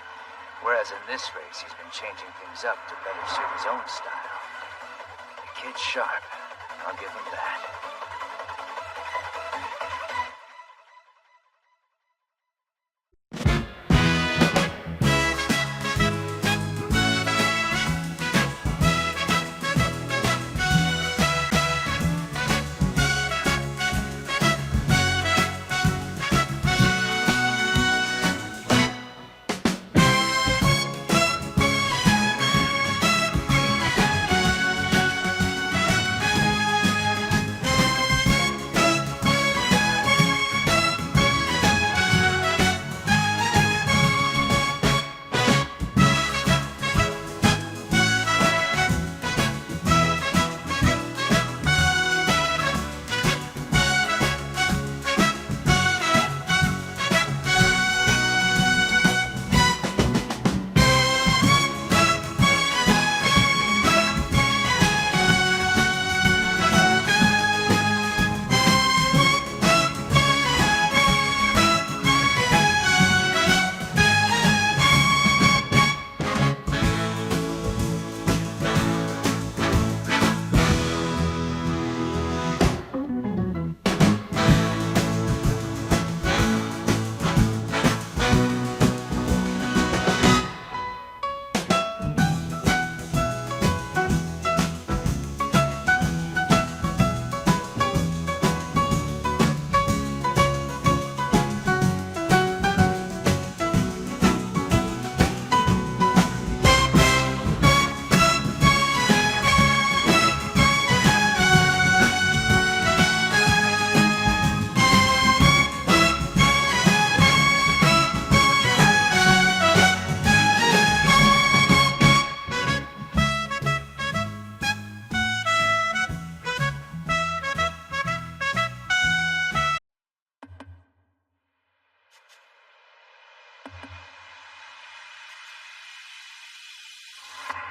Whereas in this race, he's been changing things up to better suit his own style. The kid's sharp. I'll give him that.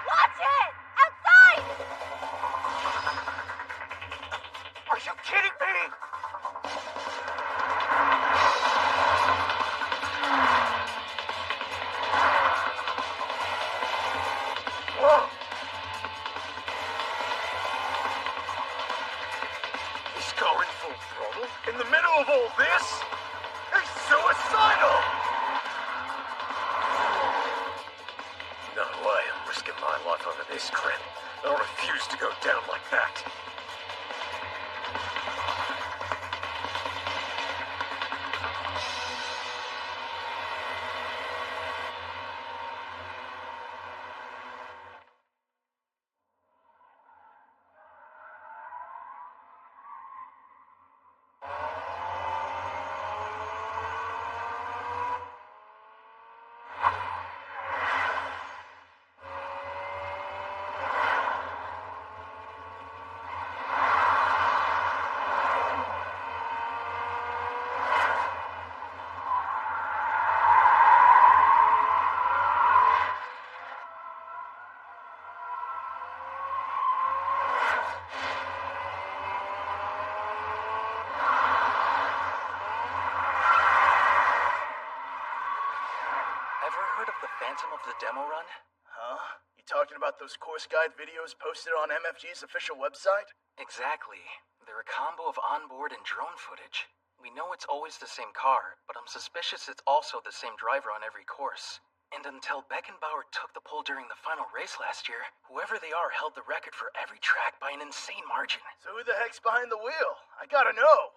Watch it! Outside! Are you kidding me? Whoa! He's going full throttle in the middle of all this? He's suicidal! No way I'm risking my life over this crap. I refuse to go down like that. Phantom of the demo run? Huh? You talking about those course guide videos posted on MFG's official website? Exactly. They're a combo of onboard and drone footage. We know it's always the same car, but I'm suspicious it's also the same driver on every course. And until Beckenbauer took the pole during the final race last year, whoever they are held the record for every track by an insane margin. So who the heck's behind the wheel? I gotta know.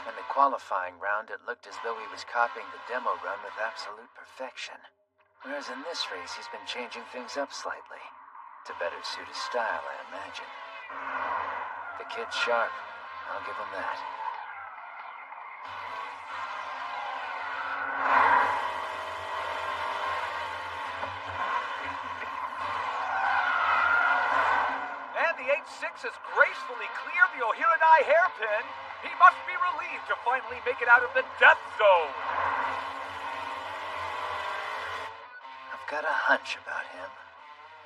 In the qualifying round, it looked as though he was copying the demo run with absolute perfection. Whereas in this race, he's been changing things up slightly. to better suit his style, I imagine. The kid's sharp. I'll give him that. And the 8-6 has gracefully cleared the Ohiranai hairpin. He must be relieved to finally make it out of the death zone. I've got a hunch about him.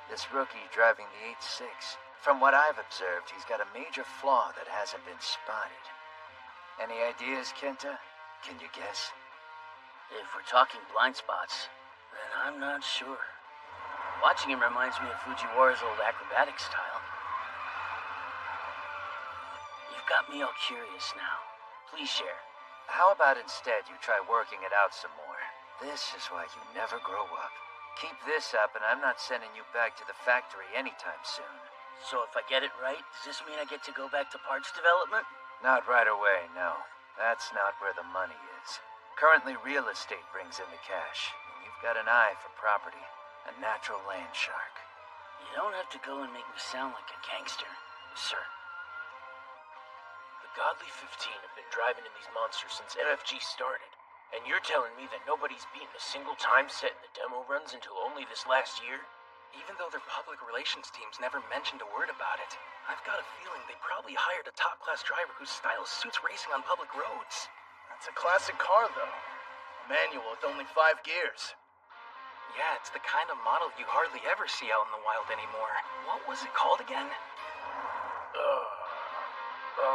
This rookie driving the 8-6. From what I've observed, he's got a major flaw that hasn't been spotted. Any ideas, Kenta? Can you guess? If we're talking blind spots, then I'm not sure. Watching him reminds me of Fujiwara's old acrobatic style. You've got me all curious now. Please share. How about instead you try working it out some more? This is why you never grow up. Keep this up and I'm not sending you back to the factory anytime soon. So if I get it right, does this mean I get to go back to parts development? Not right away, no. That's not where the money is. Currently, real estate brings in the cash, and you've got an eye for property. A natural land shark. You don't have to go and make me sound like a gangster, sir. The Godly 15 have been driving in these monsters since MFG started. And you're telling me that nobody's beaten a single time set in the demo runs until only this last year? Even though their public relations teams never mentioned a word about it, I've got a feeling they probably hired a top-class driver whose style suits racing on public roads. That's a classic car, though. A manual with only 5 gears. Yeah, it's the kind of model you hardly ever see out in the wild anymore. What was it called again?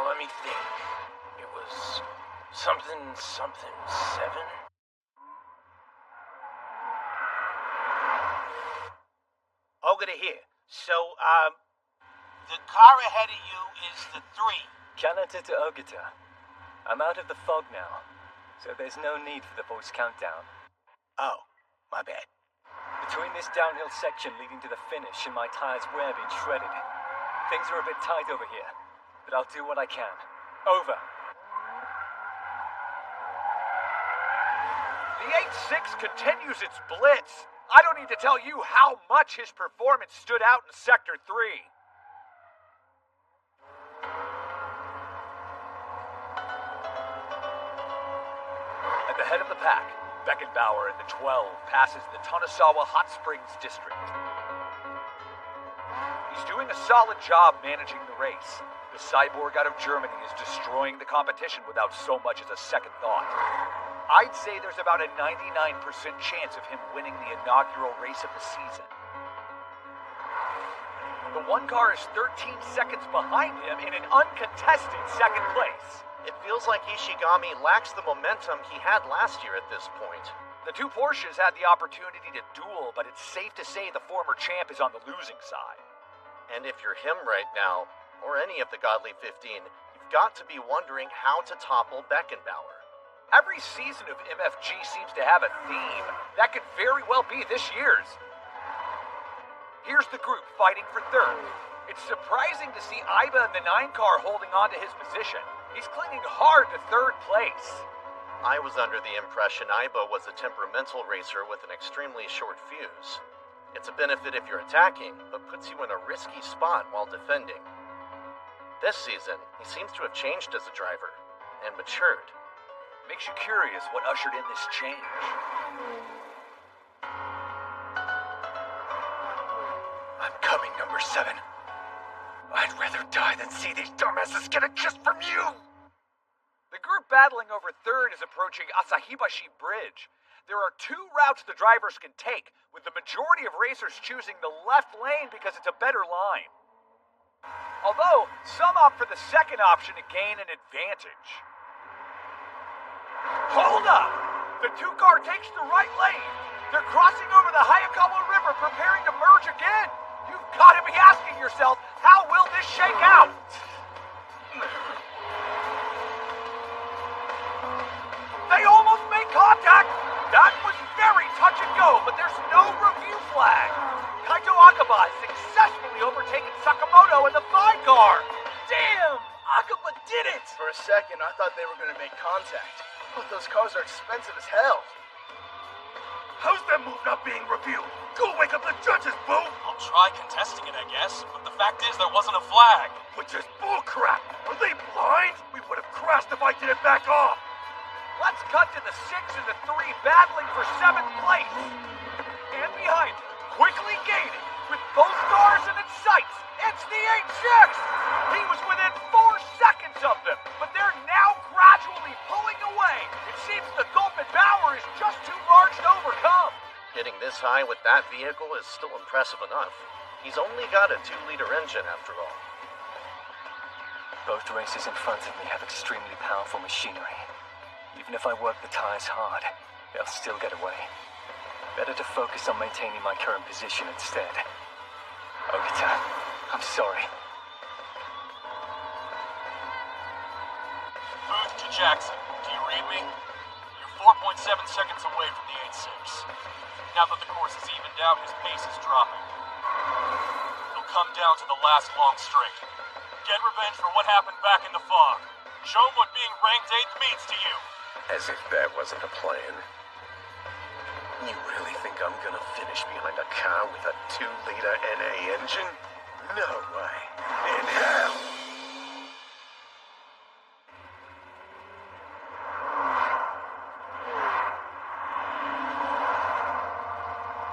Let me think. It was something 7? Ogre here. So, the car ahead of you is the 3. Kanata to Ogata. I'm out of the fog now, so there's no need for the voice countdown. Oh, my bad. Between this downhill section leading to the finish and my tires wear being shredded, things are a bit tight over here, but I'll do what I can. Over. The 8-6 continues its blitz. I don't need to tell you how much his performance stood out in Sector 3. At the head of the pack, Beckenbauer in the 12 passes the Tanasawa Hot Springs district. He's doing a solid job managing the race. The cyborg out of Germany is destroying the competition without so much as a second thought. I'd say there's about a 99% chance of him winning the inaugural race of the season. The one car is 13 seconds behind him in an uncontested second place. It feels like Ishigami lacks the momentum he had last year at this point. The two Porsches had the opportunity to duel, but it's safe to say the former champ is on the losing side. And if you're him right now, or any of the Godly 15, you've got to be wondering how to topple Beckenbauer. Every season of MFG seems to have a theme. That could very well be this year's. Here's the group fighting for third. It's surprising to see Aiba in the 9 car holding on to his position. He's clinging hard to third place. I was under the impression Aiba was a temperamental racer with an extremely short fuse. It's a benefit if you're attacking, but puts you in a risky spot while defending. This season, he seems to have changed as a driver, and matured. Makes you curious what ushered in this change. I'm coming, number 7. I'd rather die than see these dumbasses get a kiss from you! The group battling over third is approaching Asahibashi Bridge. There are 2 routes the drivers can take, with the majority of racers choosing the left lane because it's a better line. Although, some opt for the second option to gain an advantage. Hold up! The 2 car takes the right lane. They're crossing over the Hayakawa River, preparing to merge again. You've got to be asking yourself, how will this shake out? They almost made contact! That was very touch and go, but there's no review flag. Kaito Akaba has successfully overtaken Sakamoto in the 5 car. Damn! Akaba did it! For a second, I thought they were going to make contact. But those cars are expensive as hell. How's that move not being reviewed? Go wake up the judges, Boo! I'll try contesting it, I guess, but the fact is there wasn't a flag. Which is bullcrap! Are they blind? We would have crashed if I didn't back off! Let's cut to the 6 and the 3 battling for 7th place. And behind it, quickly gaining, with both cars in its sights, it's the 8-6! He was within 4 seconds of them, but they're now gradually pulling away. It seems the gulf at Bauer is just too large to overcome. Getting this high with that vehicle is still impressive enough. He's only got a 2-liter engine after all. Both races in front of me have extremely powerful machinery. Even if I work the tires hard, they'll still get away. Better to focus on maintaining my current position instead. Ogata, I'm sorry. Booth to Jackson, do you read me? You're 4.7 seconds away from the 8-6. Now that the course is evened out, his pace is dropping. He'll come down to the last long straight. Get revenge for what happened back in the fog. Show him what being ranked 8th means to you. As if that wasn't a plan. You really think I'm gonna finish behind a car with a 2-liter NA engine? No way. In hell.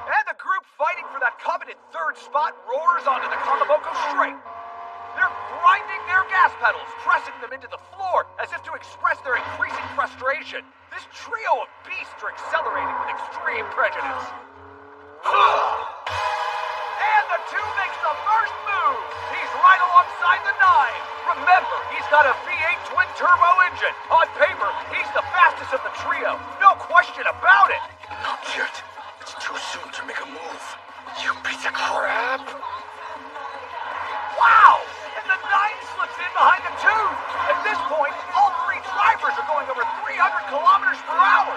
And the group fighting for that coveted 3rd spot roars onto the Kamaboko Straight. They're grinding their gas pedals, pressing them into the floor as if to express their increasing frustration. This trio of beasts are accelerating with extreme prejudice. And the 2 makes the first move. He's right alongside the 9. Remember, he's got a V8 twin-turbo engine. On paper, he's the fastest of the trio. No question about it. Not yet. It's too soon to make a move. You piece of crap! Wow! And the 9 slips in behind the 2. At this point, all 3 drivers are going over 300 kilometers per hour.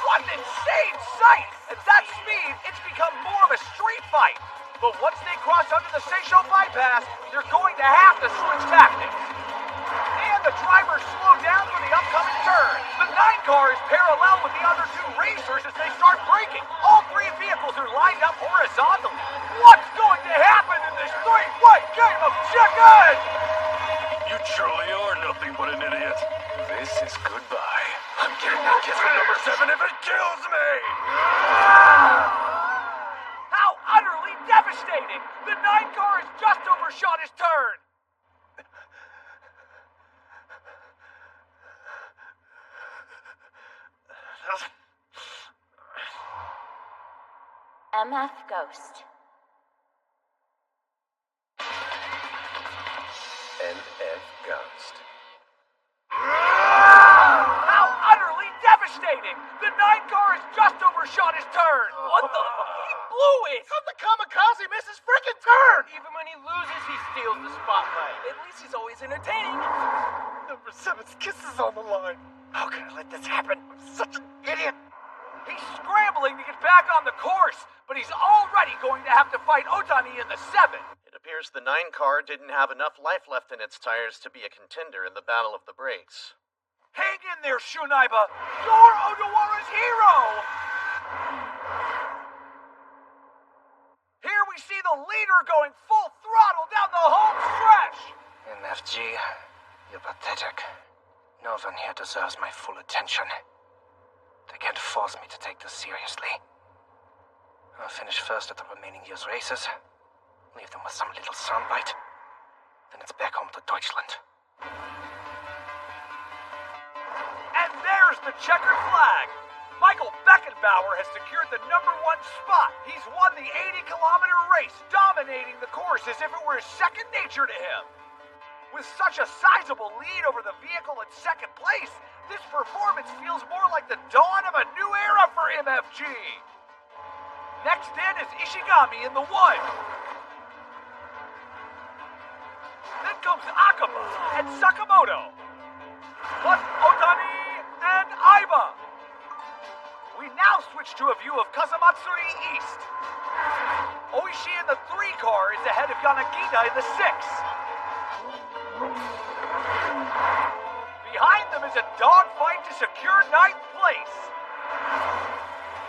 What an insane sight! At that speed, it's become more of a street fight. But once they cross under the Seisho bypass, they're going to have to switch tactics. And the drivers slow down for the upcoming turn. The 9 car is parallel with the other 2 racers as they start braking. All 3 vehicles are lined up horizontally. What's going to happen in this 3-way game of chicken? You truly are nothing but an idiot. This is goodbye. I'm getting that kiss from number 7 if it kills me! How utterly devastating! The 9 car has just overshot his turn. MF Ghost. NF Ghost. How utterly devastating! The 9 car has just overshot his turn. What the? He blew it! How the kamikaze miss his freaking turn? Even when he loses, he steals the spotlight. At least he's always entertaining. Number 7's kiss is on the line. How can I let this happen? I'm such an idiot. He's scrambling to get back on the course, but he's already going to have to fight Otani in the 7. It appears the 9 car didn't have enough life left in its tires to be a contender in the Battle of the Brakes. Hang in there, Shunaiba! You're Odawara's hero! Here we see the leader going full throttle down the home stretch! MFG, you're pathetic. No one here deserves my full attention. They can't force me to take this seriously. I'll finish first at the remaining year's races, leave them with some little soundbite, then it's back home to Deutschland. And there's the checkered flag! Michael Beckenbauer has secured the number 1 spot. He's won the 80-kilometer race, dominating the course as if it were second nature to him. With such a sizable lead over the vehicle in second place, this performance feels more like the dawn of a new era for MFG. Next in is Ishigami in the 1. Then comes Akaba and Sakamoto, plus Otani and Aiba. We now switch to a view of Kasamatsuri East. Oishi in the 3 car is ahead of Yanagita in the 6. Behind them is a dogfight to secure 9th place.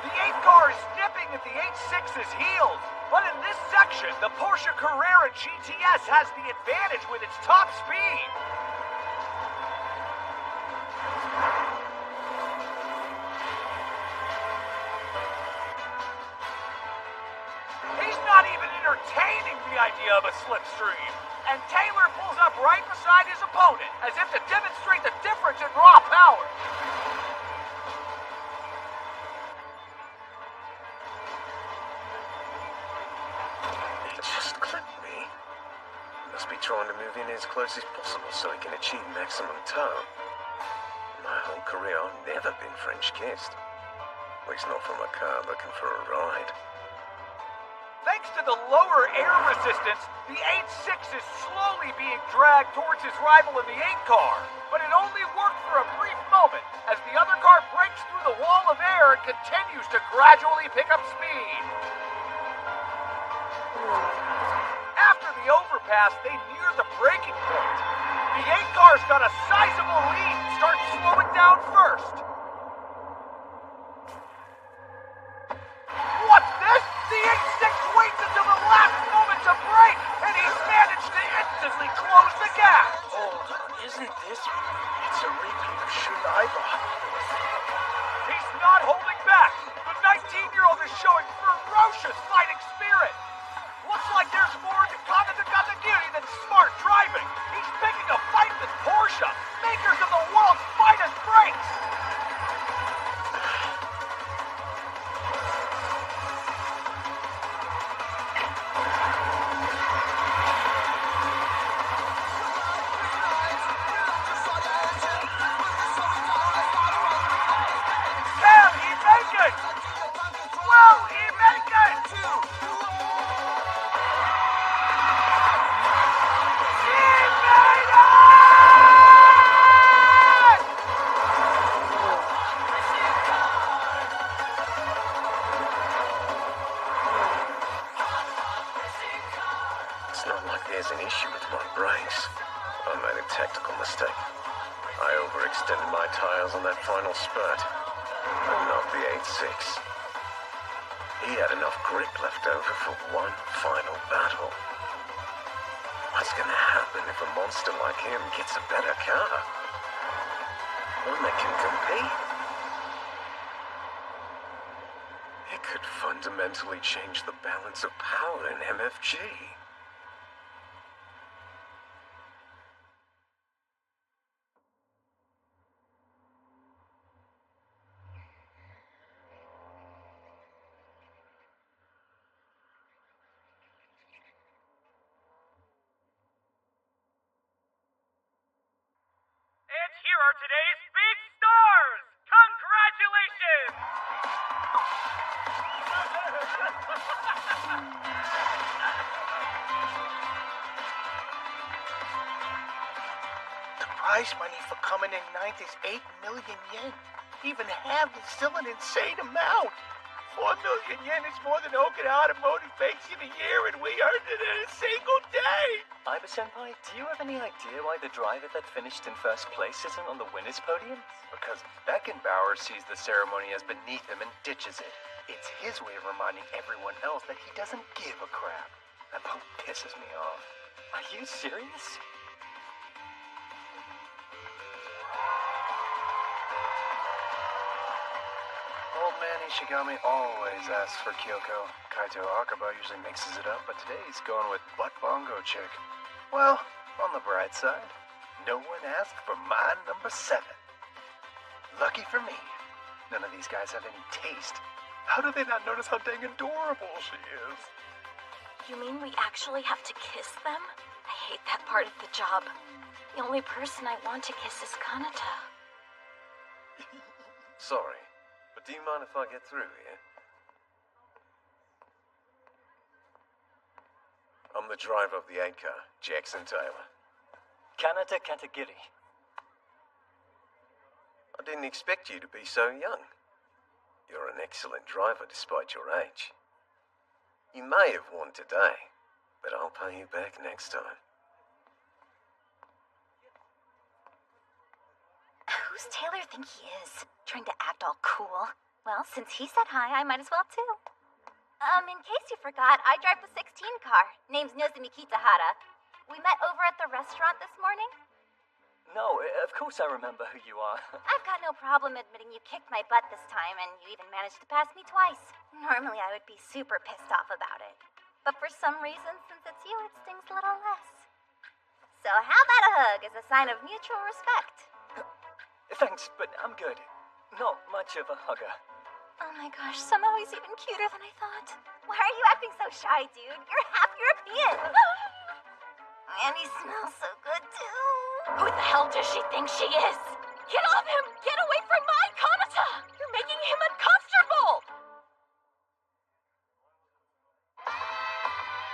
The 8 car is nipping at the 8-6 versus heels. But in this section, the Porsche Carrera GTS has the advantage with its top speed. He's not even entertaining the idea of a slipstream. And Taylor pulls up right beside his opponent, as if to demonstrate the difference in raw power. He just clipped me. He must be trying to move in as close as possible so he can achieve maximum tow. My whole career, I've never been French kissed. At least not from a car looking for a ride. Thanks to the lower air resistance, the 8.6 is slowly being dragged towards his rival in the 8 car. But it only worked for a brief moment, as the other car breaks through the wall of air and continues to gradually pick up speed. After the overpass, they near the braking point. The 8 car's got a sizable lead and starts slowing down first. What's this? The 8.6 waits until the last moment to brake, and he's managed to instantly close the gap. Hold on, isn't this? It's a repeat of Schulaiber. He's not holding back. The 19-year-old is showing ferocious fighting spirit. Looks like there's more to Katagiri than smart driving. He's picking a fight with Porsche, makers of the world's finest brakes. Can he make it? Will he make it? It's not like there's an issue with my brakes. I made a tactical mistake. I overextended my tires on that final spurt. But not the 8.6. He had enough grip left over for one final battle. What's gonna happen if a monster like him gets a better car? One that can compete? It could fundamentally change the balance of power in MFG. And here are today's big stars! Congratulations! The prize money for coming in ninth is 8 million yen. Even half is still an insane amount. 4 million yen is more than Okinawa Automotive makes in a year, and we earned it in a single day. Iba-senpai, do you have any idea why the driver that finished in first place isn't on the winner's podium? Because Beckenbauer sees the ceremony as beneath him and ditches it. It's his way of reminding everyone else that he doesn't give a crap. That both pisses me off. Are you serious? Old man Ishigami always asks for Kyoko. Kaito Akaba usually mixes it up, but today he's going with butt bongo chick. Well, on the bright side, no one asked for my number 7. Lucky for me, none of these guys have any taste. How do they not notice how dang adorable she is? You mean we actually have to kiss them? I hate that part of the job. The only person I want to kiss is Kanata. Sorry, but do you mind if I get through here? I'm the driver of the 8 car, Jackson Taylor. Kanata Katagiri. I didn't expect you to be so young. You're an excellent driver despite your age. You may have won today, but I'll pay you back next time. Who's Taylor think he is? Trying to act all cool. Well, since he said hi, I might as well too. In case you forgot, I drive the 16 car. Name's Nozumi Kitahara. We met over at the restaurant this morning. No, of course I remember who you are. I've got no problem admitting you kicked my butt this time, and you even managed to pass me twice. Normally I would be super pissed off about it. But for some reason, since it's you, it stings a little less. So how about a hug as a sign of mutual respect? Thanks, but I'm good. Not much of a hugger. Oh my gosh, somehow he's even cuter than I thought. Why are you acting so shy, dude? You're half European. And he smells so good, too. Who the hell does she think she is? Get off him! Get away from my Kanata! You're making him uncomfortable!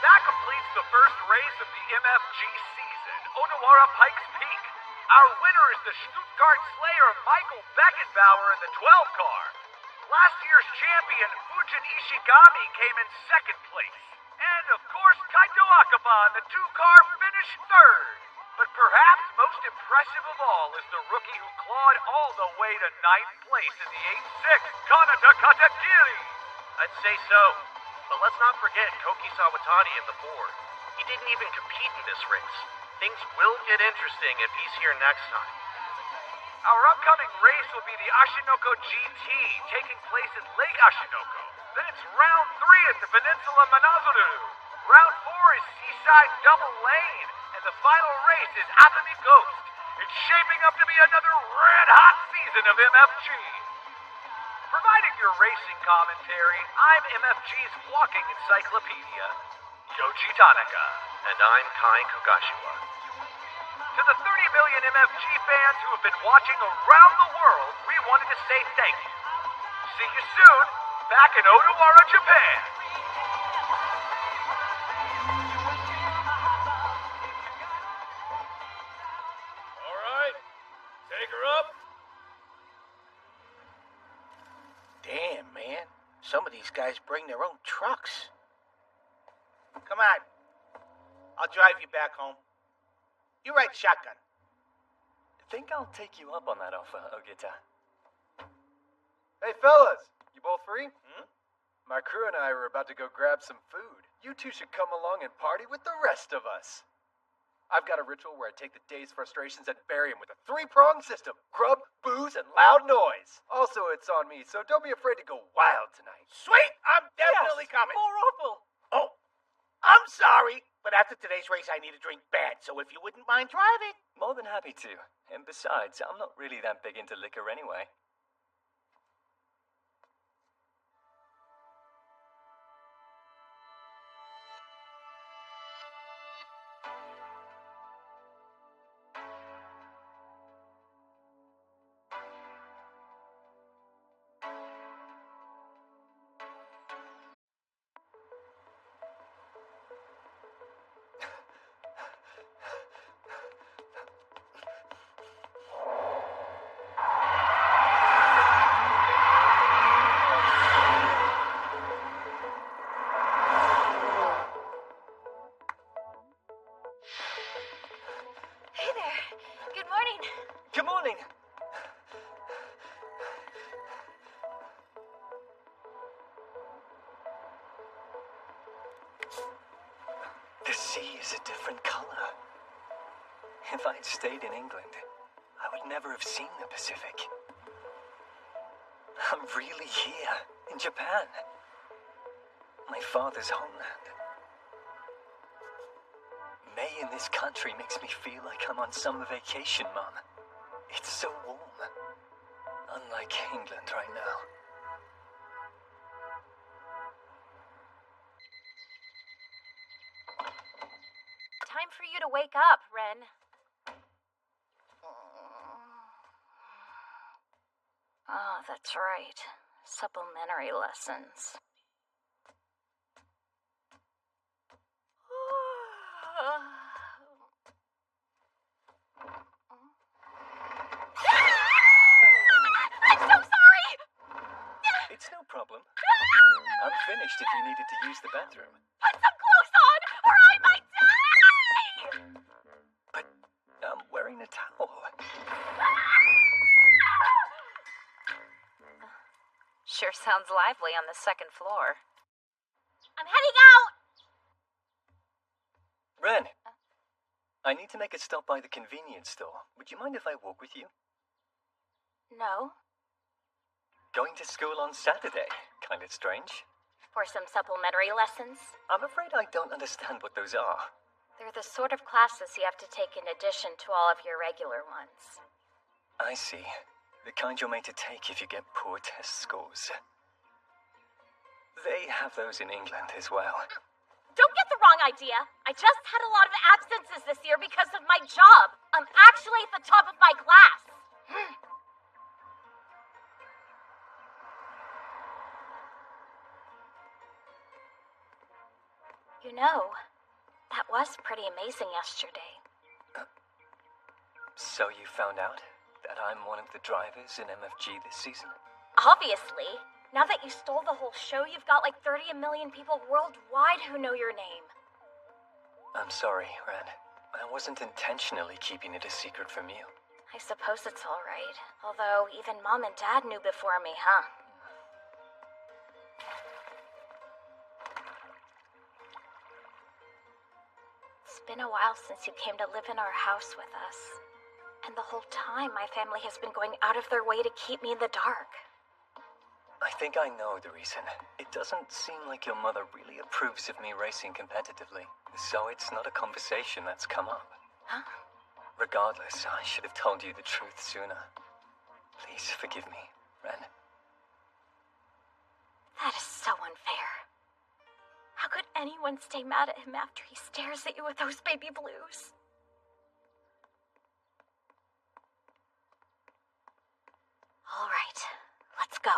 That completes the first race of the MFG season, Odawara Pikes Peak. Our winner is the Stuttgart Slayer Michael Beckenbauer in the 12 car. Last year's champion Fujin Ishigami came in second place. And of course, Kaito Akaba in the 2-car finished third. But perhaps most impressive of all is the rookie who clawed all the way to 9th place in the 8-6, Kanata Katakiri. I'd say so. But let's not forget Koki Sawatani in the 4. He didn't even compete in this race. Things will get interesting if he's here next time. Our upcoming race will be the Ashinoko GT, taking place in Lake Ashinoko. Then it's round 3 at the Peninsula Manazuru. Round 4 is Seaside Double Lane, and the final race is Atami Ghost. It's shaping up to be another red-hot season of MFG. Providing your racing commentary, I'm MFG's walking encyclopedia, Yoji Tanaka. And I'm Kai Kugashiwa. To the 30 million MFG fans who have been watching around the world, we wanted to say thank you. See you soon, back in Odawara, Japan. All right, take her up. Damn, man. Some of these guys bring their own trucks. Come on. I'll drive you back home. You ride shotgun. Think I'll take you up on that offer, Ogita. Hey, fellas, you both free? My crew and I were about to go grab some food. You two should come along and party with the rest of us. I've got a ritual where I take the day's frustrations and bury them with a 3-pronged system. Grub, booze, and loud noise. Also, it's on me, so don't be afraid to go wild tonight. Sweet! I'm definitely coming. More awful. Oh, I'm sorry, but after today's race, I need a drink bad, so if you wouldn't mind driving. More than happy to. And besides, I'm not really that big into liquor anyway. Good morning. The sea is a different color. If I'd stayed in England, I would never have seen the Pacific. I'm really here, in Japan. My father's homeland. May in this country makes me feel like I'm on summer vacation, Mom. It's so warm. Unlike England right now. Time for you to wake up, Ren. Oh, that's right. Supplementary lessons. I'm so sorry! It's no problem. I'm finished if you needed to use the bathroom. Put some clothes on, or I might die! But I'm wearing a towel. Sure sounds lively on the second floor. I'm heading out! Ren, I need to make a stop by the convenience store. Would you mind if I walk with you? No. Going to school on Saturday. Kind of strange. For some supplementary lessons? I'm afraid I don't understand what those are. They're the sort of classes you have to take in addition to all of your regular ones. I see. The kind you're made to take if you get poor test scores. They have those in England as well. Don't get the wrong idea. I just had a lot of absences this year because of my job. I'm actually at the top of my class. You know, that was pretty amazing yesterday. So you found out that I'm one of the drivers in MFG this season? Obviously. Now that you stole the whole show, you've got like 30 million people worldwide who know your name. I'm sorry, Ren. I wasn't intentionally keeping it a secret from you. I suppose it's all right. Although even Mom and Dad knew before me, huh? It's been a while since you came to live in our house with us. And the whole time, my family has been going out of their way to keep me in the dark. I think I know the reason. It doesn't seem like your mother really approves of me racing competitively, so it's not a conversation that's come up. Huh? Regardless, I should have told you the truth sooner. Please forgive me, Ren. That is so unfair. How could anyone stay mad at him after he stares at you with those baby blues? All right, let's go.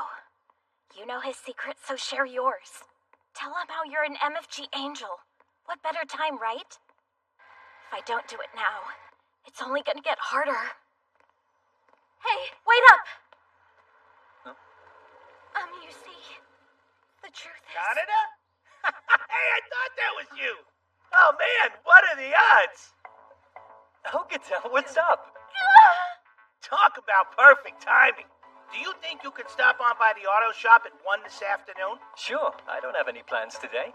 You know his secret, so share yours. Tell him how you're an MFG angel. What better time, right? If I don't do it now, it's only gonna get harder. Hey, wait up! Huh? You see, the truth is... Canada? Hey, I thought that was you! Oh man, what are the odds? Ogata, what's up? Talk about perfect timing. Do you think you could stop on by the auto shop at 1 this afternoon? Sure, I don't have any plans today.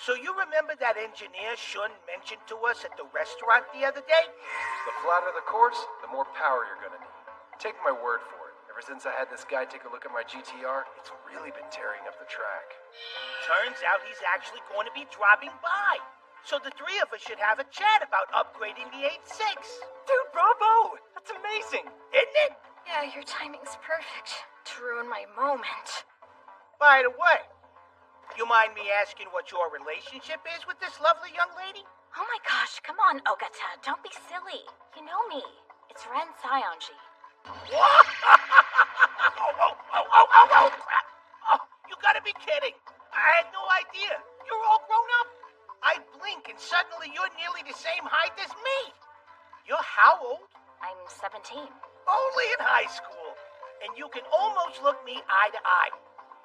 So you remember that engineer Shun mentioned to us at the restaurant the other day? The flatter the course, the more power you're gonna need. Take my word for it. Ever since I had this guy take a look at my GTR, it's really been tearing up the track. Turns out he's actually going to be dropping by. So the three of us should have a chat about upgrading the 8.6. Dude, bravo! That's amazing! Isn't it? Yeah, your timing's perfect to ruin my moment. By the way, you mind me asking what your relationship is with this lovely young lady? Oh my gosh, come on, Ogata, don't be silly. You know me. It's Ren Saionji. What? Oh, crap. Oh, you gotta be kidding. I had no idea. You're all grown up. I blink and suddenly you're nearly the same height as me. You're how old? I'm 17. Only in high school. And you can almost look me eye to eye.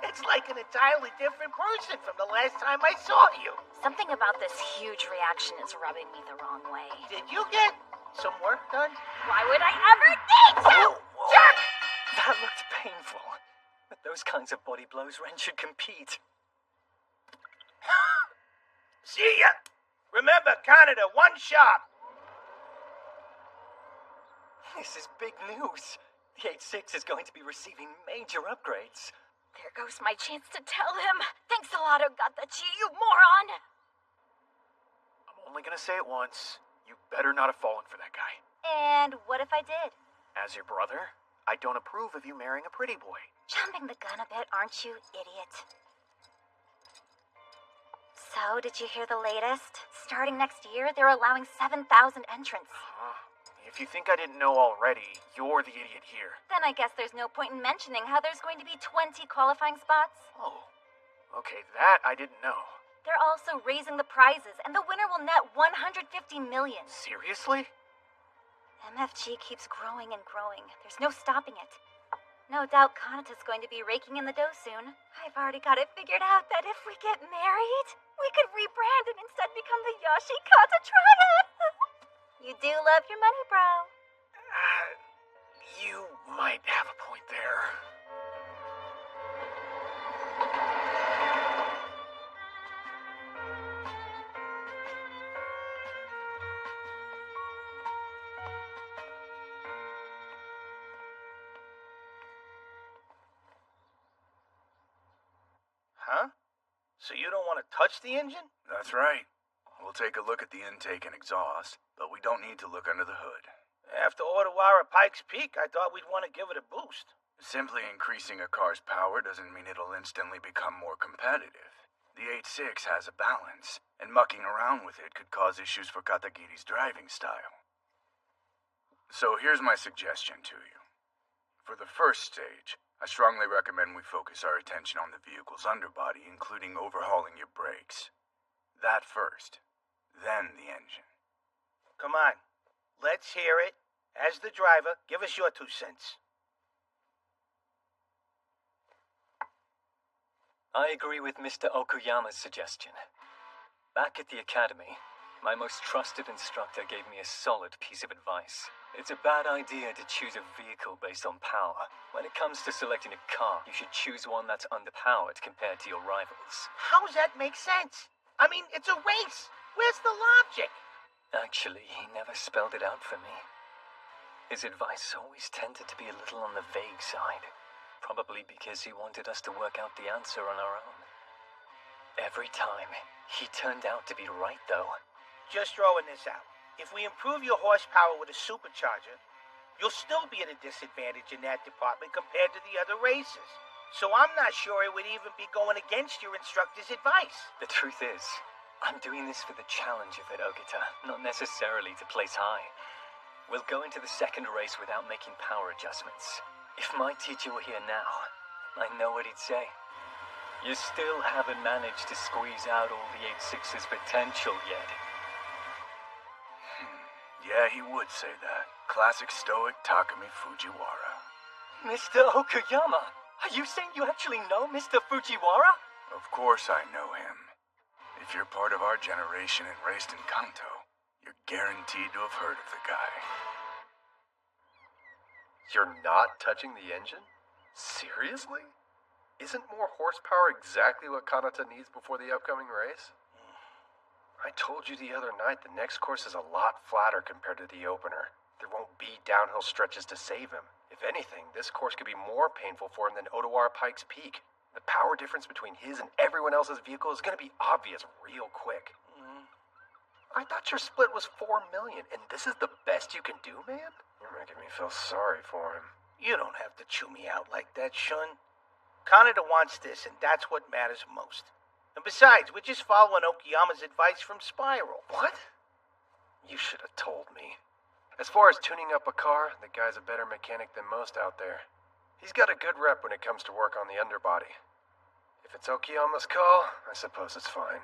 It's like an entirely different person from the last time I saw you. Something about this huge reaction is rubbing me the wrong way. Did you get some work done? Why would I ever need to? Jerk! That looked painful. With those kinds of body blows, Ren should compete. See ya! Remember, Canada, one shop. This is big news. The 8.6 is going to be receiving major upgrades. There goes my chance to tell him. Thanks a lot, Ogatachi, you moron! I'm only gonna say it once. You better not have fallen for that guy. And what if I did? As your brother, I don't approve of you marrying a pretty boy. Jumping the gun a bit, aren't you, idiot? So, did you hear the latest? Starting next year, they're allowing 7,000 entrants. If you think I didn't know already, you're the idiot here. Then I guess there's no point in mentioning how there's going to be 20 qualifying spots. Oh, okay, that I didn't know. They're also raising the prizes, and the winner will net 150 million. Seriously? MFG keeps growing and growing. There's no stopping it. No doubt Kanata's going to be raking in the dough soon. I've already got it figured out that if we get married, we could rebrand and instead become the Yoshikata Triad. You do love your money, bro. You might have a point there. huh? So you don't want to touch the engine? That's right. We'll take a look at the intake and exhaust, but we don't need to look under the hood. After Ottawa Pikes Peak, I thought we'd want to give it a boost. Simply increasing a car's power doesn't mean it'll instantly become more competitive. The 8.6 has a balance, and mucking around with it could cause issues for Katagiri's driving style. So here's my suggestion to you. For the first stage, I strongly recommend we focus our attention on the vehicle's underbody, including overhauling your brakes. That first, then the engine. Come on, let's hear it. As the driver, give us your 2 cents. I agree with Mr. Okuyama's suggestion. Back at the academy, my most trusted instructor gave me a solid piece of advice. It's a bad idea to choose a vehicle based on power. When it comes to selecting a car, you should choose one that's underpowered compared to your rivals. How does that make sense? I mean, it's a race. Where's the logic? Actually, he never spelled it out for me. His advice always tended to be a little on the vague side. Probably because he wanted us to work out the answer on our own. Every time, he turned out to be right, though. Just throwing this out. If we improve your horsepower with a supercharger, you'll still be at a disadvantage in that department compared to the other races. So I'm not sure it would even be going against your instructor's advice. The truth is, I'm doing this for the challenge of it, Ogata, not necessarily to place high. We'll go into the second race without making power adjustments. If my teacher were here now, I know what he'd say. You still haven't managed to squeeze out all the 8.6's potential yet. Yeah, he would say that. Classic stoic Takumi Fujiwara. Mr. Okuyama, are you saying you actually know Mr. Fujiwara? Of course I know him. If you're part of our generation and raised in Kanto, you're guaranteed to have heard of the guy. You're not touching the engine? Seriously? Isn't more horsepower exactly what Kanata needs before the upcoming race? I told you the other night the next course is a lot flatter compared to the opener. There won't be downhill stretches to save him. If anything, this course could be more painful for him than Ottawa Pikes Peak. The power difference between his and everyone else's vehicle is going to be obvious real quick. I thought your split was $4 million, and this is the best you can do, man? You're making me feel sorry for him. You don't have to chew me out like that, Shun. Kanata wants this, and that's what matters most. And besides, we're just following Okuyama's advice from Spiral. What? You should have told me. As far as tuning up a car, the guy's a better mechanic than most out there. He's got a good rep when it comes to work on the underbody. If it's Okuyama's call, I suppose it's fine.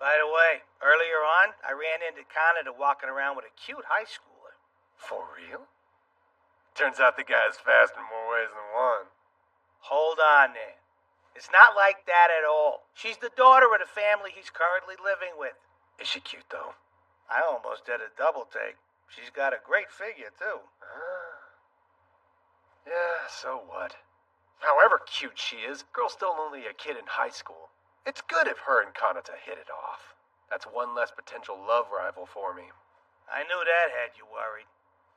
By the way, earlier on, I ran into Kanata walking around with a cute high schooler. For real? Turns out the guy's fast in more ways than one. Hold on there. It's not like that at all. She's the daughter of the family he's currently living with. Is she cute, though? I almost did a double take. She's got a great figure, too. Yeah, so what? However cute she is, girl's still only a kid in high school. It's good if her and Kanata hit it off. That's one less potential love rival for me. I knew that had you worried.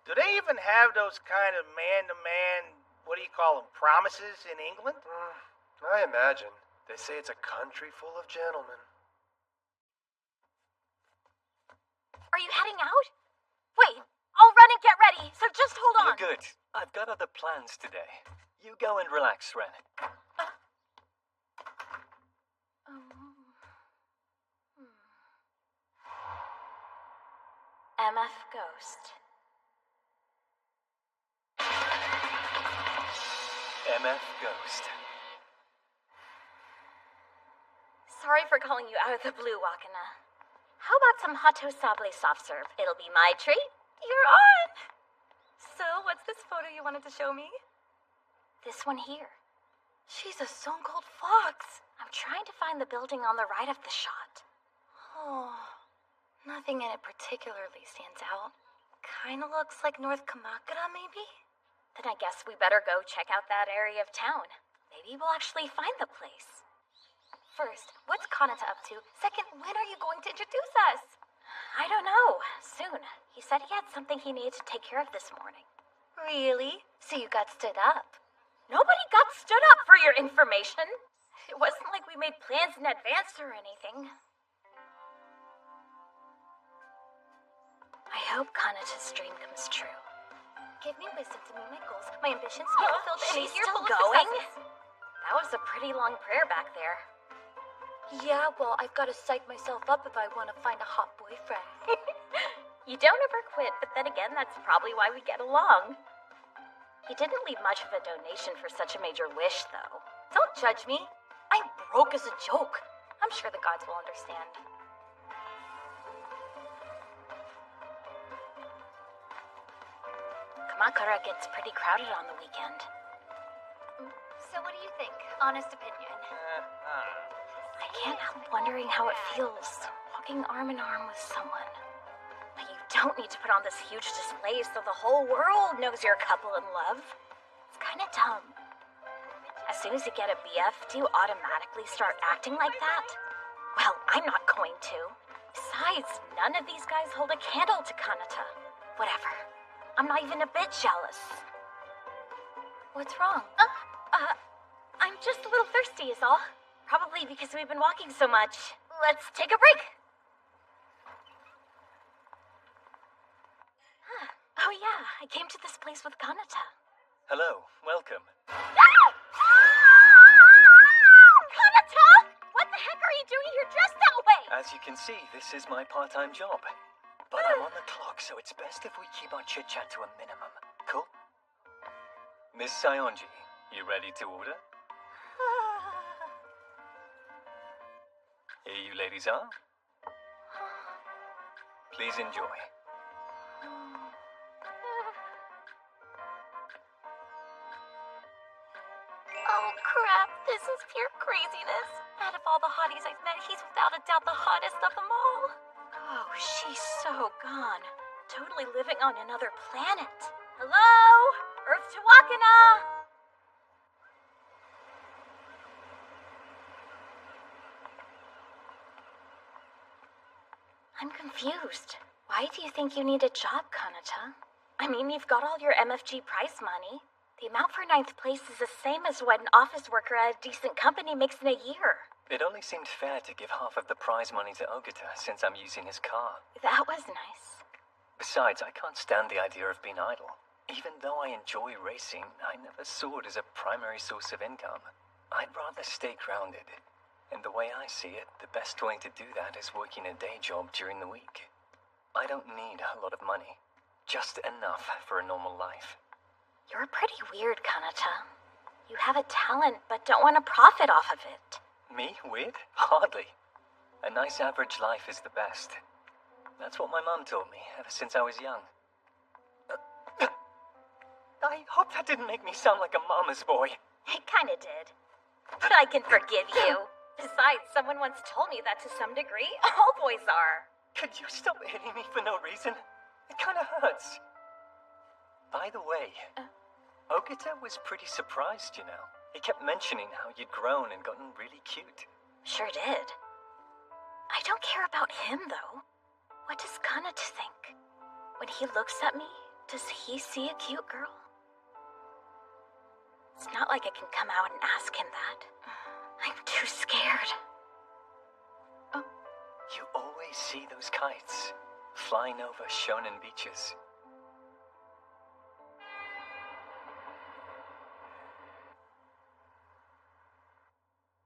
Do they even have those kind of man-to-man, what do you call them, promises in England? I imagine. They say it's a country full of gentlemen. Are you heading out? Wait, I'll run and get ready, so just hold on. You're good. I've got other plans today. You go and relax, Ren. MF Ghost. MF Ghost. Sorry for calling you out of the blue, Wakana. How about some Hato Sable soft serve? It'll be my treat. You're on! So, what's this photo you wanted to show me? This one here. She's a Stone Cold Fox. I'm trying to find the building on the right of the shot. Oh, nothing in it particularly stands out. Kinda looks like North Kamakura, maybe? Then I guess we better go check out that area of town. Maybe we'll actually find the place. First, what's Kanata up to? Second, when are you going to introduce us? I don't know. Soon. He said he had something he needed to take care of this morning. Really? So you got stood up? Nobody got stood up for your information. It wasn't like we made plans in advance or anything. I hope Kanata's dream comes true. Give me wisdom to meet my goals, my ambitions to be fulfilled, and She's a year still full of going? successes. That was a pretty long prayer back there. Yeah, well, I've got to psych myself up if I want to find a hot boyfriend. You don't ever quit, but then again, that's probably why we get along. He didn't leave much of a donation for such a major wish, though. Don't judge me. I'm broke as a joke. I'm sure the gods will understand. Kamakura gets pretty crowded on the weekend. So what do you think? Honest opinion. I can't help wondering how it feels, walking arm in arm with someone. But you don't need to put on this huge display so the whole world knows you're a couple in love. It's kind of dumb. As soon as you get a BF, do you automatically start acting like that? Well, I'm not going to. Besides, none of these guys hold a candle to Kanata. Whatever. I'm not even a bit jealous. What's wrong? I'm just a little thirsty is all. Probably because we've been walking so much. Let's take a break. Oh yeah, I came to this place with Kanata. Hello, welcome. Kanata! What the heck are you doing here dressed that way? As you can see, this is my part-time job. But I'm on the clock, so it's best if we keep our chit-chat to a minimum. Cool? Miss Sayonji, you ready to order? Here you ladies are. Please enjoy. Oh crap, this is pure craziness. Out of all the hotties I've met, he's without a doubt the hottest of them all. Oh, she's so gone. Totally living on another planet. Hello? Earth to Wakana! I'm confused. Why do you think you need a job, Kanata? I mean, you've got all your MFG prize money. The amount for 9th place is the same as what an office worker at a decent company makes in a year. It only seemed fair to give half of the prize money to Ogata since I'm using his car. That was nice. Besides, I can't stand the idea of being idle. Even though I enjoy racing, I never saw it as a primary source of income. I'd rather stay grounded. And the way I see it, the best way to do that is working a day job during the week. I don't need a lot of money. Just enough for a normal life. You're pretty weird, Kanata. You have a talent, but don't want to profit off of it. Me? Weird? Hardly. A nice average life is the best. That's what my mom told me ever since I was young. I hope that didn't make me sound like a mama's boy. It kinda did. But I can forgive you. Besides, someone once told me that to some degree, all boys are. Could you stop hitting me for no reason? It kinda hurts. By the way, Ogata was pretty surprised, you know. He kept mentioning how you'd grown and gotten really cute. Sure did. I don't care about him, though. What does Kanata think? When he looks at me, does he see a cute girl? It's not like I can come out and ask him that. I'm too scared. Oh. You always see those kites flying over shonen beaches.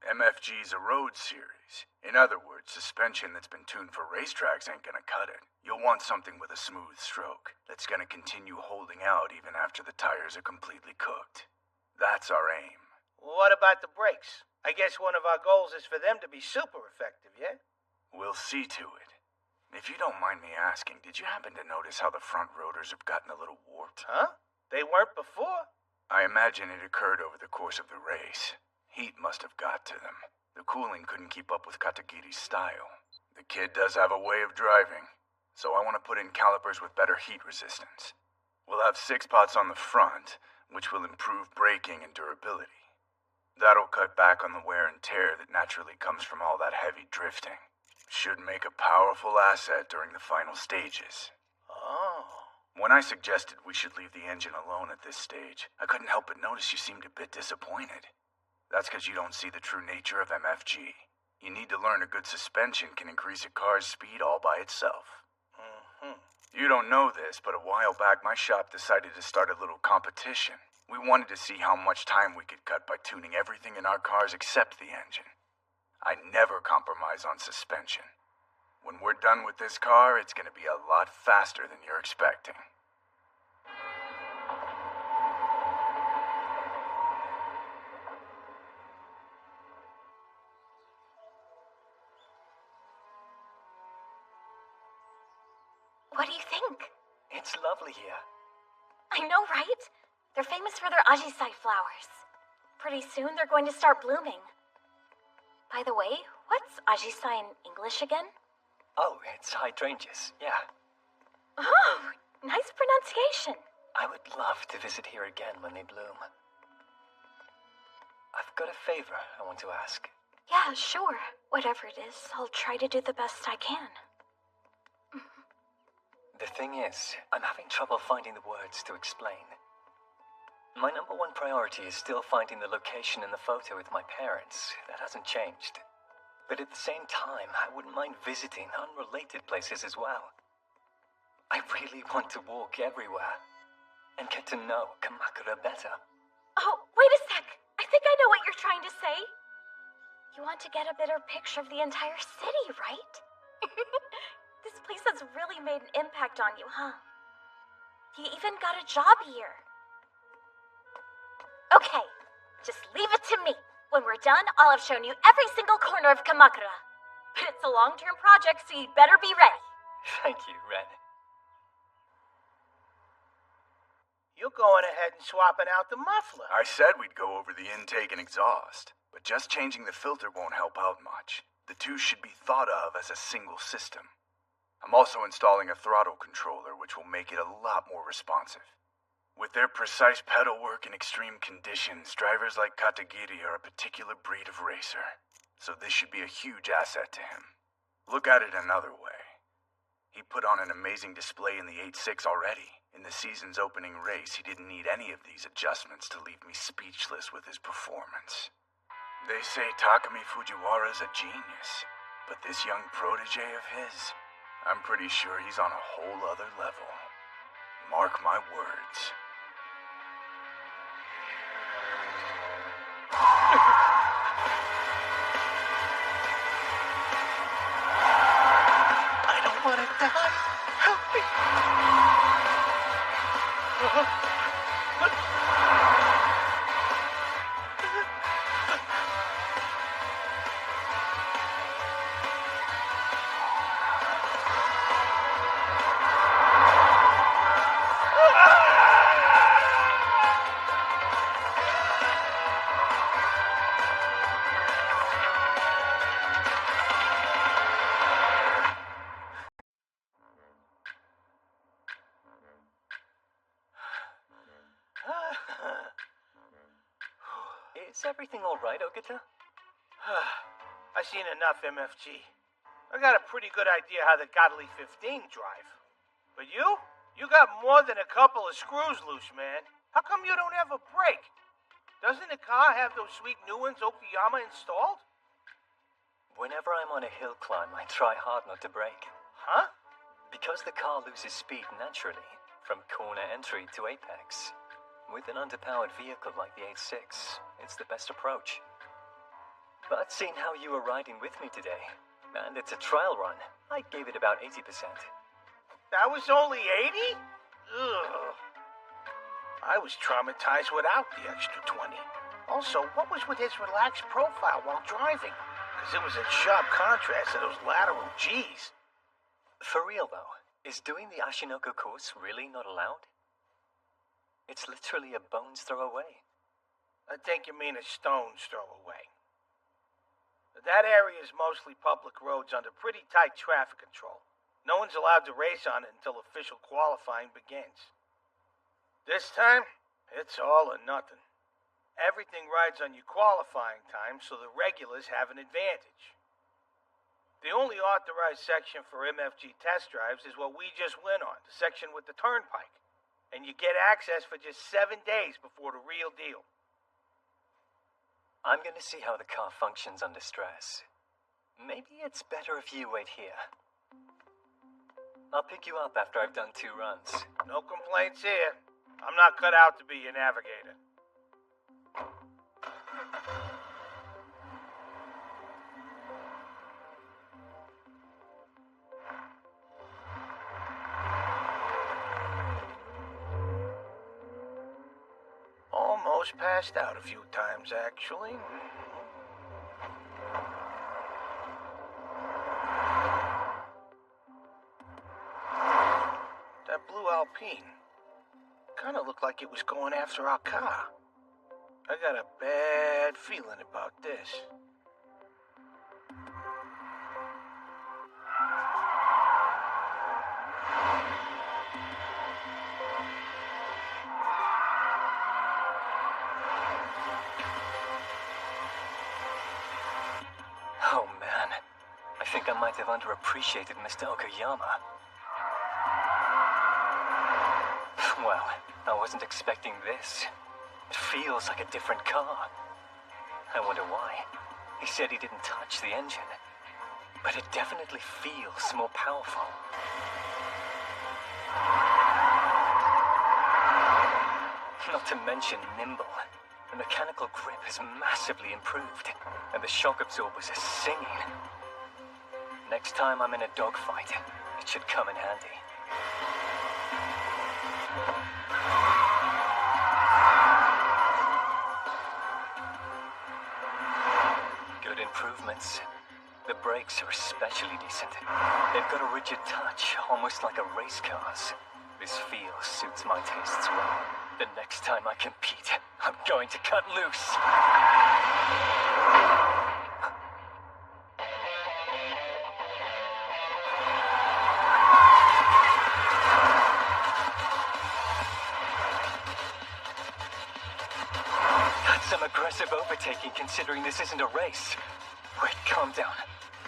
MFG's a road series. In other words, suspension that's been tuned for racetracks ain't gonna cut it. You'll want something with a smooth stroke that's gonna continue holding out even after the tires are completely cooked. That's our aim. What about the brakes? I guess one of our goals is for them to be super effective, yeah? We'll see to it. If you don't mind me asking, did you happen to notice how the front rotors have gotten a little warped? Huh? They weren't before? I imagine it occurred over the course of the race. Heat must have got to them. The cooling couldn't keep up with Katagiri's style. The kid does have a way of driving, so I want to put in calipers with better heat resistance. We'll have 6 pots on the front, which will improve braking and durability. That'll cut back on the wear and tear that naturally comes from all that heavy drifting. Should make a powerful asset during the final stages. Oh. When I suggested we should leave the engine alone at this stage, I couldn't help but notice you seemed a bit disappointed. That's because you don't see the true nature of MFG. You need to learn a good suspension can increase a car's speed all by itself. You don't know this, but a while back my shop decided to start a little competition. We wanted to see how much time we could cut by tuning everything in our cars except the engine. I never compromise on suspension. When we're done with this car, it's going to be a lot faster than you're expecting. What do you think? It's lovely here. I know, right? They're famous for their ajisai flowers. Pretty soon they're going to start blooming. By the way, what's ajisai in English again? Oh, it's hydrangeas, yeah. Oh, nice pronunciation. I would love to visit here again when they bloom. I've got a favor I want to ask. Yeah, sure. Whatever it is, I'll try to do the best I can. The thing is, I'm having trouble finding the words to explain. My number one priority is still finding the location in the photo with my parents. That hasn't changed. But at the same time, I wouldn't mind visiting unrelated places as well. I really want to walk everywhere and get to know Kamakura better. Oh, wait a sec. I think I know what you're trying to say. You want to get a better picture of the entire city, right? This place has really made an impact on you, huh? You even got a job here. Okay, just leave it to me. When we're done, I'll have shown you every single corner of Kamakura. But it's a long-term project, so you'd better be ready. Thank you, Ren. You're going ahead and swapping out the muffler. I said we'd go over the intake and exhaust, but just changing the filter won't help out much. The two should be thought of as a single system. I'm also installing a throttle controller, which will make it a lot more responsive. With their precise pedal work in extreme conditions, drivers like Katagiri are a particular breed of racer. So this should be a huge asset to him. Look at it another way. He put on an amazing display in the 8.6 already. In the season's opening race, he didn't need any of these adjustments to leave me speechless with his performance. They say Takumi Fujiwara's a genius, but this young protege of his, I'm pretty sure he's on a whole other level. Mark my words. I don't want to die. Help me. Is everything all right, Ogata? I've seen enough MFG. I got a pretty good idea how the godly 15 drive. But you? You got more than a couple of screws loose, man. How come you don't have a brake? Doesn't the car have those sweet new ones Okayama installed? Whenever I'm on a hill climb, I try hard not to brake. Huh? Because the car loses speed naturally, from corner entry to apex. With an underpowered vehicle like the 8.6, it's the best approach. But seeing how you were riding with me today, and it's a trial run, I gave it about 80%. That was only 80? Ugh. I was traumatized without the extra 20. Also, what was with his relaxed profile while driving? Because it was in sharp contrast to those lateral G's. For real though, is doing the Ashinoko course really not allowed? It's literally a bone's throw away. I think you mean a stone's throw away. That area is mostly public roads under pretty tight traffic control. No one's allowed to race on it until official qualifying begins. This time, it's all or nothing. Everything rides on your qualifying time, so the regulars have an advantage. The only authorized section for MFG test drives is what we just went on, the section with the turnpike. And you get access for just 7 days before the real deal. I'm gonna see how the car functions under stress. Maybe it's better if you wait here. I'll pick you up after I've done 2 runs. No complaints here. I'm not cut out to be your navigator. Almost passed out a few times, actually. That blue Alpine kind of looked like it was going after our car. I got a bad feeling about this. Oh man, I think I might have underappreciated Mr. Okayama. Well, I wasn't expecting this. It feels like a different car. I wonder why. He said he didn't touch the engine, but it definitely feels more powerful. Not to mention nimble. The mechanical grip has massively improved, and the shock absorbers are singing. Next time I'm in a dogfight, it should come in handy. Good improvements. The brakes are especially decent. They've got a rigid touch, almost like a race car's. This feel suits my tastes well. The next time I compete, I'm going to cut loose. That's some aggressive overtaking considering this isn't a race. Wait, calm down.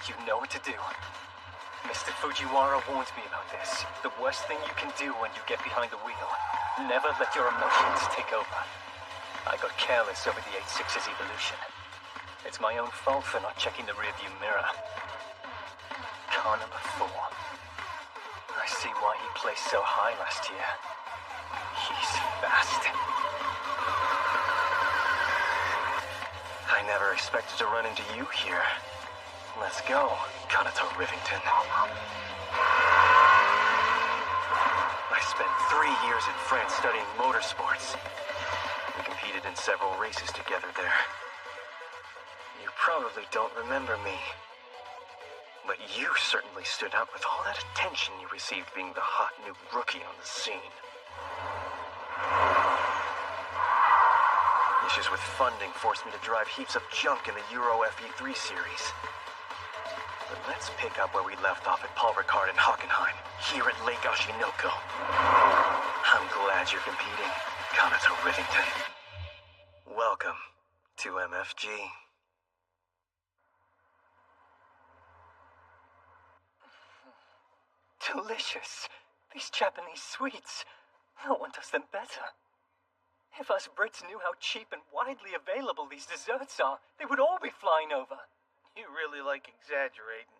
You know what to do. Mr. Fujiwara warned me about this. The worst thing you can do when you get behind the wheel. Never let your emotions take over. I got careless over the 8.6's evolution. It's my own fault for not checking the rearview mirror. Car number 4. I see why he placed so high last year. He's fast. I never expected to run into you here. Let's go, Kanata Rivington. I spent 3 years in France studying motorsports. We competed in several races together there. You probably don't remember me. But you certainly stood out with all that attention you received being the hot new rookie on the scene. Issues with funding forced me to drive heaps of junk in the Euro FE3 series. But let's pick up where we left off at Paul Ricard and Hockenheim, here at Lake Oshinoko. I'm glad you're competing, Kanata Rivington. Welcome to MFG. Delicious. These Japanese sweets. No one does them better. If us Brits knew how cheap and widely available these desserts are, they would all be flying over. You really like exaggerating.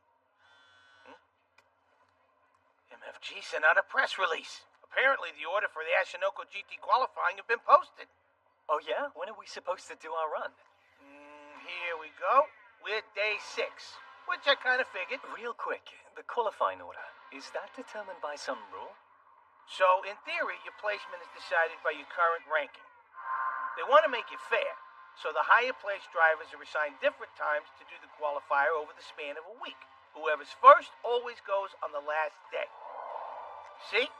MFG sent out a press release. Apparently the order for the Ashinoko GT qualifying have been posted. Oh yeah? When are we supposed to do our run? Here we go. We're day 6, which I kind of figured. Real quick, the qualifying order, is that determined by some rule? So, in theory, your placement is decided by your current ranking. They want to make it fair, so the higher placed drivers are assigned different times to do the qualifier over the span of a week. Whoever's first always goes on the last day. See?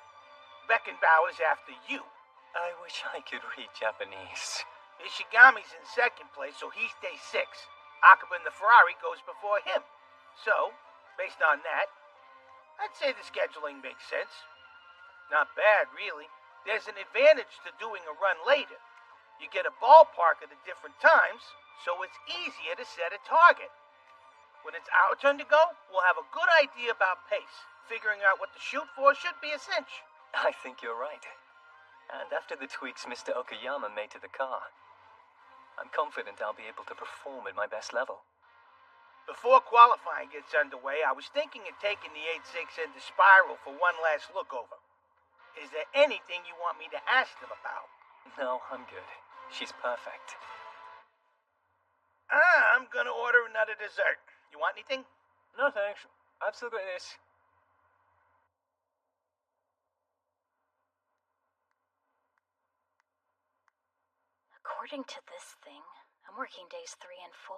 Beckenbauer's after you. I wish I could read Japanese. Ishigami's in second place, so he's day 6. Akiba in the Ferrari goes before him. So, based on that, I'd say the scheduling makes sense. Not bad, really. There's an advantage to doing a run later. You get a ballpark at the different times, so it's easier to set a target. When it's our turn to go, we'll have a good idea about pace. Figuring out what to shoot for should be a cinch. I think you're right. And after the tweaks Mr. Okayama made to the car, I'm confident I'll be able to perform at my best level. Before qualifying gets underway, I was thinking of taking the 8.6 into Spiral for one last look over. Is there anything you want me to ask them about? No, I'm good. She's perfect. I'm gonna order another dessert. You want anything? No thanks. I've still got this. According to this thing, I'm working days 3 and 4.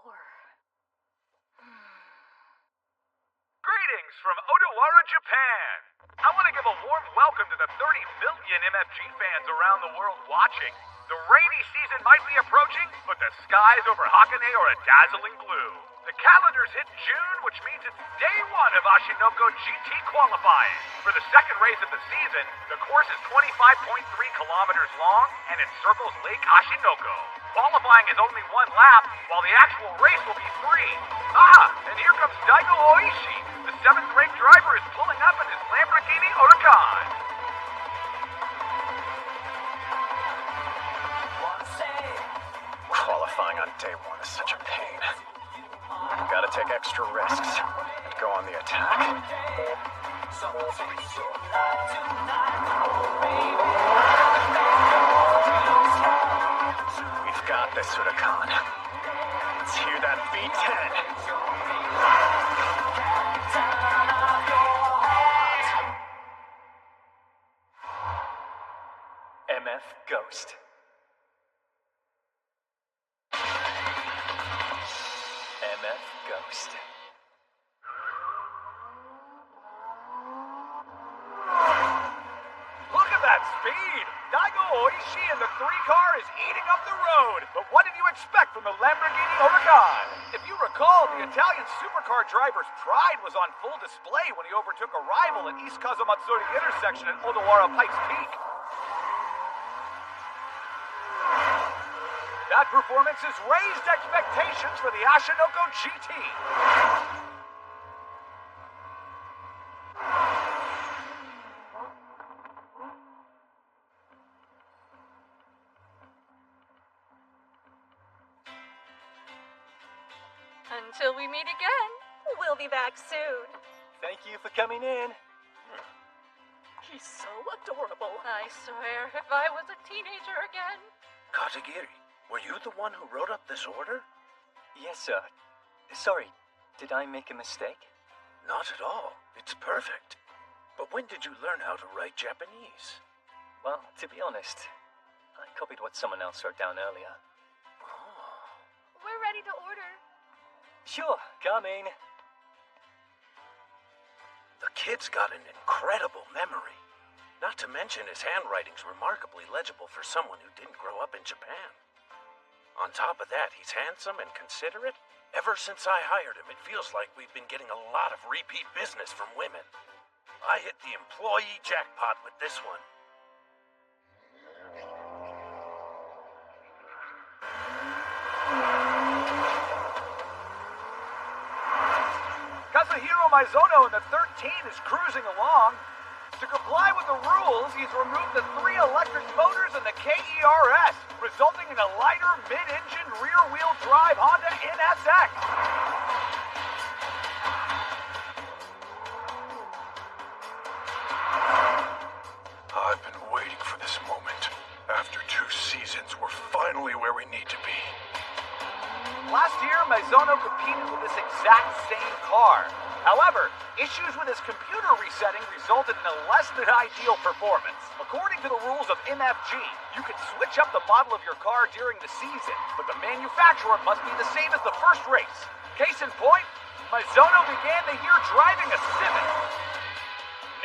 Greetings from Odawara, Japan. I want to give a warm welcome to the 30 million MFG fans around the world watching. The rainy season might be approaching, but the skies over Hakone are a dazzling blue. The calendar's hit June, which means it's day 1 of Ashinoko GT qualifying. For the second race of the season, the course is 25.3 kilometers long, and it circles Lake Ashinoko. Qualifying is only 1 lap, while the actual race will be 3. And here comes Daigo Oishi. The 7th-ranked driver is pulling up in his Lamborghini Huracan. Qualifying on day 1 is such a pain. Gotta take extra risks and go on the attack. We've got this, Huracan. Let's hear that V10. MF Ghost. MF Ghost. Look at that speed! Daigo Oishi in the 3 car is eating up the road. But what did you expect from the Lamborghini Huracan? If you recall, the Italian supercar driver's pride was on full display when he overtook a rival at East Kazumatsuri intersection at Odawara Pikes Peak. That performance has raised expectations for the Ashinoko GT. Until we meet again, we'll be back soon. Thank you for coming in. He's so adorable. I swear, if I was a teenager again. Katagiri, were you the one who wrote up this order? Yes, sir. Sorry, did I make a mistake? Not at all. It's perfect. But when did you learn how to write Japanese? Well, to be honest, I copied what someone else wrote down earlier. We're ready to order. Sure, coming. The kid's got an incredible memory. Not to mention his handwriting's remarkably legible for someone who didn't grow up in Japan. On top of that, he's handsome and considerate. Ever since I hired him, it feels like we've been getting a lot of repeat business from women. I hit the employee jackpot with this one. Kazuhiro Maizono in the 13 is cruising along. To comply with the rules, he's removed the 3 electric motors and the KERS, resulting in a lighter mid-engine rear-wheel drive Honda NSX. I've been waiting for this moment. After 2 seasons, we're finally where we need to be. Last year, Maizono competed with this exact same car. However, issues with his computer resetting resulted in a less than ideal performance. According to the rules of MFG, you can switch up the model of your car during the season, but the manufacturer must be the same as the first race. Case in point, Maizono began the year driving a Civic.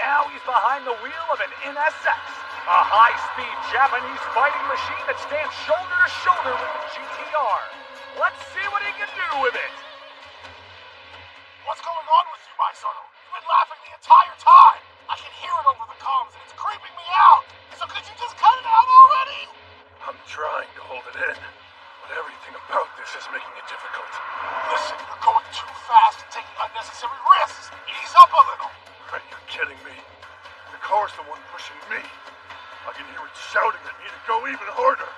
Now he's behind the wheel of an NSX, a high-speed Japanese fighting machine that stands shoulder to shoulder with the GTR. Let's see what he can do with it. What's going on with you, Maizono? You've been laughing the entire time. I can hear it over the comms and it's creeping me out. So could you just cut it out already? I'm trying to hold it in. but everything about this is making it difficult. Listen, you're going too fast and taking unnecessary risks. Ease up a little. Are you kidding me? The car's the one pushing me. I can hear it shouting at me to go even harder.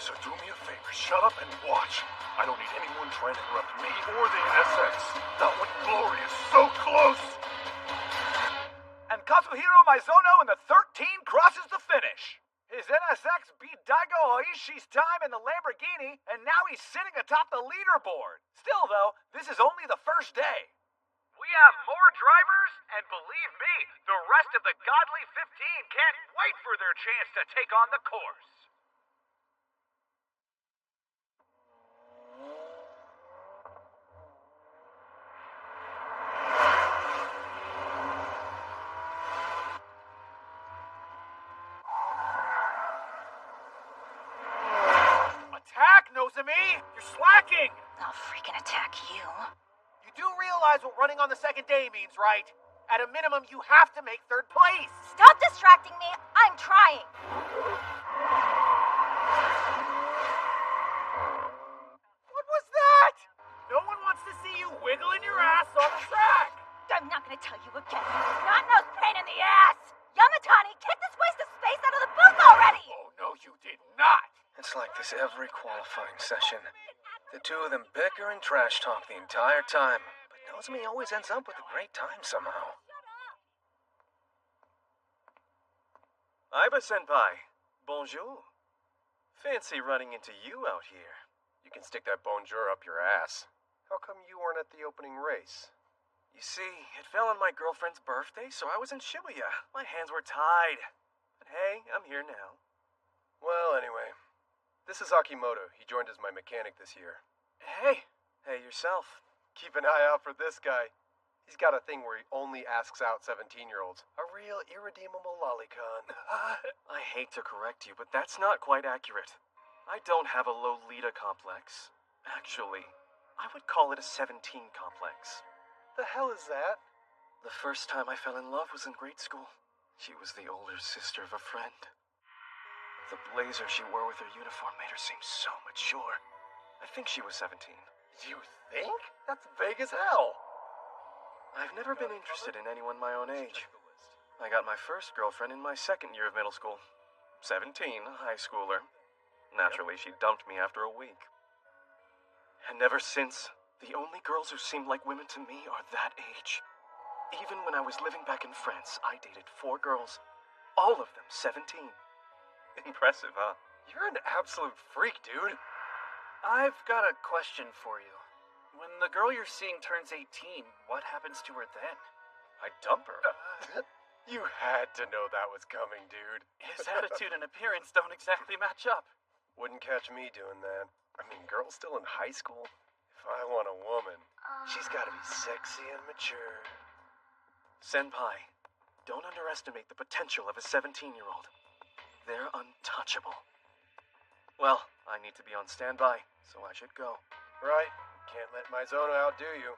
So do me a favor, shut up and watch. I don't need anyone trying to interrupt me or the NSX. Not when glory is so close. And Kazuhiro Maizono in the 13 crosses the finish. His NSX beat Daigo Oishi's time in the Lamborghini, and now he's sitting atop the leaderboard. Still, though, this is only the first day. We have more drivers, and believe me, the rest of the godly 15 can't wait for their chance to take on the course. Attack, Nozomi! You're slacking! I'll freaking attack you. You do realize what running on the second day means, right? At a minimum, you have to make third place. Stop distracting me. I'm trying. What was that? No one wants to see you wiggling your ass on the track. I'm not gonna tell you again. Not no pain in the ass. Yamatani, kick this waste of space out of the booth already. Oh, no, you did not. It's like this every qualifying session. The two of them bicker and trash talk the entire time, but Nozomi always ends up with a great time somehow. Aiba-senpai, bonjour. Fancy running into you out here. You can stick that bonjour up your ass. How come you weren't at the opening race? You see, it fell on my girlfriend's birthday, so I was in Shibuya. My hands were tied. But hey, I'm here now. Well, anyway, this is Akimoto. He joined as my mechanic this year. Hey yourself. Keep an eye out for this guy. He's got a thing where he only asks out 17-year-olds. A real irredeemable lolicon. I hate to correct you, but that's not quite accurate. I don't have a Lolita complex. Actually, I would call it a 17 complex. The hell is that? The first time I fell in love was in grade school. She was the older sister of a friend. The blazer she wore with her uniform made her seem so mature. I think she was 17. You think? That's vague as hell. I've never been interested in anyone my own age. I got my first girlfriend in my second year of middle school. 17, a high schooler. Naturally, she dumped me after a week. And ever since, the only girls who seemed like women to me are that age. Even when I was living back in France, I dated 4 girls. All of them 17. Impressive, huh? You're an absolute freak, dude. I've got a question for you. When the girl you're seeing turns 18, what happens to her then? I dump her. You had to know that was coming, dude. His attitude and appearance don't exactly match up. Wouldn't catch me doing that. I mean, girl's still in high school. If I want a woman, she's gotta be sexy and mature. Senpai, don't underestimate the potential of a 17-year-old. They're untouchable. Well, I need to be on standby, so I should go. Right. Can't let Maizono outdo you.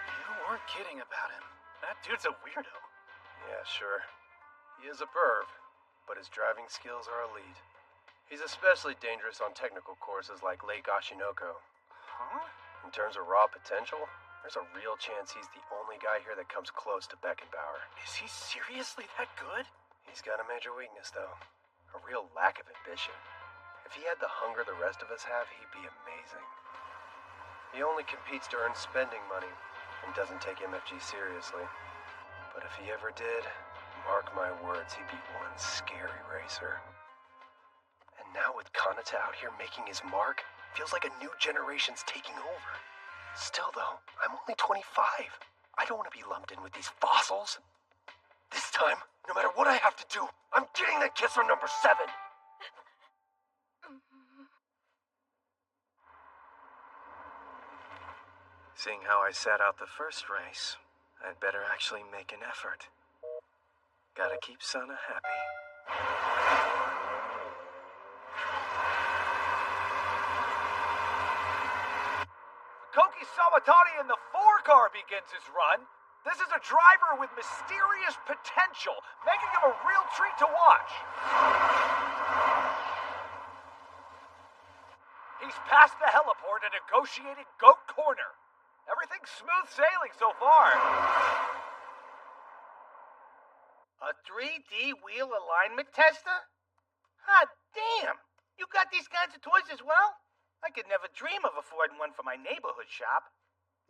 You weren't kidding about him. That dude's a weirdo. Yeah, sure. He is a perv, but his driving skills are elite. He's especially dangerous on technical courses like Lake Ashinoko. Huh? In terms of raw potential, there's a real chance he's the only guy here that comes close to Beckenbauer. Is he seriously that good? He's got a major weakness, though. A real lack of ambition. If he had the hunger the rest of us have, he'd be amazing. He only competes to earn spending money and doesn't take MFG seriously. But if he ever did, mark my words, he'd be one scary racer. And now with Kanata out here making his mark, feels like a new generation's taking over. Still though, I'm only 25. I don't want to be lumped in with these fossils. This time, no matter what I have to do, I'm getting the kiss on number 7. Seeing how I sat out the first race, I'd better actually make an effort. Gotta keep Sana happy. Koki Sawatani in the 4 car begins his run. This is a driver with mysterious potential, making him a real treat to watch. He's past the heliport and negotiated Goat Corner. Everything's smooth sailing so far. A 3D wheel alignment tester? Hot damn! You got these kinds of toys as well? I could never dream of affording one for my neighborhood shop.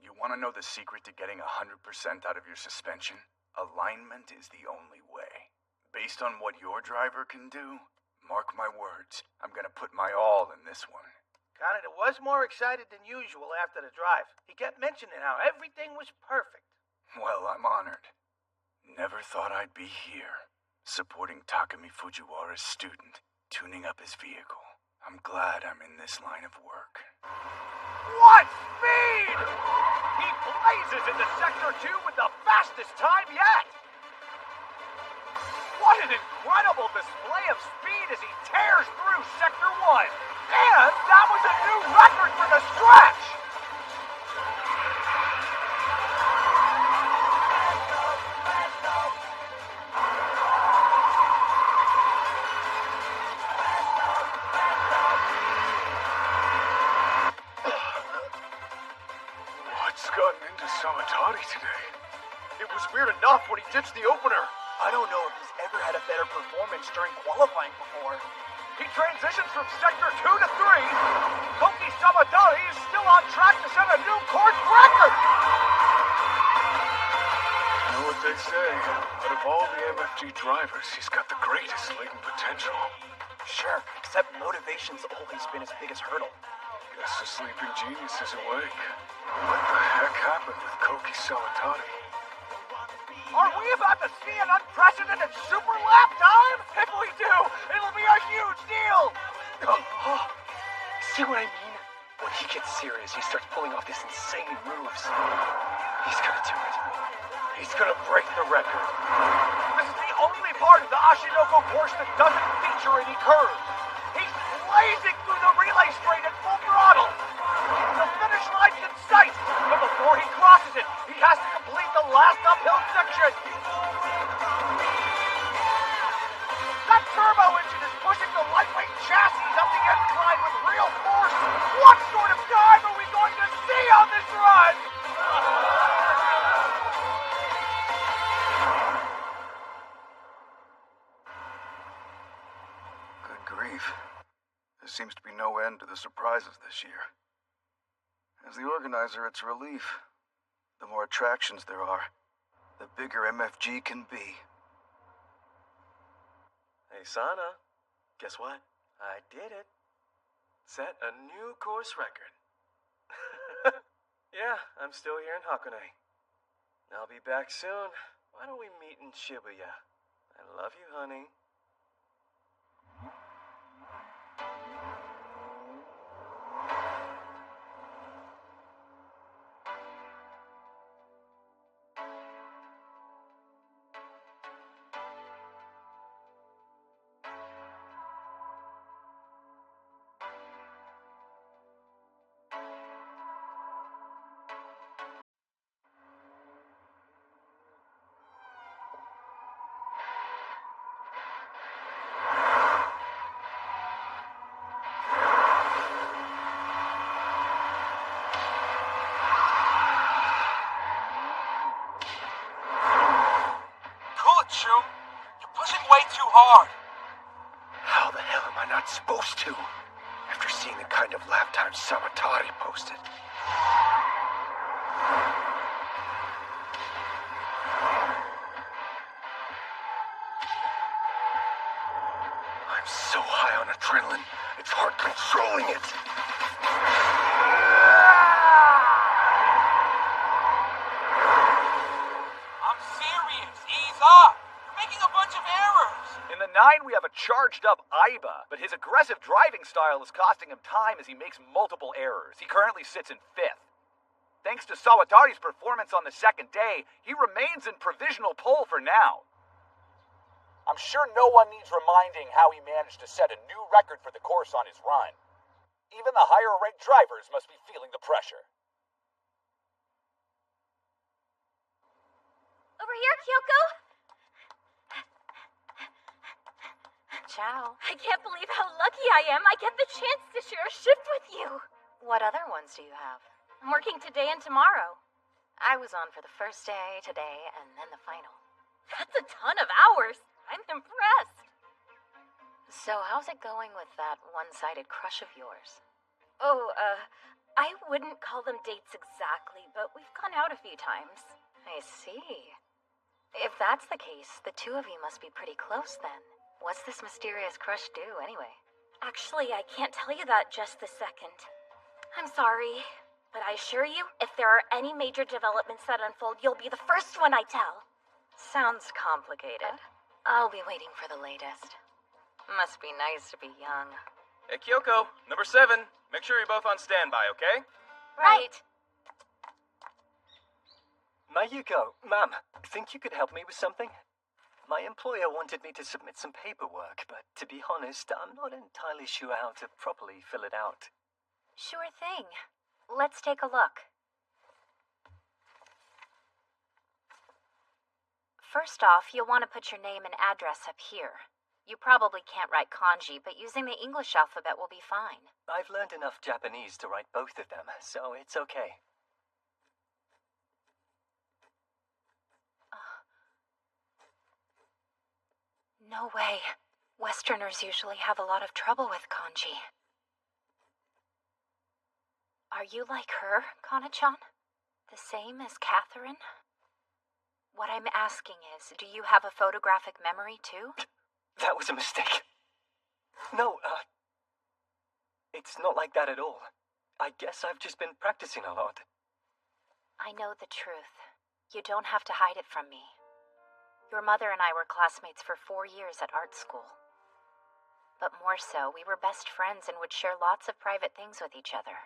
You want to know the secret to getting 100% out of your suspension? Alignment is the only way. Based on what your driver can do, mark my words, I'm gonna put my all in this one. Connor was more excited than usual after the drive. He kept mentioning how everything was perfect. Well, I'm honored. Never thought I'd be here, supporting Takumi Fujiwara's student, tuning up his vehicle. I'm glad I'm in this line of work. What speed! He blazes into Sector 2 with the fastest time yet! What an incredible display of speed as he tears through Sector 1! And that was a new record for the stretch! What's gotten into Samatari today? It was weird enough when he ditched the opener. I don't know if he's ever had a better performance during qualifying before. He transitions from Sector 2 to 3. Koki Samatari is still on track to set a new course record! You know what they say, out of all the MFG drivers, he's got the greatest latent potential. Sure, except motivation's always been his biggest hurdle. Guess the sleeping genius is awake. What the heck happened with Koki Sawatari? Are we about to see an unprecedented super lap time? If we do, it'll be a huge deal! See what I mean? When he gets serious, he starts pulling off these insane moves. He's gonna do it. He's gonna break the record. This is the only part of the Ashinoko course that doesn't feature any curves. He's blazing through the relay straight at full throttle. The finish line's in sight, but before he crosses it, he has to complete the last uphill section. That turbo engine is pushing the lightweight chassis up the incline with real force. What sort of time are we going to see on this run? Good grief. There seems to be no end to the surprises this year. As the organizer, it's a relief. The more attractions there are, the bigger MFG can be. Hey, Sana, guess what? I did it. Set a new course record. Yeah, I'm still here in Hakone. I'll be back soon. Why don't we meet in Shibuya? I love you, honey. Shun. You're pushing way too hard. How the hell am I not supposed to? After seeing the kind of lap time Samatari posted. I'm so high on adrenaline, it's hard controlling it. I'm serious. Ease up. You're making a bunch of errors. In the 9, we have a charged-up Aiba, but his aggressive driving style is costing him time as he makes multiple errors. He currently sits in 5th. Thanks to Sawatari's performance on the second day, he remains in provisional pole for now. I'm sure no one needs reminding how he managed to set a new record for the course on his run. Even the higher-ranked drivers must be feeling the pressure. Over here, Kyoko! Ciao. I can't believe how lucky I am I get the chance to share a shift with you. What other ones do you have? I'm working today and tomorrow. I was on for the first day, today, and then the final. That's a ton of hours. I'm impressed. So how's it going with that one-sided crush of yours? Oh, I wouldn't call them dates exactly, but we've gone out a few times. I see. If that's the case, the two of you must be pretty close then. What's this mysterious crush do, anyway? Actually, I can't tell you that just this second. I'm sorry, but I assure you, if there are any major developments that unfold, you'll be the first one I tell. Sounds complicated. I'll be waiting for the latest. Must be nice to be young. Hey, Kyoko, number 7. Make sure you're both on standby, okay? Right. Mayuko, ma'am, think you could help me with something? My employer wanted me to submit some paperwork, but to be honest, I'm not entirely sure how to properly fill it out. Sure thing. Let's take a look. First off, you'll want to put your name and address up here. You probably can't write kanji, but using the English alphabet will be fine. I've learned enough Japanese to write both of them, so it's okay. No way. Westerners usually have a lot of trouble with kanji. Are you like her, Kana-chan? The same as Catherine? What I'm asking is, do you have a photographic memory too? That was a mistake. No, it's not like that at all. I guess I've just been practicing a lot. I know the truth. You don't have to hide it from me. Your mother and I were classmates for 4 years at art school. But more so, we were best friends and would share lots of private things with each other.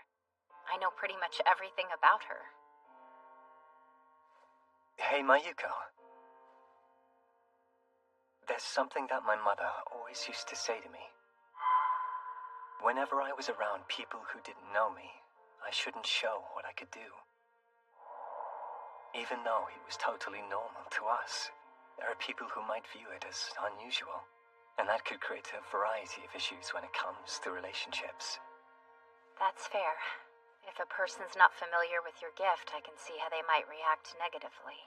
I know pretty much everything about her. Hey, Mayuko. There's something that my mother always used to say to me. Whenever I was around people who didn't know me, I shouldn't show what I could do. Even though it was totally normal to us, there are people who might view it as unusual, and that could create a variety of issues when it comes to relationships. That's fair. If a person's not familiar with your gift, I can see how they might react negatively.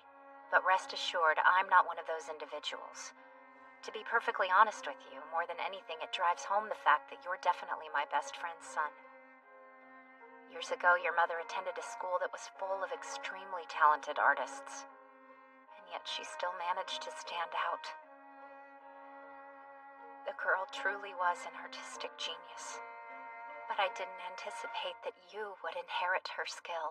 But rest assured, I'm not one of those individuals. To be perfectly honest with you, more than anything, it drives home the fact that you're definitely my best friend's son. Years ago, your mother attended a school that was full of extremely talented artists. And yet she still managed to stand out. The girl truly was an artistic genius. But I didn't anticipate that you would inherit her skill.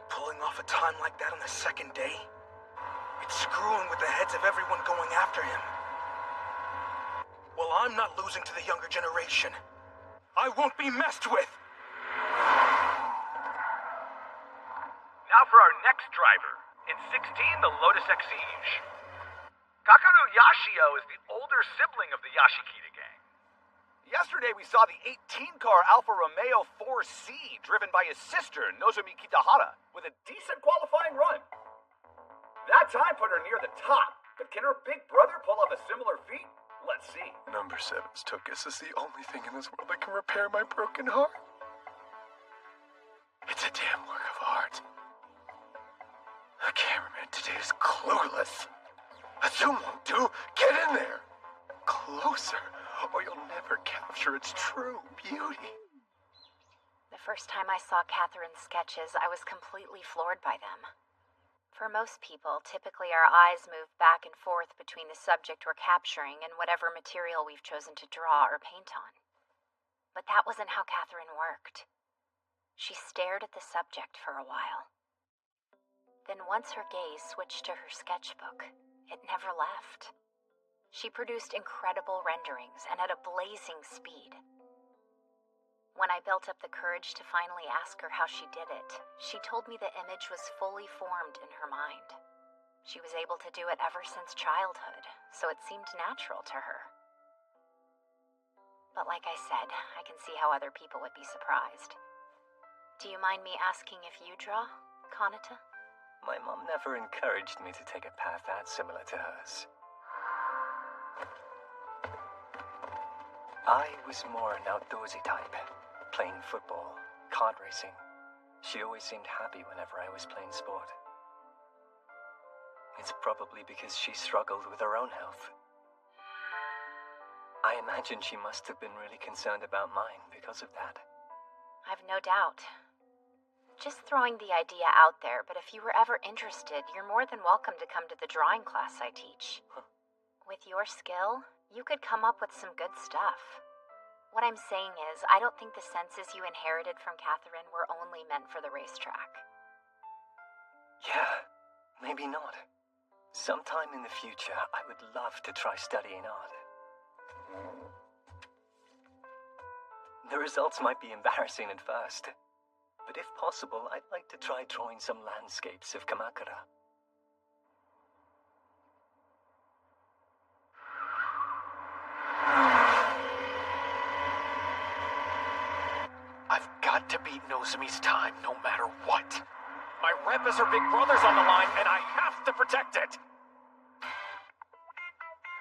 Pulling off a time like that on the second day? It's screwing with the heads of everyone going after him. Well, I'm not losing to the younger generation. I won't be messed with! Now for our next driver. In 16, the Lotus Exige. Kakeru Yashio is the older sibling of the Yashikita gang. Yesterday we saw the 18-car Alfa Romeo 4C driven by his sister, Nozomi Kitahara, with a decent qualifying run. That time put her near the top, but can her big brother pull off a similar feat? Let's see. Number 7's Tokus is the only thing in this world that can repair my broken heart. It's a damn work of art. The cameraman today is clueless. A zoom won't do. Get in there. Closer, or you'll never capture its true beauty. The first time I saw Catherine's sketches, I was completely floored by them. For most people, typically our eyes move back and forth between the subject we're capturing and whatever material we've chosen to draw or paint on. But that wasn't how Catherine worked. She stared at the subject for a while. Then once her gaze switched to her sketchbook, it never left. She produced incredible renderings and at a blazing speed. When I built up the courage to finally ask her how she did it, she told me the image was fully formed in her mind. She was able to do it ever since childhood, so it seemed natural to her. But like I said, I can see how other people would be surprised. Do you mind me asking if you draw, Kanata? My mom never encouraged me to take a path that similar to hers. I was more an outdoorsy type, playing football, kart racing. She always seemed happy whenever I was playing sport. It's probably because she struggled with her own health. I imagine she must have been really concerned about mine because of that. I've no doubt. Just throwing the idea out there, but if you were ever interested, you're more than welcome to come to the drawing class I teach. With your skill, you could come up with some good stuff. What I'm saying is, I don't think the senses you inherited from Catherine were only meant for the racetrack. Yeah, maybe not. Sometime in the future, I would love to try studying art. The results might be embarrassing at first, but if possible, I'd like to try drawing some landscapes of Kamakura. I've got to beat Nozumi's time no matter what. My rep is her big brother's on the line, and I have to protect it!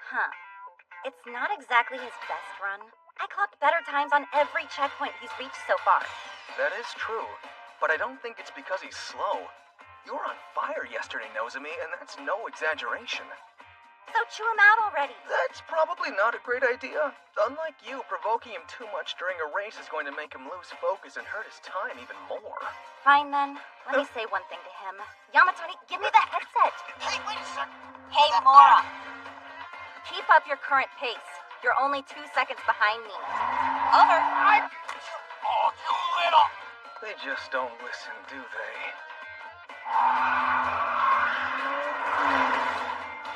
Huh. It's not exactly his best run. I clocked better times on every checkpoint he's reached so far. That is true, but I don't think it's because he's slow. You were on fire yesterday, Nozumi, and that's no exaggeration. So chew him out already. That's probably not a great idea. Unlike you, provoking him too much during a race is going to make him lose focus and hurt his time even more. Fine then. Let me say one thing to him. Yamatani, give me the headset. Hey, wait a sec. Hey, Mora. Keep up your current pace. You're only 2 seconds behind me. Over. Oh, you little... They just don't listen, do they?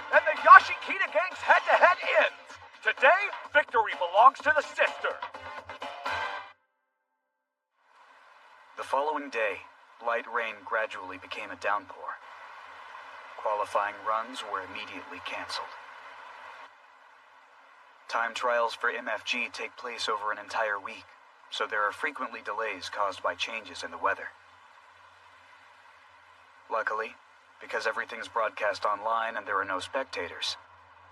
And the Yashikita gang's head-to-head ends. Today, victory belongs to the sister. The following day, light rain gradually became a downpour. Qualifying runs were immediately canceled. Time trials for MFG take place over an entire week, so there are frequently delays caused by changes in the weather. Luckily, because everything's broadcast online and there are no spectators,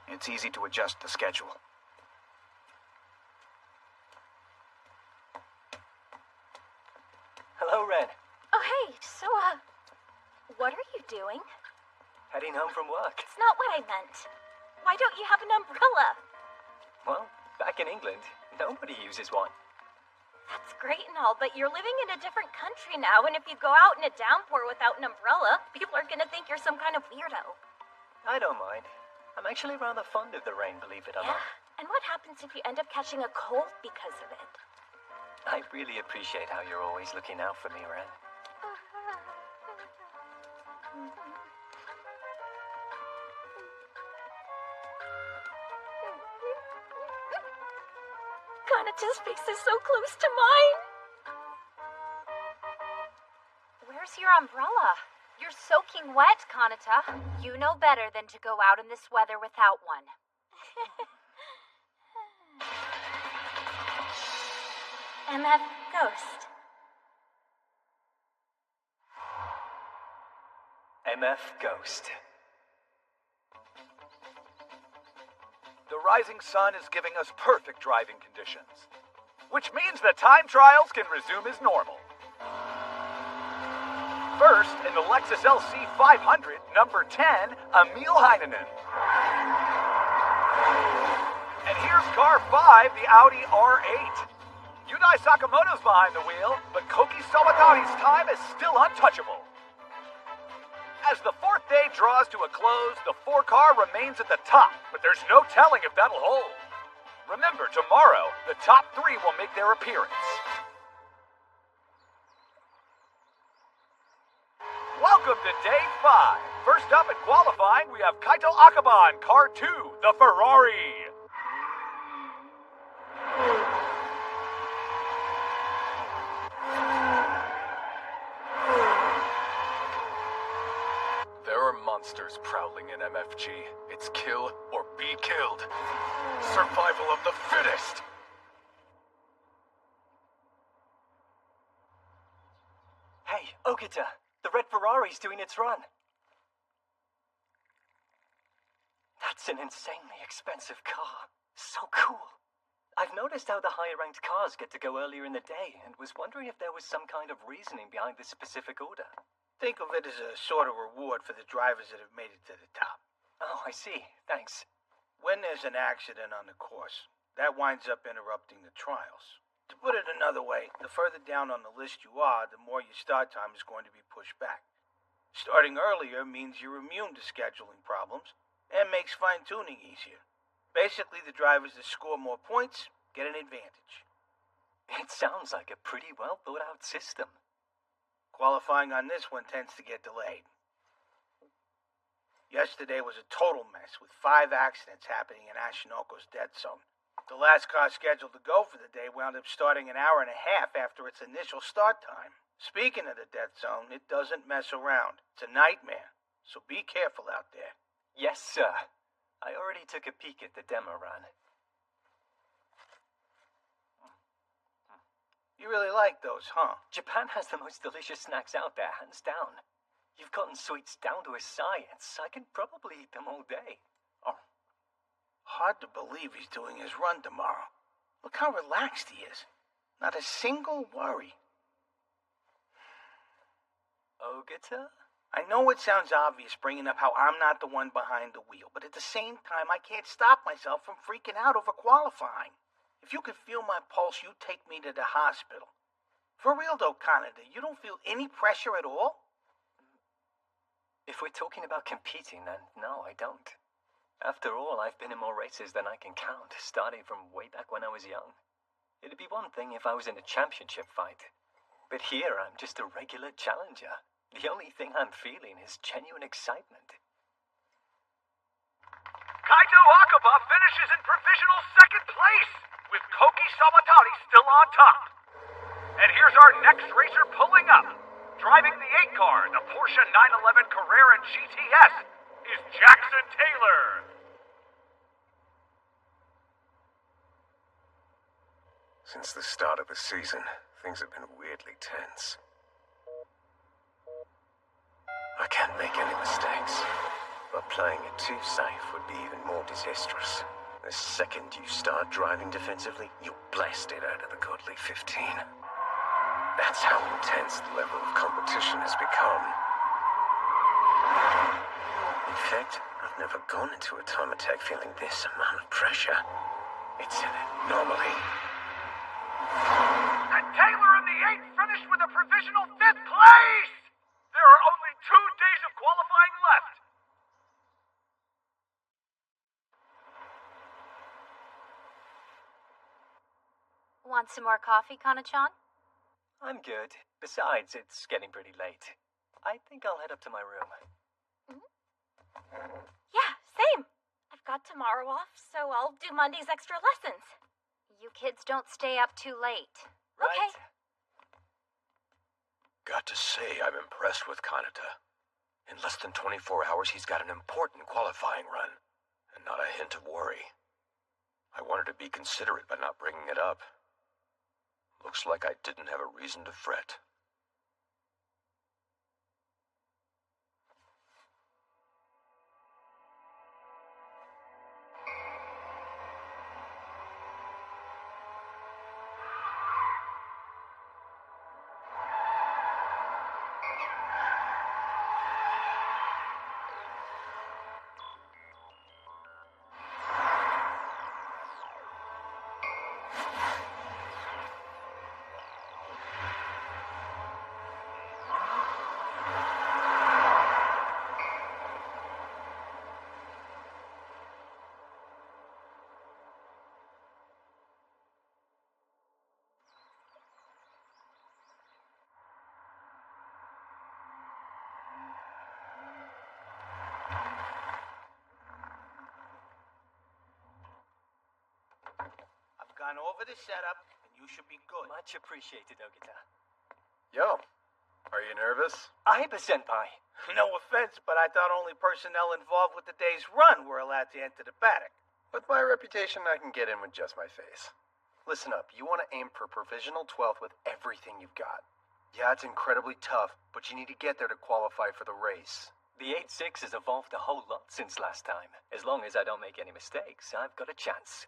it's easy to adjust the schedule. Hello, Ren. Oh, hey, so, what are you doing? Heading home from work. It's not what I meant. Why don't you have an umbrella? Well, back in England, nobody uses one. That's great and all, but you're living in a different country now, and if you go out in a downpour without an umbrella, people are gonna think you're some kind of weirdo. I don't mind. I'm actually rather fond of the rain, believe it or not. And what happens if you end up catching a cold because of it? I really appreciate how you're always looking out for me, Ren. Kanata's face is so close to mine. Where's your umbrella? You're soaking wet, Kanata. You know better than to go out in this weather without one. MF Ghost. MF Ghost. The rising sun is giving us perfect driving conditions, which means that time trials can resume as normal. First, in the Lexus LC 500, number 10, Emil Heinonen. And here's car 5, the Audi R8. Yudai Sakamoto's behind the wheel, but Koki Sawatori's time is still untouchable. As the fourth day draws to a close, the 4-car remains at the top, but there's no telling if that'll hold. Remember, tomorrow, the top 3 will make their appearance. Welcome to day 5. First up in qualifying, we have Kaito Akaba in car 2, the Ferrari. There are monsters prowling in MFG. It's kill or be killed. Survival of the fittest! Hey, Ogita, the red Ferrari's doing its run. That's an insanely expensive car. So cool. I've noticed how the higher-ranked cars get to go earlier in the day, and was wondering if there was some kind of reasoning behind this specific order. Think of it as a sort of reward for the drivers that have made it to the top. Oh, I see. Thanks. When there's an accident on the course, that winds up interrupting the trials. To put it another way, the further down on the list you are, the more your start time is going to be pushed back. Starting earlier means you're immune to scheduling problems and makes fine-tuning easier. Basically, the drivers that score more points get an advantage. It sounds like a pretty well thought out system. Qualifying on this one tends to get delayed. Yesterday was a total mess with 5 accidents happening in Ashinoko's dead zone. The last car scheduled to go for the day wound up starting an hour and a half after its initial start time. Speaking of the dead zone, it doesn't mess around. It's a nightmare, so be careful out there. Yes, sir. I already took a peek at the demo run. You really like those, huh? Japan has the most delicious snacks out there, hands down. You've gotten sweets down to a science. I can probably eat them all day. Oh. Hard to believe he's doing his run tomorrow. Look how relaxed he is. Not a single worry. Ogita? I know it sounds obvious bringing up how I'm not the one behind the wheel, but at the same time, I can't stop myself from freaking out over qualifying. If you could feel my pulse, you'd take me to the hospital. For real though, Kaneda, you don't feel any pressure at all? If we're talking about competing, then no, I don't. After all, I've been in more races than I can count, starting from way back when I was young. It'd be one thing if I was in a championship fight, but here I'm just a regular challenger. The only thing I'm feeling is genuine excitement. Kaito Akaba finishes in provisional second place, with Koki Sabatari still on top. And here's our next racer pulling up. Driving the 8 car, the Porsche 911 Carrera GTS, is Jackson Taylor. Since the start of the season, things have been weirdly tense. I can't make any mistakes, but playing it too safe would be even more disastrous. The second you start driving defensively, you'll blast it out of the godly 15. That's how intense the level of competition has become. In fact, I've never gone into a time attack feeling this amount of pressure. It's an anomaly. And Taylor in the 8 finished with a provisional 5th place! There are only 2 days of qualifying left. Want some more coffee, Kana-chan? I'm good. Besides, it's getting pretty late. I think I'll head up to my room. Yeah, same. I've got tomorrow off, so I'll do Monday's extra lessons. You kids don't stay up too late. Okay. Got to say, I'm impressed with Kanata. In less than 24 hours, he's got an important qualifying run, and not a hint of worry. I wanted to be considerate by not bringing it up. Looks like I didn't have a reason to fret. Gone over the setup, and you should be good. Much appreciated, Ogita. Yo, are you nervous? Aiba senpai. No offense, but I thought only personnel involved with the day's run were allowed to enter the paddock. With my reputation, I can get in with just my face. Listen up, you want to aim for provisional 12th with everything you've got. Yeah, it's incredibly tough, but you need to get there to qualify for the race. The 8.6 has evolved a whole lot since last time. As long as I don't make any mistakes, I've got a chance.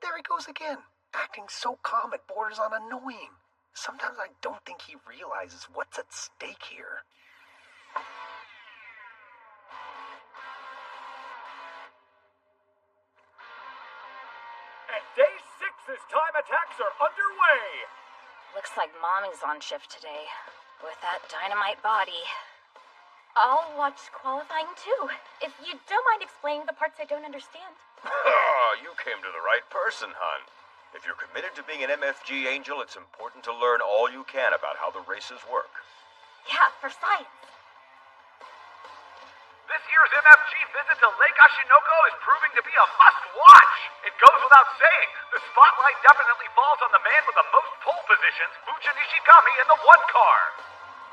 There he goes again, acting so calm it borders on annoying. Sometimes I don't think he realizes what's at stake here. And day 6's time attacks are underway. Looks like Mommy's on shift today, with that dynamite body. I'll watch qualifying too, if you don't mind explaining the parts I don't understand. You came to the right person, hon. If you're committed to being an MFG angel, it's important to learn all you can about how the races work. Yeah, for science. This year's MFG visit to Lake Ashinoko is proving to be a must-watch. It goes without saying, the spotlight definitely falls on the man with the most pole positions, Fujin Ishigami, in the 1 car.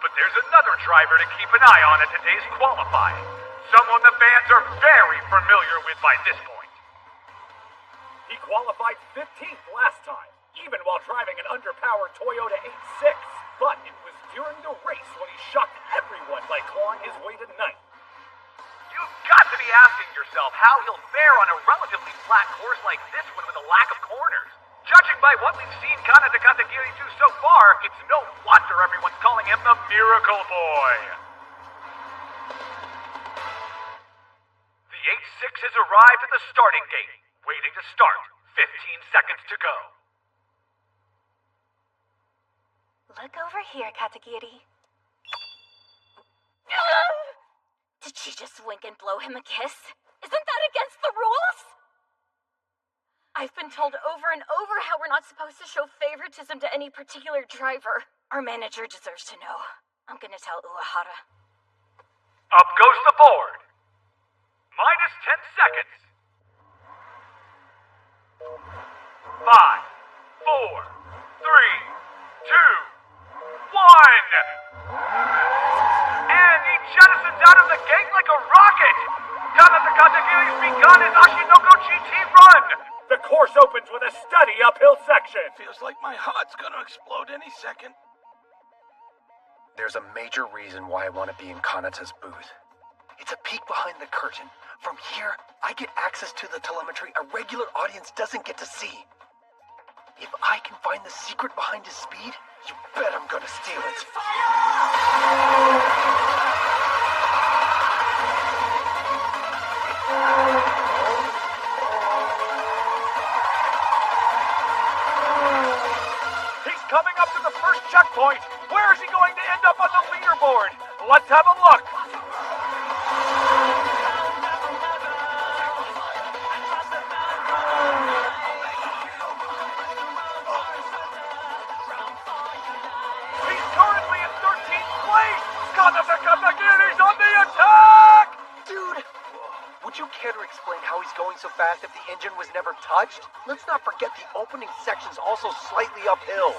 But there's another driver to keep an eye on at today's qualifying. Someone the fans are very familiar with by this point. He qualified 15th last time, even while driving an underpowered Toyota 8.6. But it was during the race when he shocked everyone by clawing his way to 9th. You've got to be asking yourself how he'll fare on a relatively flat course like this one with a lack of corners. Judging by what we've seen Kanata Katagiri do so far, it's no wonder everyone's calling him the Miracle Boy. The 8.6 has arrived at the starting gate. Waiting to start. 15 seconds to go. Look over here, Katagiri. Did she just wink and blow him a kiss? Isn't that against the rules? I've been told over and over how we're not supposed to show favoritism to any particular driver. Our manager deserves to know. I'm gonna tell Uehara. Up goes the board. Minus 10 seconds. 5, 4, 3, 2, 1. And he jettisons out of the gate like a rocket. Kanata Katagiri's begun his Ashinoko GT run. The course opens with a steady uphill section. Feels like my heart's gonna explode any second. There's a major reason why I want to be in Kanata's booth. It's a peek behind the curtain. From here, I get access to the telemetry a regular audience doesn't get to see. If I can find the secret behind his speed, you bet I'm gonna steal it. He's coming up to the first checkpoint. Where is he going to end up on the leaderboard? Let's have a look. He's currently in 13th place. Kanata Katagiri's on the attack! Dude, would you care to explain how he's going so fast if the engine was never touched? Let's not forget the opening section's also slightly uphill.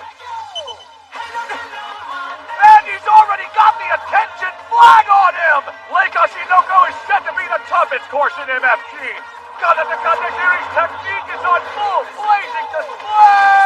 And he's already got the attention flag on him! Lake Ashinoko is set to be the toughest course in MFG. Kanata Katagiri's technique is on full blazing display!